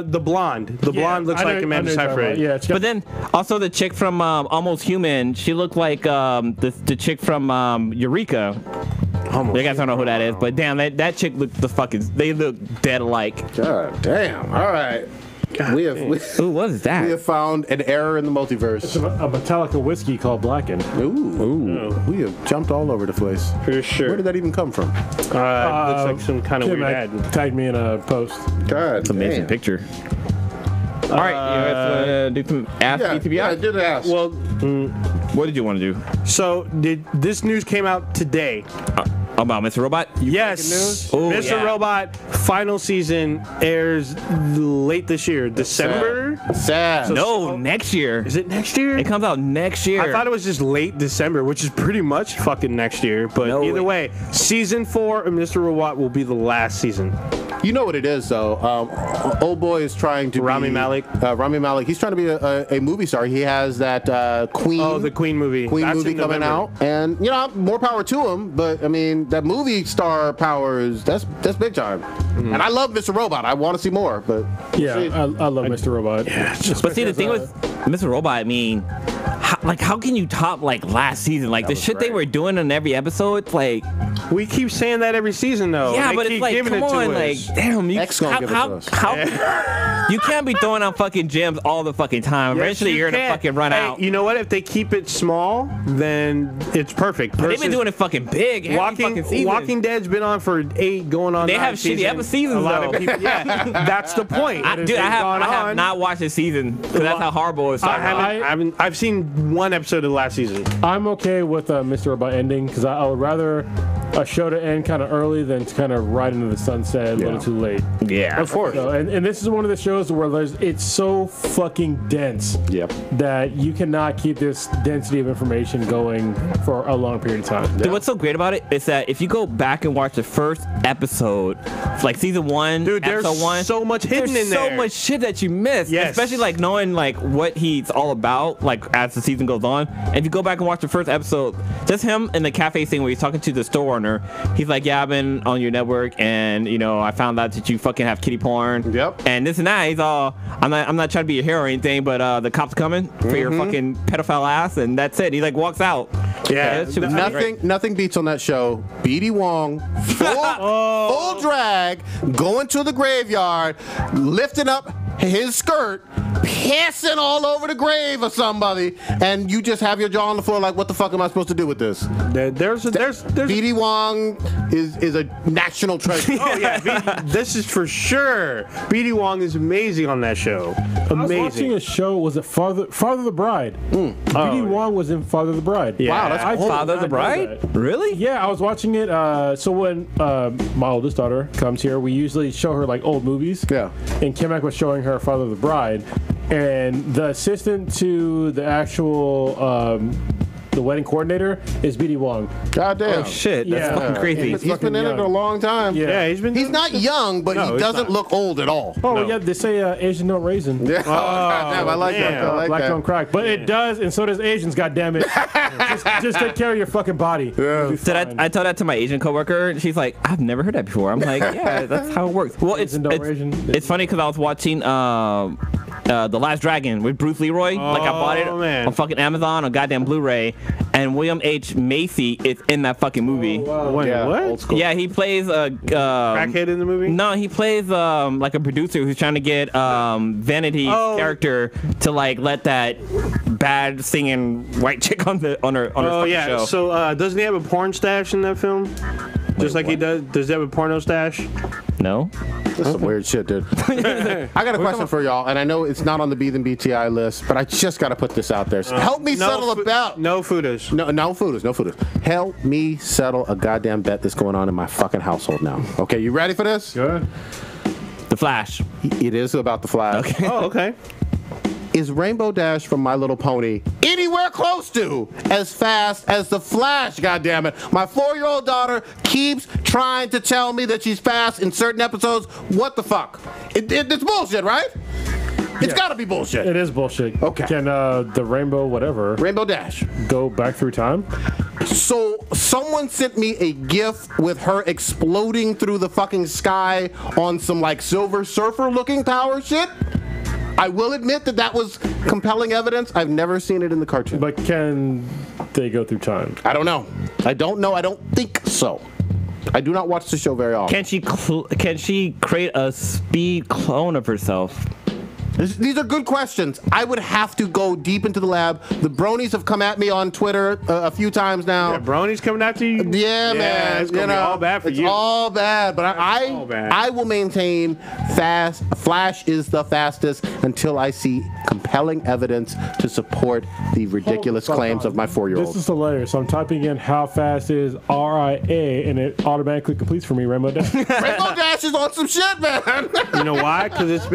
The blonde. The blonde looks like Amanda Seyfried. Yeah. But then also the chick from Almost Human, she looked like the chick from Eureka. You guys don't know who that is, but damn, that chick looked they look dead alike. God damn. All right. Who was that? We have found an error in the multiverse. It's a Metallica whiskey called Blackened. Ooh. We have jumped all over the place. For sure. Where did that even come from? Looks like some kind of Kim weird ad. tagged me in a post. God, It's an amazing picture. All right, you guys do some Ask BTBI? Yeah, I did ask. Well, What did you want to do? so this news came out today. About Mr. Robot? Yes, Oh, Mr. yeah. Robot final season airs late this year, December. Sad. No, next year. Is it next year? It comes out next year. I thought it was just late December, which is pretty much fucking next year. But No either way. way, season 4 of Mr. Robot will be the last season. You know what it is, though. Old boy is trying to Rami be... Malek. Rami Malek. He's trying to be a movie star. He has that Queen... Oh, the Queen movie. That's movie in coming November. out. And, more power to him. But, I mean, that movie star power that's big time. And I love Mr. Robot. I want to see more. But Yeah, I love Mr. Robot. Yeah, But see, the thing with Mr. Robot, I mean, how can you top last season? Like the shit they were doing in every episode, like. We keep saying that every season, though. Yeah, They but keep it's like, giving come it to on, us. like, damn, X gonna give it to us. how you can't be throwing out fucking gems all the fucking time. Yes, Eventually, you're gonna can. fucking run Hey, out. You know what? If they keep it small, then it's perfect. They've been doing it fucking big. Every fucking season. Walking Dead's been on for 8, going on. They 9 have shitty seasons, A lot though. of people, yeah, that's the point. I have not watched this season because that's how horrible it's started. I've seen 1 episode of the last season. I'm okay with Mr. Robot ending because I would rather a show to end kind of early than to kind of right into the sunset a little too late. Yeah, Of course. So, and this is one of the shows where it's so fucking dense that you cannot keep this density of information going for a long period of time. Dude, what's so great about it is that if you go back and watch the first episode, like season 1, Dude, there's episode 1, so much hidden there's in there. so much shit that you miss. Yes. Especially like knowing like what he's all about, like as the season goes on. And if you go back and watch the first episode, just him in the cafe scene where he's talking to the store owner. He's like, yeah, I've been on your network and I found out that you fucking have kitty porn. Yep. And this and that. He's all, I'm not trying to be your hero or anything, but the cops coming for your fucking pedophile ass, and that's it. He like walks out. Yeah. that shit was great. Nothing beats on that show. BD Wong, full drag, rag, going to the graveyard, lifting up his skirt, pissing all over the grave of somebody, and you just have your jaw on the floor like, what the fuck am I supposed to do with this? There's BD Wong is a national treasure. Oh yeah, this is for sure. BD Wong is amazing on that show. Amazing. I was watching a show. Was it Father the Bride? BD Wong was in Father the Bride. Yeah. Wow, that's cool. Father the Bride? Really? Yeah, I was watching it. So when my oldest daughter comes here, we usually show her like old movies. Yeah. And Kimek was showing her Father the Bride, and the assistant to the actual the wedding coordinator is BD Wong. God damn. Oh shit, that's Yeah. fucking crazy. He's been in it a long time. Yeah. He's been. He's not young, but No, he he's doesn't not. look old at all. Oh No. yeah, they say Asian don't raisin. Yeah. God damn, I like that. man. I like Black that. don't crack, but it does, and so does Asians. God damn it! just take care of your fucking body. Yeah. Did I told that to my Asian coworker, and she's like, I've never heard that before. I'm like, yeah, that's how it works. Well, Asian don't Asian. it's funny because I was watching The Last Dragon with Bruce Leroy. Like I bought it man. on fucking Amazon on goddamn Blu-ray, and William H. Macy is in that fucking movie. Wait, Yeah, what? old school. Yeah, he plays a Crackhead in the movie? No, he plays like a producer who's trying to get Vanity's character to like let that bad singing white chick on her Oh fucking yeah. show. So doesn't he have a porn stash in that film? Just like he does. Does he have a porno stash? No. That's some weird shit, dude. I got a question for y'all, and I know it's not on the Beat and BTI list, but I just got to put this out there. So help me settle a bet. No fooders. No fooders. Help me settle a goddamn bet that's going on in my fucking household now. Okay, you ready for this? Good. The Flash. It is about the Flash. Okay. Oh, okay. Is Rainbow Dash from My Little Pony anywhere close to as fast as the Flash, goddammit? My 4-year-old daughter keeps trying to tell me that she's fast in certain episodes. What the fuck? It's bullshit, right? It's gotta be bullshit. It is bullshit. Okay. Can the Rainbow whatever Rainbow Dash. go back through time? So someone sent me a GIF with her exploding through the fucking sky on some like Silver Surfer looking power shit. I will admit that was compelling evidence. I've never seen it in the cartoon. But can they go through time? I don't know. I don't think so. I do not watch the show very often. Can she create a speed clone of herself? These are good questions. I would have to go deep into the lab. The bronies have come at me on Twitter a few times now. Yeah, Brony's coming after you. Yeah, man. It's gonna be all bad for it's you. all bad, but all bad. I will maintain Flash is the fastest until I see compelling evidence to support the ridiculous claims of my 4-year-old. This is hilarious. So I'm typing in how fast is RIA, and it automatically completes for me Rainbow Dash. Rainbow Dash is on some shit, man. You know why? Because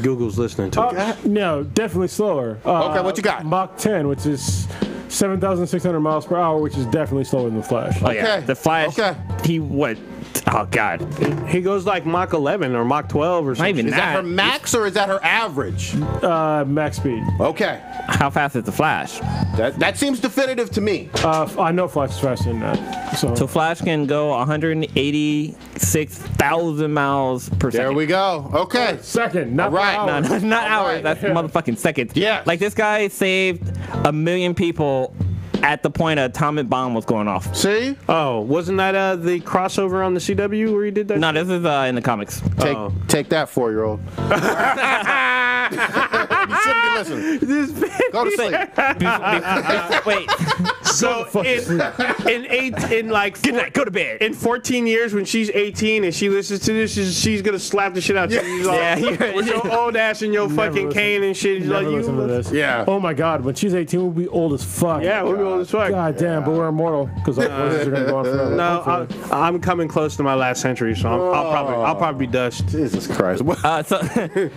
Google's listening to it. No, definitely slower. Okay, what you got? Mach 10, which is 7,600 miles per hour, which is definitely slower than the Flash. Oh yeah, Okay. the Flash. Okay. He what? Oh god. He goes like Mach 11 or Mach 12 or something. even Is that her max or is that her average? Max speed. Okay. How fast is the Flash? That seems definitive to me. I know Flash is faster than that. So Flash can go 186,000 miles per second. There we go. Okay. second, not All right. per hour. No, not All hours. right. That's motherfucking seconds. Yes. Like this guy saved 1 million people at the point an atomic bomb was going off. See? Oh, wasn't that the crossover on the CW where he did that? No, this is in the comics. Take that, 4-year-old. You shouldn't be listening. Go to sleep. Wait. So in like Good night. Go to bed. in 14 years when she's 18 and she listens to this, she's gonna slap the shit out of you. She's like, Yeah. with your old ass and your fucking listen. cane and shit. She's Never like, listen to this. Yeah. Oh my God, when she's 18, we'll be old as fuck. Yeah, we'll be old as fuck. God damn, but we're immortal because our voices are gonna go on forever. No, Hopefully. I'm coming close to my last century, so I'll probably be dust. Jesus Christ. So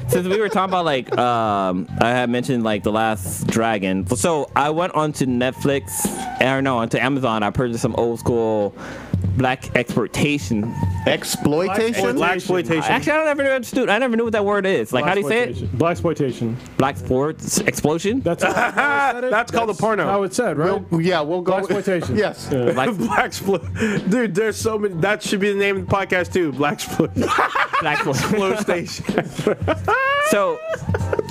since we were talking about like I had mentioned like The Last Dragon, so I went onto Netflix or no onto Amazon. I purchased some old school black exploitation. Exploitation? Black exploitation. Actually, I never understood. I never knew what that word is. Like, how do you say it? Blaxploitation. Black sports explosion. That's That's called a porno. how it's said, right? Yeah, we'll go. Blaxploitation. Yes. Yeah. Black Dude, there's so many. That should be the name of the podcast too. Black Exploitation. So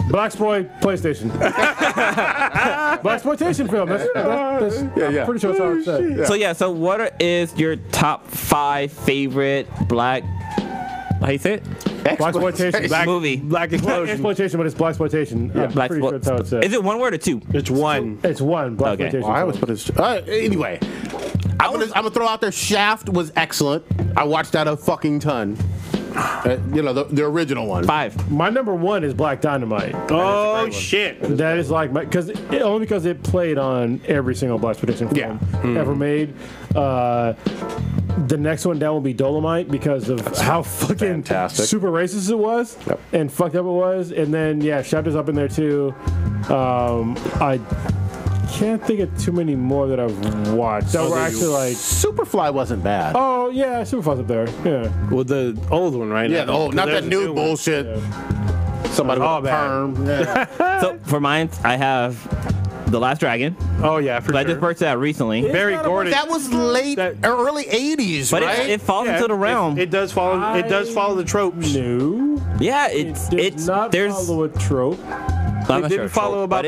Blaxploit PlayStation. Blaxploitation film. That's Yeah. I'm pretty sure that's how it's said. So what is your top 5 favorite black How you say it? Blaxploitation. Black explosion. Exploitation, but it's blaxploitation. I'm pretty sure that's how it's said. Is it one word or two? It's one. It's one. Blaxploitation. I always put it. Anyway, I'm gonna throw out there. Shaft was excellent. I watched that a fucking ton. The original one. 5. My number 1 is Black Dynamite. Oh shit! That is like only because it played on every single blaxploitation film ever made. The next one down will be Dolomite because of how fucking fantastic. Super racist it was and fucked up it was. And then Shaft is up in there too. I can't think of too many more that I've watched that were actually like. Superfly wasn't bad. Oh yeah, Superfly's up there. Yeah. Well, the old one, right? Yeah, the old, not that new bullshit. Yeah. Somebody with a bad. perm. Yeah. So for mine, I have The Last Dragon. Oh yeah, for But sure. I just purchased that recently. Barry Gordon. That was early 80s, But right? it falls into the realm. It does follow. It does follow the tropes. No. Yeah, It did not follow a trope. I'm It not didn't sure follow about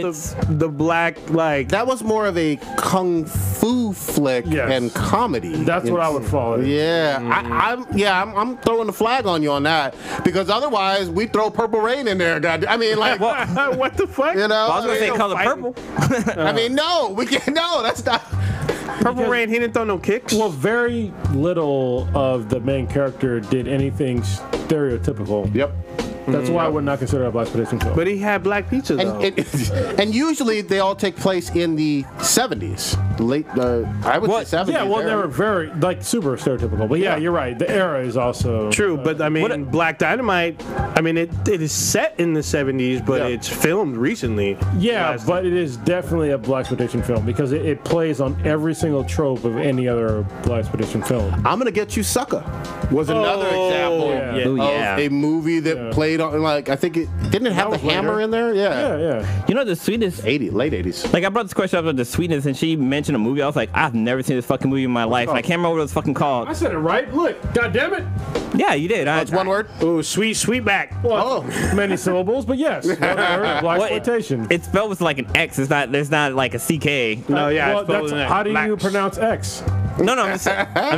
the black like. That was more of a kung fu flick and comedy. That's what I would follow. Yeah, I'm throwing the flag on you on that because otherwise we throw Purple Rain in there. I mean, like, What the fuck? you know, I was gonna say color purple. I mean, no, we can't. No, that's not. Purple Rain. He didn't throw no kicks. Well, very little of the main character did anything stereotypical. Yep. That's why I would not consider it a blaxploitation film. But he had black pizza though. And usually they all take place in the 70s, late. I would say 70s. Yeah, well, era. they were very super stereotypical. But yeah, you're right. The era is also True, but I mean, Black Dynamite. I mean, it is set in the 70s, but it's filmed recently. Yeah, but it is definitely a blaxploitation film because it plays on every single trope of any other blaxploitation film. I'm gonna get you, sucker. Was another example of a movie that played on, like, I think it didn't have the hammer in there. Yeah. You know the sweetest. late 80s. Like I brought this question up with the sweetness, and she mentioned a movie. I was like, I've never seen this fucking movie in my life. And I can't remember what it was fucking called. I said it right. Look, God damn it. Yeah, you did. It's one word. Oh, sweetback. Well, many syllables, but yes, blaxploitation. It's spelled with like an X. It's not like a CK. No, yeah. Well, it's spelled in how do Max. you pronounce X? No, I'm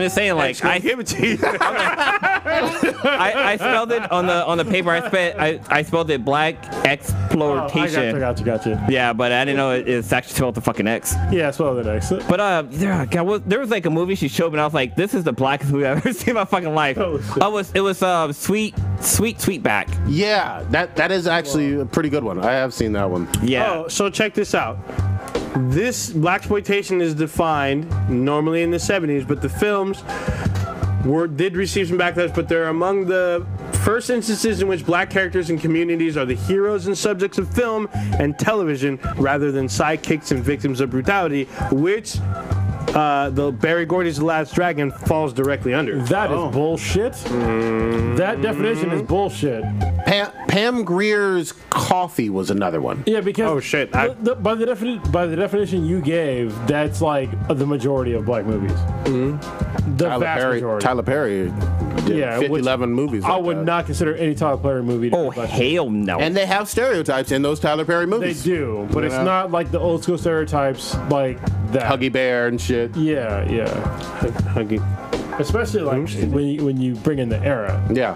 just saying like I give it to you. I spelled it on the paper. I spelled it black exploitation. I got you. Yeah, but I didn't know it's actually spelled the fucking X. Yeah, spell the X. But there was like a movie she showed me, and I was like, this is the blackest movie I've ever seen in my fucking life. It was Sweetback. Yeah, that is actually a pretty good one. I have seen that one. Yeah. Oh, so check this out. This blaxploitation is defined normally in the 70s, but the films did receive some backlash, but they're among the first instances in which black characters and communities are the heroes and subjects of film and television rather than sidekicks and victims of brutality, which the Barry Gordy's The Last Dragon falls directly under. That is bullshit. That definition is bullshit. Pam Grier's Coffee was another one. Yeah, because Oh, shit. by the definition you gave, that's like the majority of black movies. The vast majority. Tyler Perry did 11 movies. I like would that. not consider any Tyler Perry movie. Oh hell no. And they have stereotypes in those Tyler Perry They movies. do, but it's not like the old school stereotypes like that. Huggy Bear and shit. Yeah. Huggy. Especially like when you bring in the era. Yeah.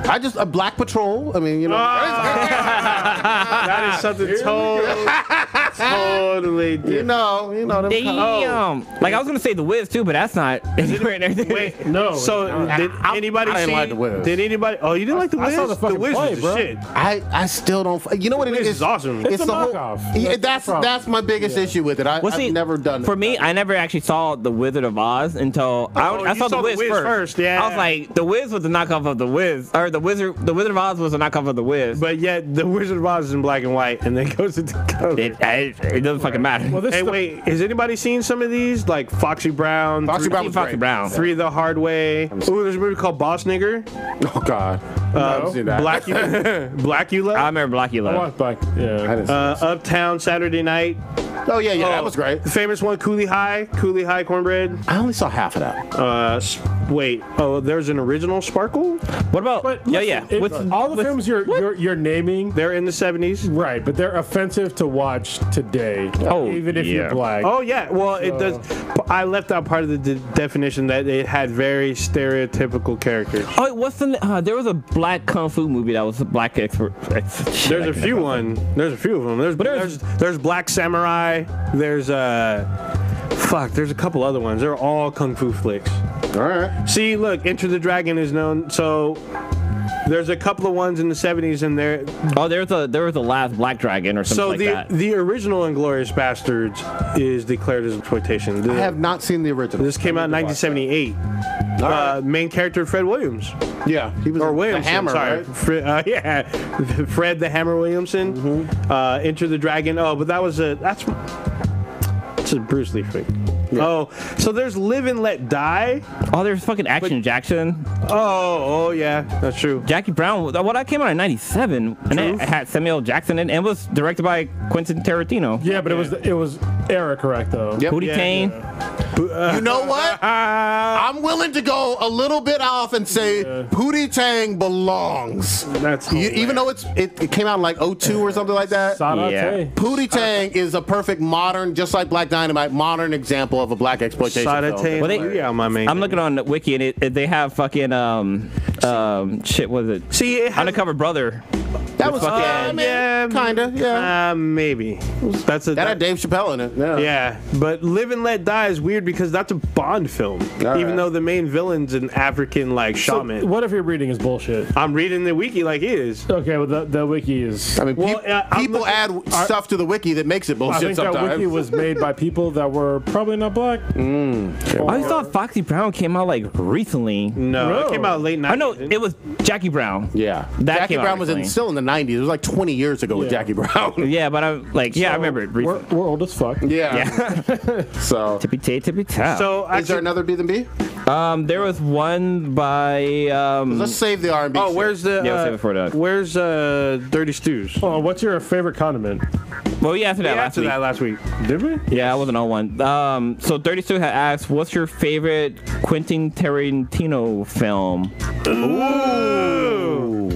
I just a Black Patrol. I mean, you know. That is something totally different. You know. Them Damn. Like I was gonna say The Wiz too, but that's not anywhere in everything. Wait, No. So did anybody I didn't see? like The Wiz. Did anybody? Oh, you didn't like The Wiz? I saw the fucking Wiz play, was bro. the shit. I still don't. You know what it Wiz is? is awesome. It's a the whole. knockoff. Yeah, That's the problem. that's my biggest issue with it. I've never done it. For me, I never actually saw The Wizard of Oz until I you saw The Wiz first. yeah. I was like, The Wiz was a knockoff of The Wiz, or The Wizard of Oz was a knockoff of The Wiz. But yet, The Wizard of Oz is in black and white, and then goes into color. It doesn't fucking matter. Well, this Hey, is the- wait, has anybody seen some of these? Like Foxy Brown, Foxy Brown was Foxy great. Brown. Three the Hard Way. Ooh, there's a movie called Boss Nigger. Oh God. I haven't seen that. Blackula. I remember Black I Love. watched back. I Yeah. didn't see that. Uptown Saturday Night. Oh yeah, that was great. The famous one, Coolie High Cornbread. I only saw half of that. Wait. Oh, there's an original Sparkle? What about? But Yeah. listen, all the films you're naming, They're in the 70s. right? But they're offensive to watch today. Oh, even if you're yeah. black. Oh yeah, well it does. I left out part of the definition that it had very stereotypical characters. Oh, wait, what's the? There was a black kung fu movie that was a black expert. There's a few There's a few of them. There's Black Samurai. There's there's a couple other ones. They're all kung fu flicks. All right. See, look, Enter the Dragon is known. So there's a couple of ones in the 70s, and there. Oh, there was the last Black Dragon or something like that. The original Inglourious Bastards is declared as exploitation. I have not seen the original. This came out in 1978. Main character Fred Williams. Yeah, he was Or Williamson, the Hammer, sorry. right? Fred the Hammer Williamson. Mm-hmm. Enter the Dragon. Oh, but that's a Bruce Lee thing. Yeah. Oh, so there's Live and Let Die. Oh, there's fucking Action Jackson. Oh, yeah, that's true. Jackie Brown. Well, that came out in '97, and it had Samuel Jackson in, and was directed by Quentin Tarantino. Yeah, but it was era correct though. Yep. Pootie Tang. You know what? I'm willing to go a little bit off and say Pootie Tang belongs. That's Even though it came out in like 02 or something like that. Yeah. Pootie Tang is a perfect modern, just like Black Dynamite, modern example of a black exploitation film. Well, my main. I'm looking on the wiki, and they have fucking shit. Was it? See, it has, Undercover Brother. That was kinda, yeah. Maybe. That had Dave Chappelle in it. Yeah. Yeah, but Live and Let Die is weird because that's a Bond film, even though the main villain's an African shaman. So what if your reading is bullshit? I'm reading the wiki like it is. Okay, well the wiki is. I mean, people add stuff to the wiki that makes it bullshit. I think sometimes. that wiki was made by people that were probably not black. I thought Foxy Brown came out like recently. No, it came out late 90s. I know it was Jackie Brown. Yeah, That Jackie came out Brown was recently. still in the 90s. It was like 20 years ago with Jackie Brown. Yeah, but I'm like, I remember it recently. We're old as fuck. Yeah. So, Tippy tap. So is there another B&B? There was one by. Let's save the R&B. Oh, where's the? Yeah, save it for that. Where's Dirty Stews? Oh, what's your favorite condiment? Well, yeah, after that last week. Did we? Yeah, I wasn't on one. So 32 had asked, "What's your favorite Quentin Tarantino film?" Ooh.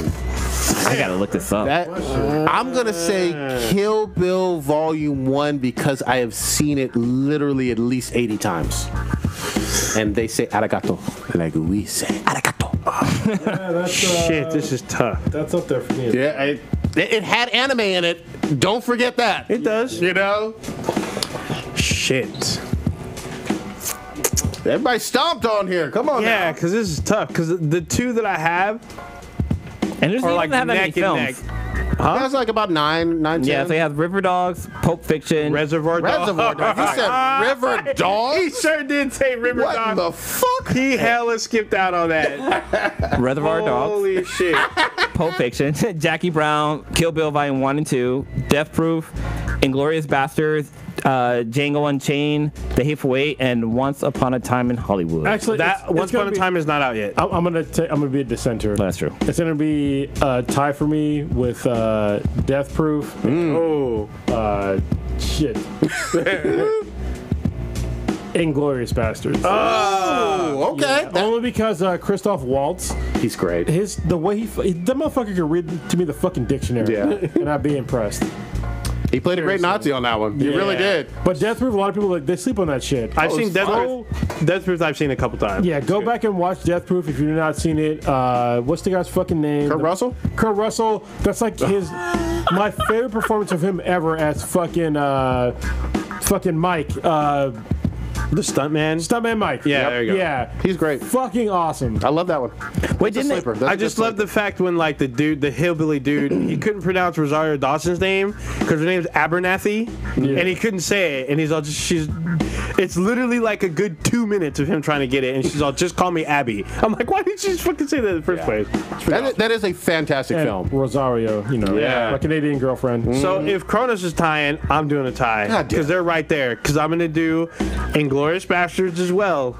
I gotta look this up. I'm gonna say Kill Bill Volume 1 because I have seen it literally at least 80 times. And they say arigato like we say arigato. Yeah, that's, Shit, this is tough. That's up there for me. Yeah, it had anime in it. Don't forget that. It does. You know? Shit. Everybody stomped on here. Come on Yeah, now. because this is tough. Because the two that I have And there's are even like have that many neck and neck. films. That's like about 9, 10. Yeah, so they have River Dogs, Pulp Fiction, Reservoir Dogs. Reservoir Dogs. You said River Dogs? He sure did say River What Dogs. the fuck? He hella skipped out on that. Reservoir Dogs, Holy shit. Pulp Fiction, Jackie Brown, Kill Bill Volume 1 and 2, Death Proof, Inglourious Basterds, Django Unchained, The Hateful Eight, and Once Upon a Time in Hollywood. Actually, That Once Upon a Time is not out yet. I'm gonna be a dissenter. That's true. It's gonna be a tie for me with Death Proof. Oh. Shit. Inglorious Bastards. Oh, okay. Only because Christoph Waltz, He's great. the way that motherfucker could read to me the fucking dictionary, and I'd be impressed. He played a great Nazi on that one. He really did. But Death Proof, a lot of people they sleep on that shit. I've seen Death so- Proof. Death Proof I've seen a couple times. Yeah, go back and watch Death Proof if you've not seen it. What's the guy's fucking name? Kurt Russell? Kurt Russell. That's like my favorite performance of him ever as fucking Mike. The Stuntman. Stuntman Mike. Yeah, there you go. Yeah. He's great. Fucking awesome. I love that one. Wait, That's a sleeper. That's I a just good love the fact when like the hillbilly dude, he couldn't pronounce Rosario Dawson's name because her name's Abernathy, and he couldn't say it, and he's all it's literally like a good 2 minutes of him trying to get it, and she's all, just call me Abby. I'm like, why didn't you just fucking say that in the first place? That is a fantastic And film. Rosario, my Canadian girlfriend. So if Cronus is tying, I'm doing a tie God damn. because they're right there. Because I'm gonna do Inglourious Bastards as well.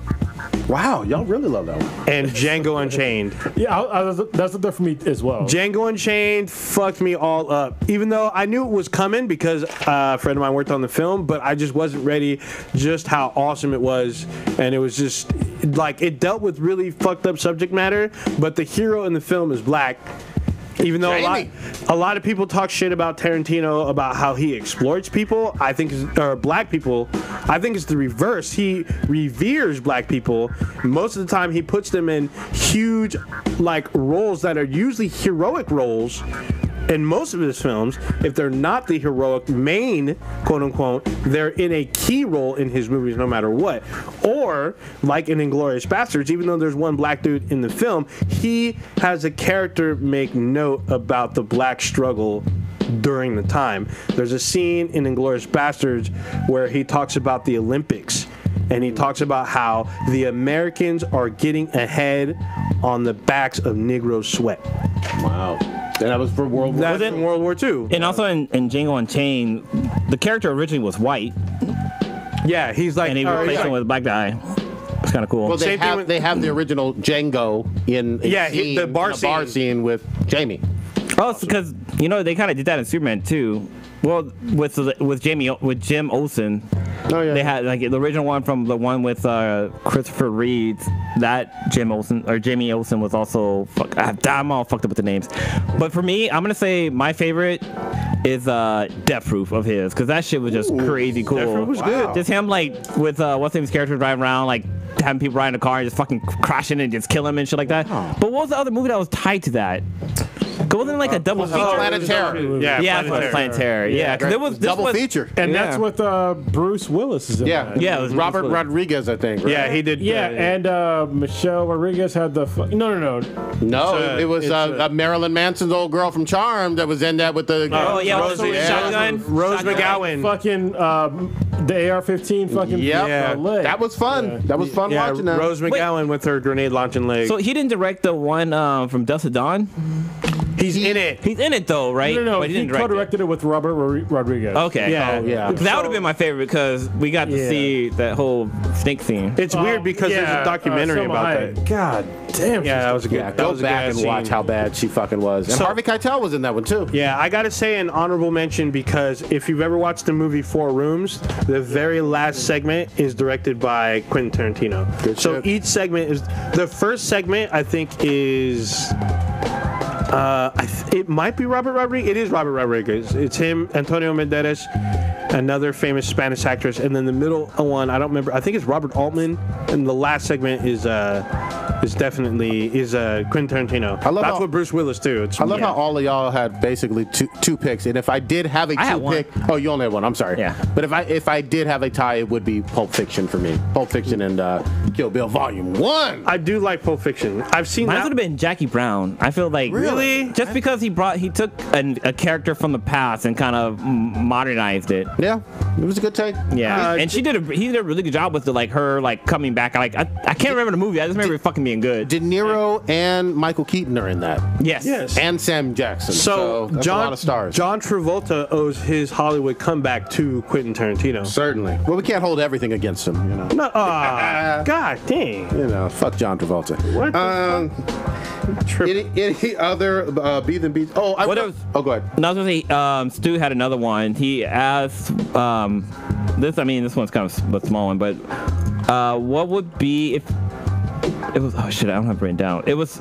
Wow, y'all really love that one. and Django Unchained. Yeah, that's up there for me as well. Django Unchained fucked me all up. Even though I knew it was coming because a friend of mine worked on the film, but I just wasn't ready just how awesome it was. And it was just, like, it dealt with really fucked up subject matter, but the hero in the film is black. Even though a lot of people talk shit about Tarantino about how he exploits people, I think, or black people, I think it's the reverse. He reveres black people. Most of the time, he puts them in huge, like, roles that are usually heroic roles. In most of his films, if they're not the heroic main, quote unquote, they're in a key role in his movies no matter what. Or, like in Inglourious Basterds, even though there's one black dude in the film, he has a character make note about the black struggle during the time. There's a scene in Inglourious Basterds where he talks about the Olympics. And he talks about how the Americans are getting ahead on the backs of Negro sweat. Wow. And that was for World War II. That's in World War II. And also in Django Unchained, the character originally was white, Yeah, he's like, and he replaced him with a black guy. It's kind of cool. Well, Same thing with- they have the original Django in a Yeah, scene, the bar in a bar scene. scene with Jamie. Oh, because they kind of did that in Superman too. Well, with Jim Olsen, they had like the original one from the one with Christopher Reeve. That Jamie Olsen was also I'm all fucked up with the names. But for me, I'm gonna say my favorite is Death Proof of his, because that shit was just crazy cool. Death Proof was good. Just him like with what's his character driving around like having people ride in a car and just fucking crashing and just kill him and shit like that. But what was the other movie that was tied to that? Wasn't like a double feature? Planet Terror. Yeah, Planet Terror. Yeah, because it was Double feature. And that's with Bruce Willis is in Yeah, that. Yeah, it was Robert Bruce Willis. Rodriguez, I think. Right? Yeah, he did. Yeah, and Michelle Rodriguez had the... No. No, it was it's Marilyn Manson's old girl from Charmed that was in that with the. Oh yeah, Rose- Rose, yeah. shotgun. Rose Shotgun. McGowan. Fucking the AR-15 fucking... Yep. Yeah. leg. That was fun. Yeah. That was fun Yeah, watching that. Rose McGowan with her grenade launching leg. So he didn't direct the one from Dust to Dawn. he's in it. He's in it though, right? No, But he didn't direct co-directed it with Robert Rodriguez. Okay. Yeah. yeah. 'Cause that would have been my favorite because we got to Yeah. see that whole snake scene. It's weird because there's a documentary Selma about Hayek. that. God damn. Yeah, that was a good. Yeah, that go was a back good and scene. watch how bad she fucking was. And So- Harvey Keitel was in that one too. Yeah, I gotta say an honorable mention because if you've ever watched the movie Four Rooms, the very last segment is directed by Quentin Tarantino. Good So shit. each segment is the first segment. I think is. It might be Robert Rodriguez. It is Robert Rodriguez. It's him, Antonio Banderas, another famous Spanish actress, and then the middle one I don't remember. I think it's Robert Altman, and the last segment is definitely Quentin Tarantino. I love That's how- what Bruce Willis too. It's, I love how all of y'all had basically two picks, and if I did have a I had two one. pick, oh, you only had one. I'm sorry. Yeah. But if I did have a tie, it would be Pulp Fiction for me. Pulp Fiction and Kill Bill Volume 1. I do like Pulp Fiction. I've seen Mine that. would have been Jackie Brown. I feel like Really? just because he took a character from the past and kind of modernized it. Yeah, it was a good take. Yeah, and did- he did a really good job with her coming back. I can't remember the movie. I just remember it fucking being good. De Niro and Michael Keaton are in that, Yes. and Sam Jackson. So that's a lot of stars. John Travolta owes his Hollywood comeback to Quentin Tarantino. Certainly. Well, we can't hold everything against him, you know. No, God dang. You know, fuck John Travolta. What the Any other Bees and Bees? Oh, What else? Oh, go ahead. And I was gonna say, Stu had another one. He asked, this. I mean, this one's kind of a small one, but what would be if it was? Oh shit, I don't have it written down. It was.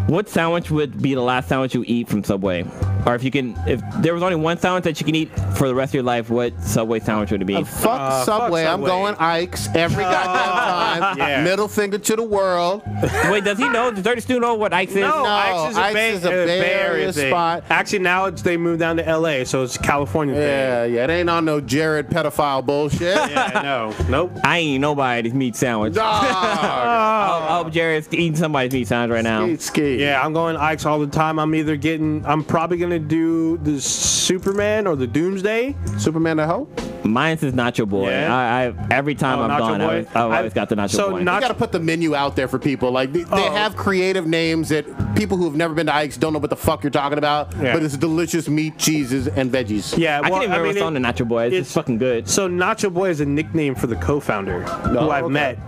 What sandwich would be the last sandwich you eat from Subway? Or if there was only one sandwich that you can eat for the rest of your life, what Subway sandwich would it be? Fuck Subway. I'm Subway. going Ike's every goddamn time. Yeah. Middle finger to the world. Wait, does he know? Does Dirty Stu know what Ike's is? No, Ike's is a Bay Area thing. spot. Actually, now they moved down to L.A., so it's a California Yeah, thing. yeah. It ain't on no Jared pedophile bullshit. Yeah, no. Nope. I ain't nobody's meat sandwich. Dog. I hope Jared's eating somebody's meat sandwich right now. Ski. Yeah, I'm going Ike's all the time. I'm probably going to do the Superman or the Doomsday. Superman the hoe? Mine's is Nacho Boy. Yeah. I every time I'm Nacho gone, Boy? I've always got the Nacho So Boy. You got to put the menu out there for people. Like they have creative names that people who have never been to Ike's don't know what the fuck you're talking about. Yeah. But it's delicious meat, cheeses, and veggies. Yeah, I well, can't even remember mean, what's on the Nacho Boy. It's just fucking good. So Nacho Boy is a nickname for the co-founder who I've okay. met.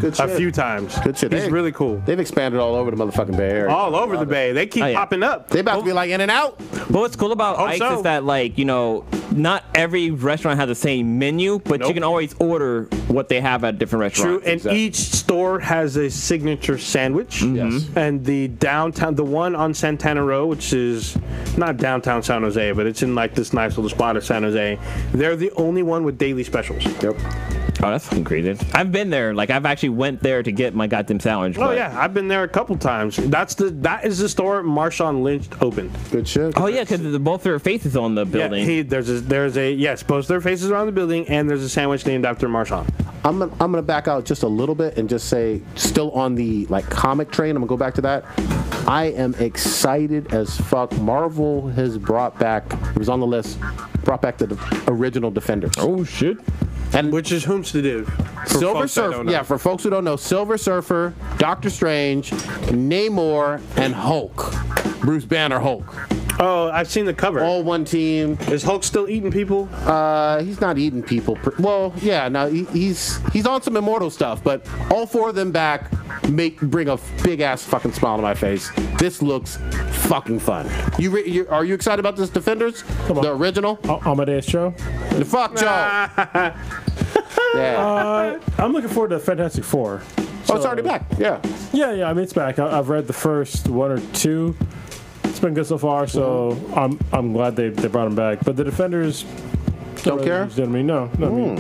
Good shit. A few times. Good shit. He's really cool. They've expanded all over the motherfucking Bay Area. All over the Bay. They keep popping up. They about to be like In and Out. But what's cool about Ike's is that, like, you know, not every restaurant has the same menu, but you can always order what they have at different restaurants. True, and each store has a signature sandwich. Yes. And the one on Santana Row, which is not downtown San Jose, but it's in like this nice little spot of San Jose, they're the only one with daily specials. Yep. Oh, that's fucking crazy. I've been there. Like, I've actually went there to get my goddamn sandwich. Oh, yeah. I've been there a couple times. That is the store Marshawn Lynch opened. Good shit. Oh, yeah, because both their faces on the building. Yeah, both their faces are on the building, and there's a sandwich named after Marshawn. I'm gonna back out just a little bit and just say, still on the like comic train. I'm gonna go back to that. I am excited as fuck. Marvel has brought back. It was on the list. Brought back the original Defenders. Oh shit! And which is Whomstediv? Silver Surfer. Yeah, for folks who don't know, Silver Surfer, Doctor Strange, Namor, and Hulk. Bruce Banner Hulk. Oh, I've seen the cover. All one team. Is Hulk still eating people? He's not eating people. Well, yeah, no, he's on some immortal stuff, but all four of them back bring a big ass fucking smile to my face. This looks fucking fun. Are you excited about this Defenders? The original? Amadeus Cho? The fuck Joe. Yeah. I'm looking forward to Fantastic Four. Oh, it's already back. Yeah. Yeah. I mean, it's back. I've read the first one or two. It's been good so far, so I'm glad they brought him back. But the Defenders don't care. I mean, no. I mean,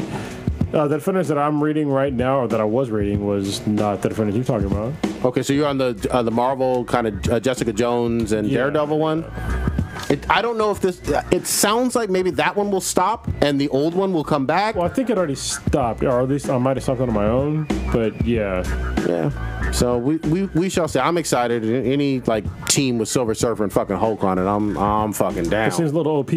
the Defenders that I'm reading right now, or that I was reading, was not the Defenders you're talking about. Okay, so you're on the Marvel kind of Jessica Jones and Daredevil one. I don't know if this. It sounds like maybe that one will stop and the old one will come back. Well, I think it already stopped, or at least I might have stopped on my own. But yeah. So we shall see. I'm excited. Any like team with Silver Surfer and fucking Hulk on it, I'm fucking down. It seems a little OP.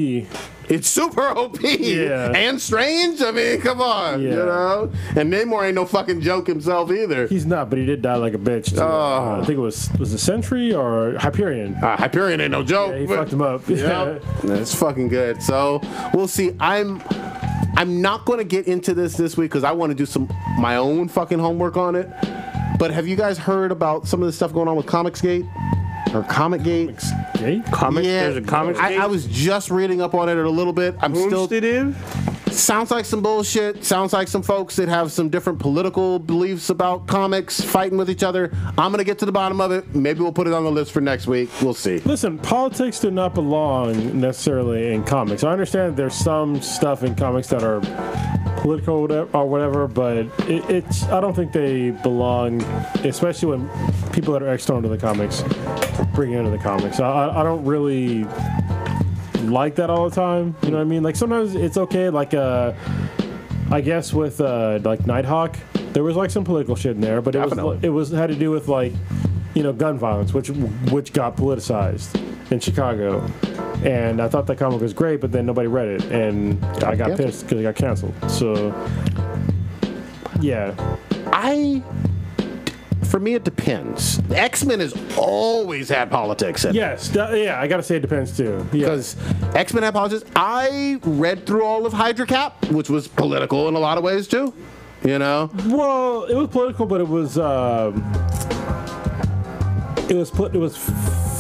It's super OP. Yeah. And strange. I mean, come on. Yeah. You know. And Namor ain't no fucking joke himself either. He's not, but he did die like a bitch. Too. I think it was a Sentry or Hyperion. Hyperion ain't no joke. Yeah, he fucked him up. Yeah. It's fucking good. So we'll see. I'm not going to get into this week because I want to do my own fucking homework on it. But have you guys heard about some of the stuff going on with Comicsgate? Or Comicgate? Comics? Yeah, there's a Comicsgate? I was just reading up on it a little bit. Sounds like some bullshit. Sounds like some folks that have some different political beliefs about comics fighting with each other. I'm going to get to the bottom of it. Maybe we'll put it on the list for next week. We'll see. Listen, politics do not belong necessarily in comics. I understand there's some stuff in comics that are political or whatever, but I don't think they belong, especially when people that are external to the comics bring it into the comics. I don't really like that all the time. You know what I mean? Like sometimes it's okay. Like I guess with like Nighthawk, there was like some political shit in there, but it had to do with like, you know, gun violence, which got politicized in Chicago. And I thought that comic was great, but then nobody read it, and I got pissed because it got canceled. So, yeah. For me, it depends. X-Men has always had politics in it. Yes, I gotta say it depends too. Because X-Men had politics. I read through all of Hydra Cap, which was political in a lot of ways too. You know? Well, it was political, but it was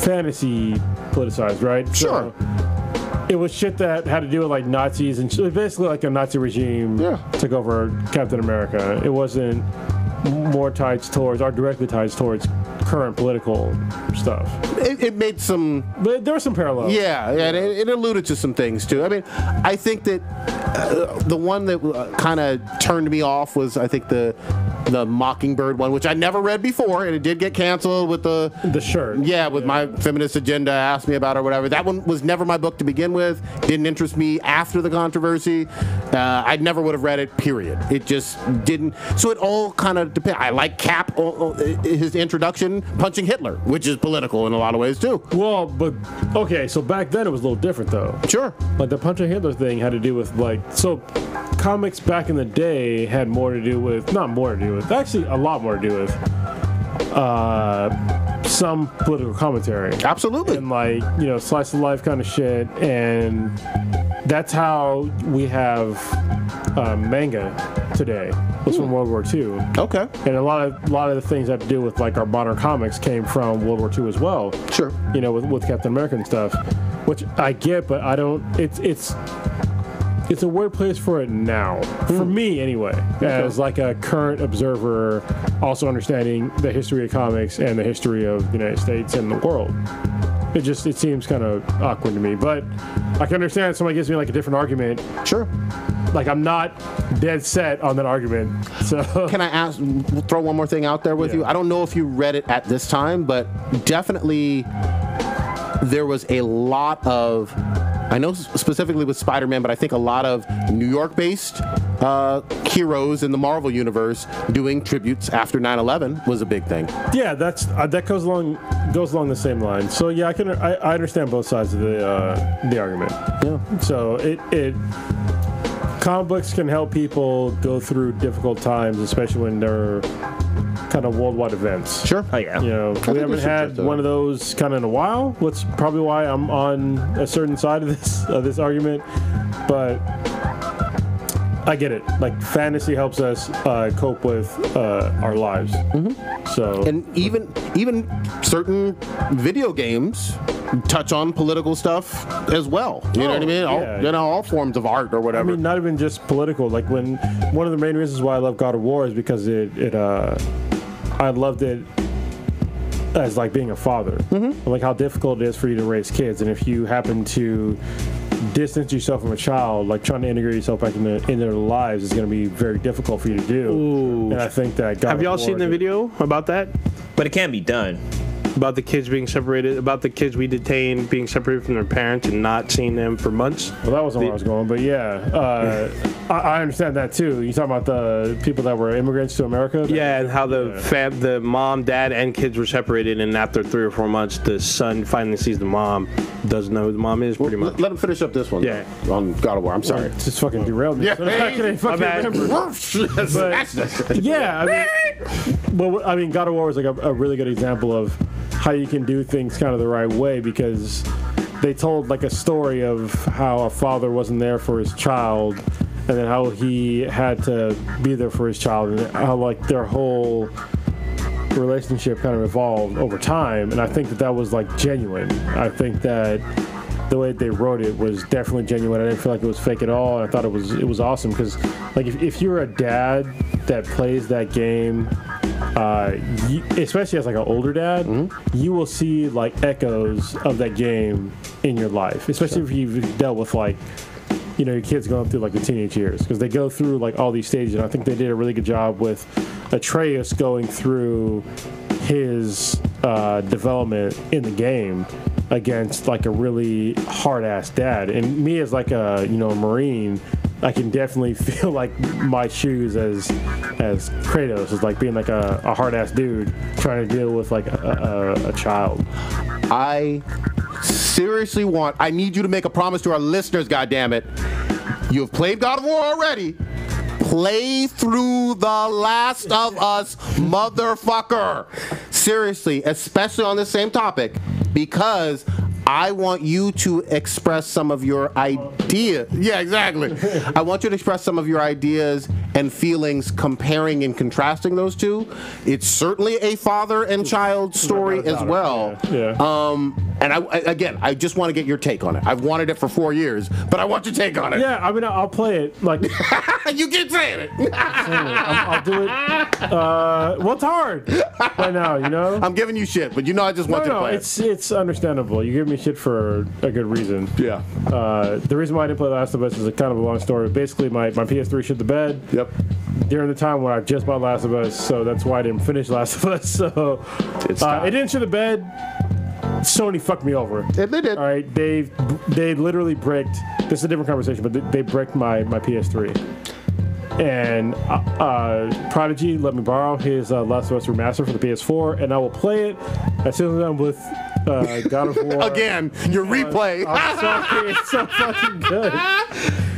fantasy politicized, right? Sure. So it was shit that had to do with like Nazis and basically like a Nazi regime took over Captain America. It wasn't more tied towards or directly tied towards current political stuff. It made some... But there were some parallels. Yeah, it alluded to some things too. I mean, I think that the one that kind of turned me off was, I think, the Mockingbird one, which I never read before, and it did get canceled with the shirt. Yeah, with my feminist agenda asked me about or whatever. That one was never my book to begin with. Didn't interest me after the controversy. I never would have read it, period. It just didn't. So it all kind of depends. I like Cap, his introduction, punching Hitler, which is political in a lot of ways too. Well, but okay, so back then it was a little different though. Sure. Like the punching Hitler thing had to do with like, so comics back in the day had more to do with, not more to do with, actually a lot more to do with some political commentary. Absolutely. And like, you know, slice of life kind of shit. And that's how we have manga today was from World War II. Okay. And a lot of the things that have to do with like our modern comics came from World War II as well. Sure. You know, with Captain America and stuff, which I get, but I don't. It's a weird place for it now, for me anyway, as like a current observer, also understanding the history of comics and the history of the United States and the world. It seems kind of awkward to me, but I can understand if somebody gives me like a different argument. Sure. Like I'm not dead set on that argument. So can I throw one more thing out there with you? I don't know if you read it at this time, but definitely there was a lot of, I know specifically with Spider-Man, but I think a lot of New York-based heroes in the Marvel universe doing tributes after 9/11 was a big thing. Yeah, that goes along the same line. So yeah, I understand both sides of the argument. Yeah. So comic books can help people go through difficult times, especially when they're kind of worldwide events. Sure. Oh yeah. You know, we haven't had one of those kind of in a while. What's probably why I'm on a certain side of this argument, but I get it. Like fantasy helps us cope with our lives. Mm-hmm. So and even certain video games touch on political stuff as well. You know what I mean? All forms of art or whatever. I mean, not even just political. Like when one of the main reasons why I love God of War is because I loved it as like being a father. Mm-hmm. Like how difficult it is for you to raise kids, and if you happen to distance yourself from a child, like trying to integrate yourself back into their lives is going to be very difficult for you to do. Ooh. And I think that have y'all seen the video about that? But it can be done. About the kids being separated, about the kids we detained being separated from their parents and not seeing them for months. Well, that wasn't where I was going, but yeah, I understand that too. You talking about the people that were immigrants to America? Yeah, and how the mom, dad, and kids were separated, and after 3 or 4 months, the son finally sees the mom, doesn't know who the mom is, pretty much. Let him finish up this one. Yeah. On God of War. I'm sorry. It just fucking derailed me. Yeah, So I can't fucking remember. But, yeah, I mean, God of War is like a really good example of how you can do things kind of the right way, because they told like a story of how a father wasn't there for his child, and then how he had to be there for his child, and how like their whole relationship kind of evolved over time. And I think that was like genuine. I think that the way they wrote it was definitely genuine. I didn't feel like it was fake at all. And I thought it was awesome, because like if you're a dad that plays that game, especially as like an older dad, you will see like echoes of that game in your life, especially if you've dealt with like, you know, your kids going through like the teenage years, because they go through like all these stages. And I think they did a really good job with Atreus going through his development in the game against like a really hard-ass dad. And me as like a Marine, I can definitely feel like my shoes as Kratos is like being like a hard-ass dude trying to deal with like a child. I seriously I need you to make a promise to our listeners, goddammit. You have played God of War already. Play through The Last of Us, motherfucker. Seriously, especially on this same topic, because I want you to express some of your ideas. Yeah, exactly. I want you to express some of your ideas and feelings comparing and contrasting those two. It's certainly a father and child story as well. Yeah. And I just want to get your take on it. I've wanted it for 4 years, but I want your take on it. Yeah, I mean, I'll play it. Like you keep saying it. I'll do it. Well, it's hard right now, you know. I'm giving you shit, but I just want to play it. It's understandable. You give me shit for a good reason. Yeah. The reason why I didn't play Last of Us is a kind of a long story. Basically, my PS3 shit the bed. Yep. During the time when I just bought Last of Us, so that's why I didn't finish Last of Us. So it didn't shit the bed. Sony fucked me over. They did. All right, they literally bricked. This is a different conversation, but they bricked my PS3. And Prodigy let me borrow his Last of Us remaster for the PS4, and I will play it as soon as I'm with God of War. Again, your replay. I'm sorry, it's so fucking good.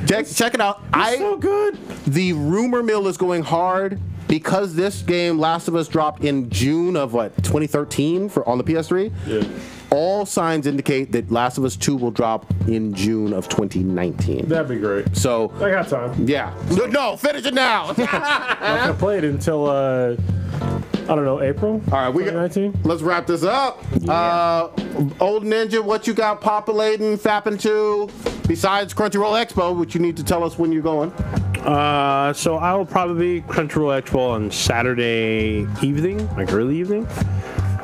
Check it out. It's so good. The rumor mill is going hard because this game, Last of Us, dropped in June of 2013 on the PS3. Yeah. all signs indicate that Last of Us 2 will drop in June of 2019. That'd be great. So I got time. yeah. No, finish it now. I'm not gonna play it until I don't know, April. All right, 2019. let's wrap this up. Yeah. Old Ninja, what you got populating, fapping to, besides Crunchyroll Expo, which you need to tell us when you're going? So I will probably be Crunchyroll Expo on Saturday evening, like early evening.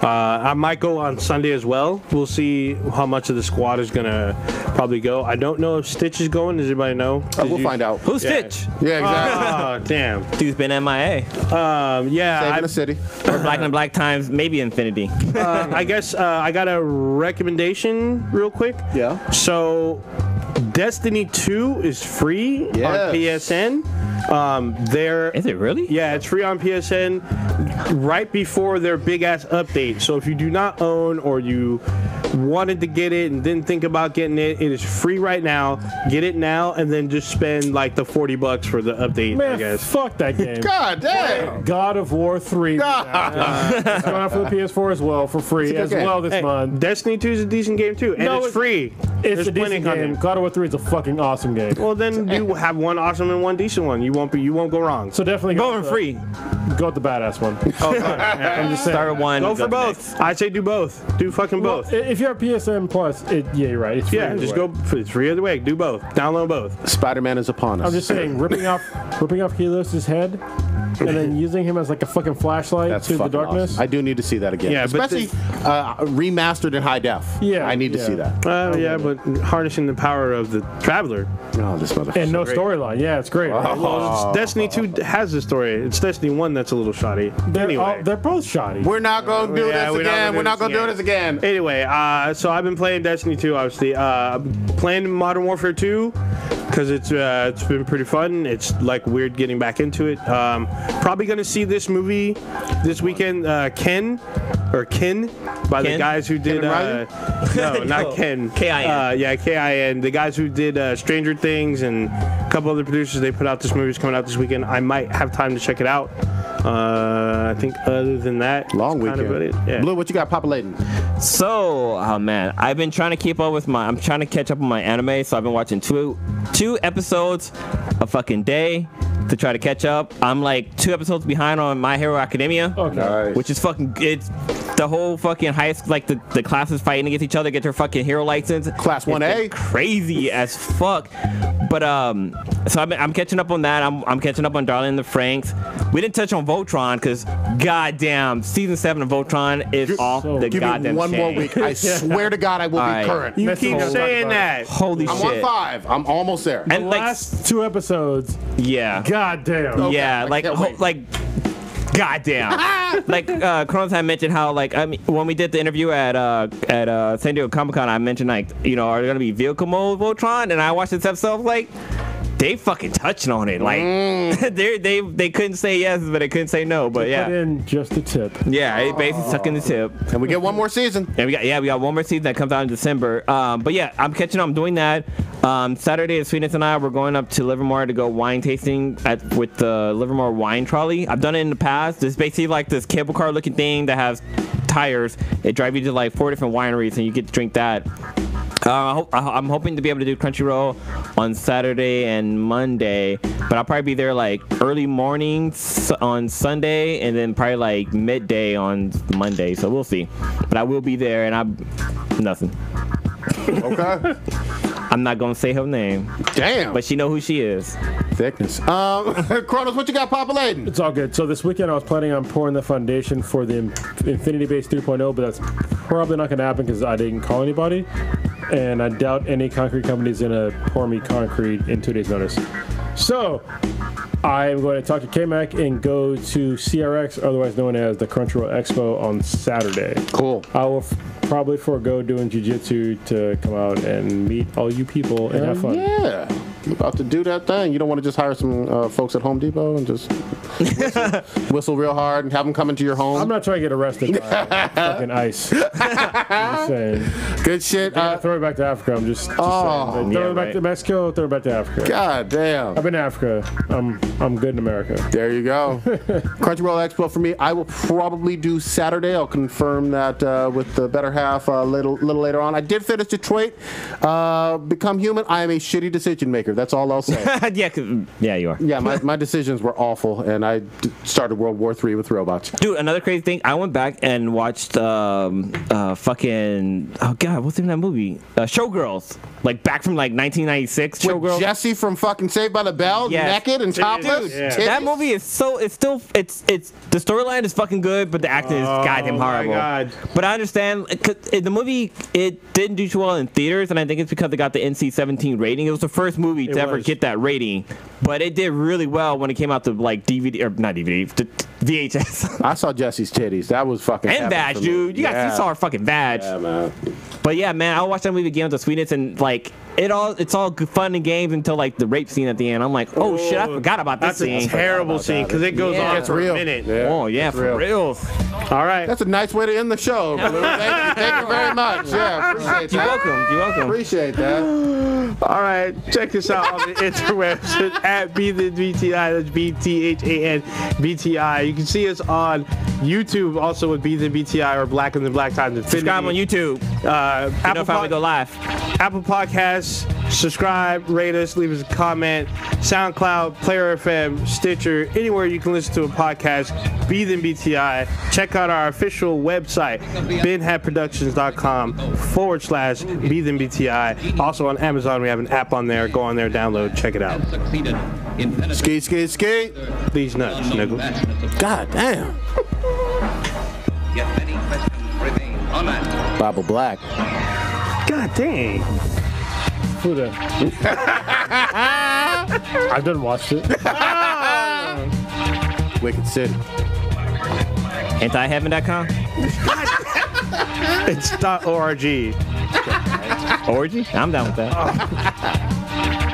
I might go on Sunday as well. We'll see how much of the squad is gonna probably go. I don't know if Stitch is going. Does anybody know? We'll find out. Who's Stitch? Yeah, exactly. Oh, damn. Dude's been MIA. Yeah. Saving the city. Or Black and Black times, maybe Infinity. I guess I got a recommendation real quick. Yeah. So, Destiny 2 is free on PSN. Is it really? Yeah, it's free on PSN right before their big ass update. So if you do not own or you wanted to get it and didn't think about getting it, it is free right now. Get it now and then just spend like the $40 for the update. Man, I guess. fuck that game. God damn. God of War 3. It's going out for the PS4 as well for free as well this month. Destiny 2 is a decent game too, and it's free. It's There's a plenty decent coming. game. God of War 3 is a fucking awesome game. Well, then you have one awesome and one decent one. You won't go wrong. So definitely Going free. Go with the badass one. I'm just saying. Start with one. Go for to both. next. I say do both. Do fucking both. If you have PSN Plus, yeah, you're right. It's free Yeah, either just way. go for it's free either way. Do both. Download both. Spider-Man is upon us. I'm just saying, ripping off Helios' head and then using him as like a fucking flashlight That's to the fucking darkness. awesome. I do need to see that again. Yeah, but especially remastered in high def. Yeah, I need to yeah. see that. Yeah, but harnessing the power of the Traveler. Oh, this motherfucker. And no great. storyline. Yeah, it's great. right? Well, Destiny 2 has a story. It's Destiny 1 that's a little shoddy. They're both shoddy. We're not going to do Yeah, this again. We're not going to do this again. Anyway, so I've been playing Destiny 2, obviously. Playing Modern Warfare 2 because it's been pretty fun. It's like weird getting back into it. Probably going to see this movie this weekend, Kin, by the Ken? guys who did. Ken No, not Ken. K.I.N.. Yeah, K.I.N. The guys who did Stranger Things and a couple other producers. They put out this movie. It's coming out this weekend. I might have time to check it out. I think other than that, Long that's weekend. kind of about it. Yeah. Blue, what you got populating? So, oh man, I've been trying to keep up with I'm trying to catch up on my anime, so I've been watching two episodes a fucking day to try to catch up. I'm like 2 episodes behind on My Hero Academia, Okay. Nice. which is fucking, it's the whole fucking high school, like the classes fighting against each other, get their fucking hero license. Class It's 1A? been crazy as fuck. But so I'm catching up on that. I'm catching up on Darling in the Franxx. We didn't touch on Voltron because goddamn, season 7 of Voltron is off the Give goddamn me one more chain. week. I swear to God I will All be right. current. You That's keep the whole saying talk that. Holy I'm shit. on 5. I'm almost there. And like, Last 2 episodes. yeah. God damn. Okay, Yeah, I like, can't wait. like, goddamn. Like, Kronos had mentioned how, like, I mean, when we did the interview at San Diego Comic Con, I mentioned, like, you know, are there gonna be vehicle mode Voltron? And I watched this episode, I was like, they fucking touched on it. Like, they couldn't say yes, but they couldn't say no. But Put yeah, in just a tip. yeah, it basically stuck in the tip. And we get one more season. And we got one more season that comes out in December. But yeah, I'm catching up. I'm doing that. Saturday, Sweetness and I we're going up to Livermore to go wine tasting with the Livermore wine trolley. I've done it in the past. It's basically like this cable car looking thing that has tires. It drives you to like 4 different wineries and you get to drink that. I'm hoping to be able to do Crunchyroll on Saturday and Monday, but I'll probably be there like early mornings on Sunday and then probably like midday on Monday. So we'll see. But I will be there, and I'm nothing. Okay. I'm not gonna say her name, Damn. but she know who she is. Thickness. Kronos, what you got populating? It's all good. So this weekend I was planning on pouring the foundation for the Infinity Base 3.0, but that's probably not going to happen because I didn't call anybody. And I doubt any concrete company is going to pour me concrete in 2 days' notice. So I am going to talk to K-Mac and go to CRX, otherwise known as the Crunchyroll Expo, on Saturday. Cool. I will probably forego doing jiu-jitsu to come out and meet all you people and have fun. Yeah. about to do that thing. You don't want to just hire some folks at Home Depot and just whistle real hard and have them come into your home. I'm not trying to get arrested by fucking ICE. I'm just saying. Good shit. Throw it back to Africa. I'm just saying. Throw it back to Mexico. Throw it back to Africa. God damn. I've been to Africa. I'm good in America. There you go. Crunchyroll Expo for me. I will probably do Saturday. I'll confirm that with the better half a little later on. I did finish Detroit. Become Human. I am a shitty decision maker. That's all I'll say. Yeah, you are. Yeah, my decisions were awful, and I started World War III with robots. Dude, another crazy thing. I went back and watched fucking oh god, what's the name of that movie? Showgirls. Like back from like 1996. Showgirls. Jesse from fucking Saved by the Bell, naked and topless. Dude, that movie is it's the storyline is fucking good, but the acting is goddamn horrible. My God. But I understand because the movie it didn't do too well in theaters, and I think it's because it got the NC-17 rating. It was the first movie to ever get that rating, but it did really well when it came out to like DVD or not DVD, VHS. I saw Jesse's titties. That was fucking and badge, dude. You saw her fucking badge. Yeah, man. But yeah, man, I watched that movie again with the sweetness, and like it's all good fun and games until like the rape scene at the end. I'm like, oh shit, I forgot about this scene. That's a terrible scene because it goes on for a minute. Yeah. Oh yeah, for real. All right, that's a nice way to end the show. Thank you very much. Yeah, appreciate that. You're welcome. Appreciate that. All right, check us out on the interwebs at BThanBTI. That's BThanBTI. You can see us on YouTube also with BThanBTI or Black and the Black Times Infinity. Subscribe on YouTube. Apple Podcast, go live. Apple Podcasts. Subscribe, rate us, leave us a comment. SoundCloud, Player FM, Stitcher, anywhere you can listen to a podcast. BThanBTI. Check out our official website, benhatproductions.com/BThanBTI. Also on Amazon, we have an app on there. Go on there, download, check it out. Skate. These nuts, nigga. God damn. Yet many questions remain unanswered. Bible Black. God dang. Who the? I didn't watch it. Wicked City. Antiheaven.com. It's .org. Orgy? I'm down with that.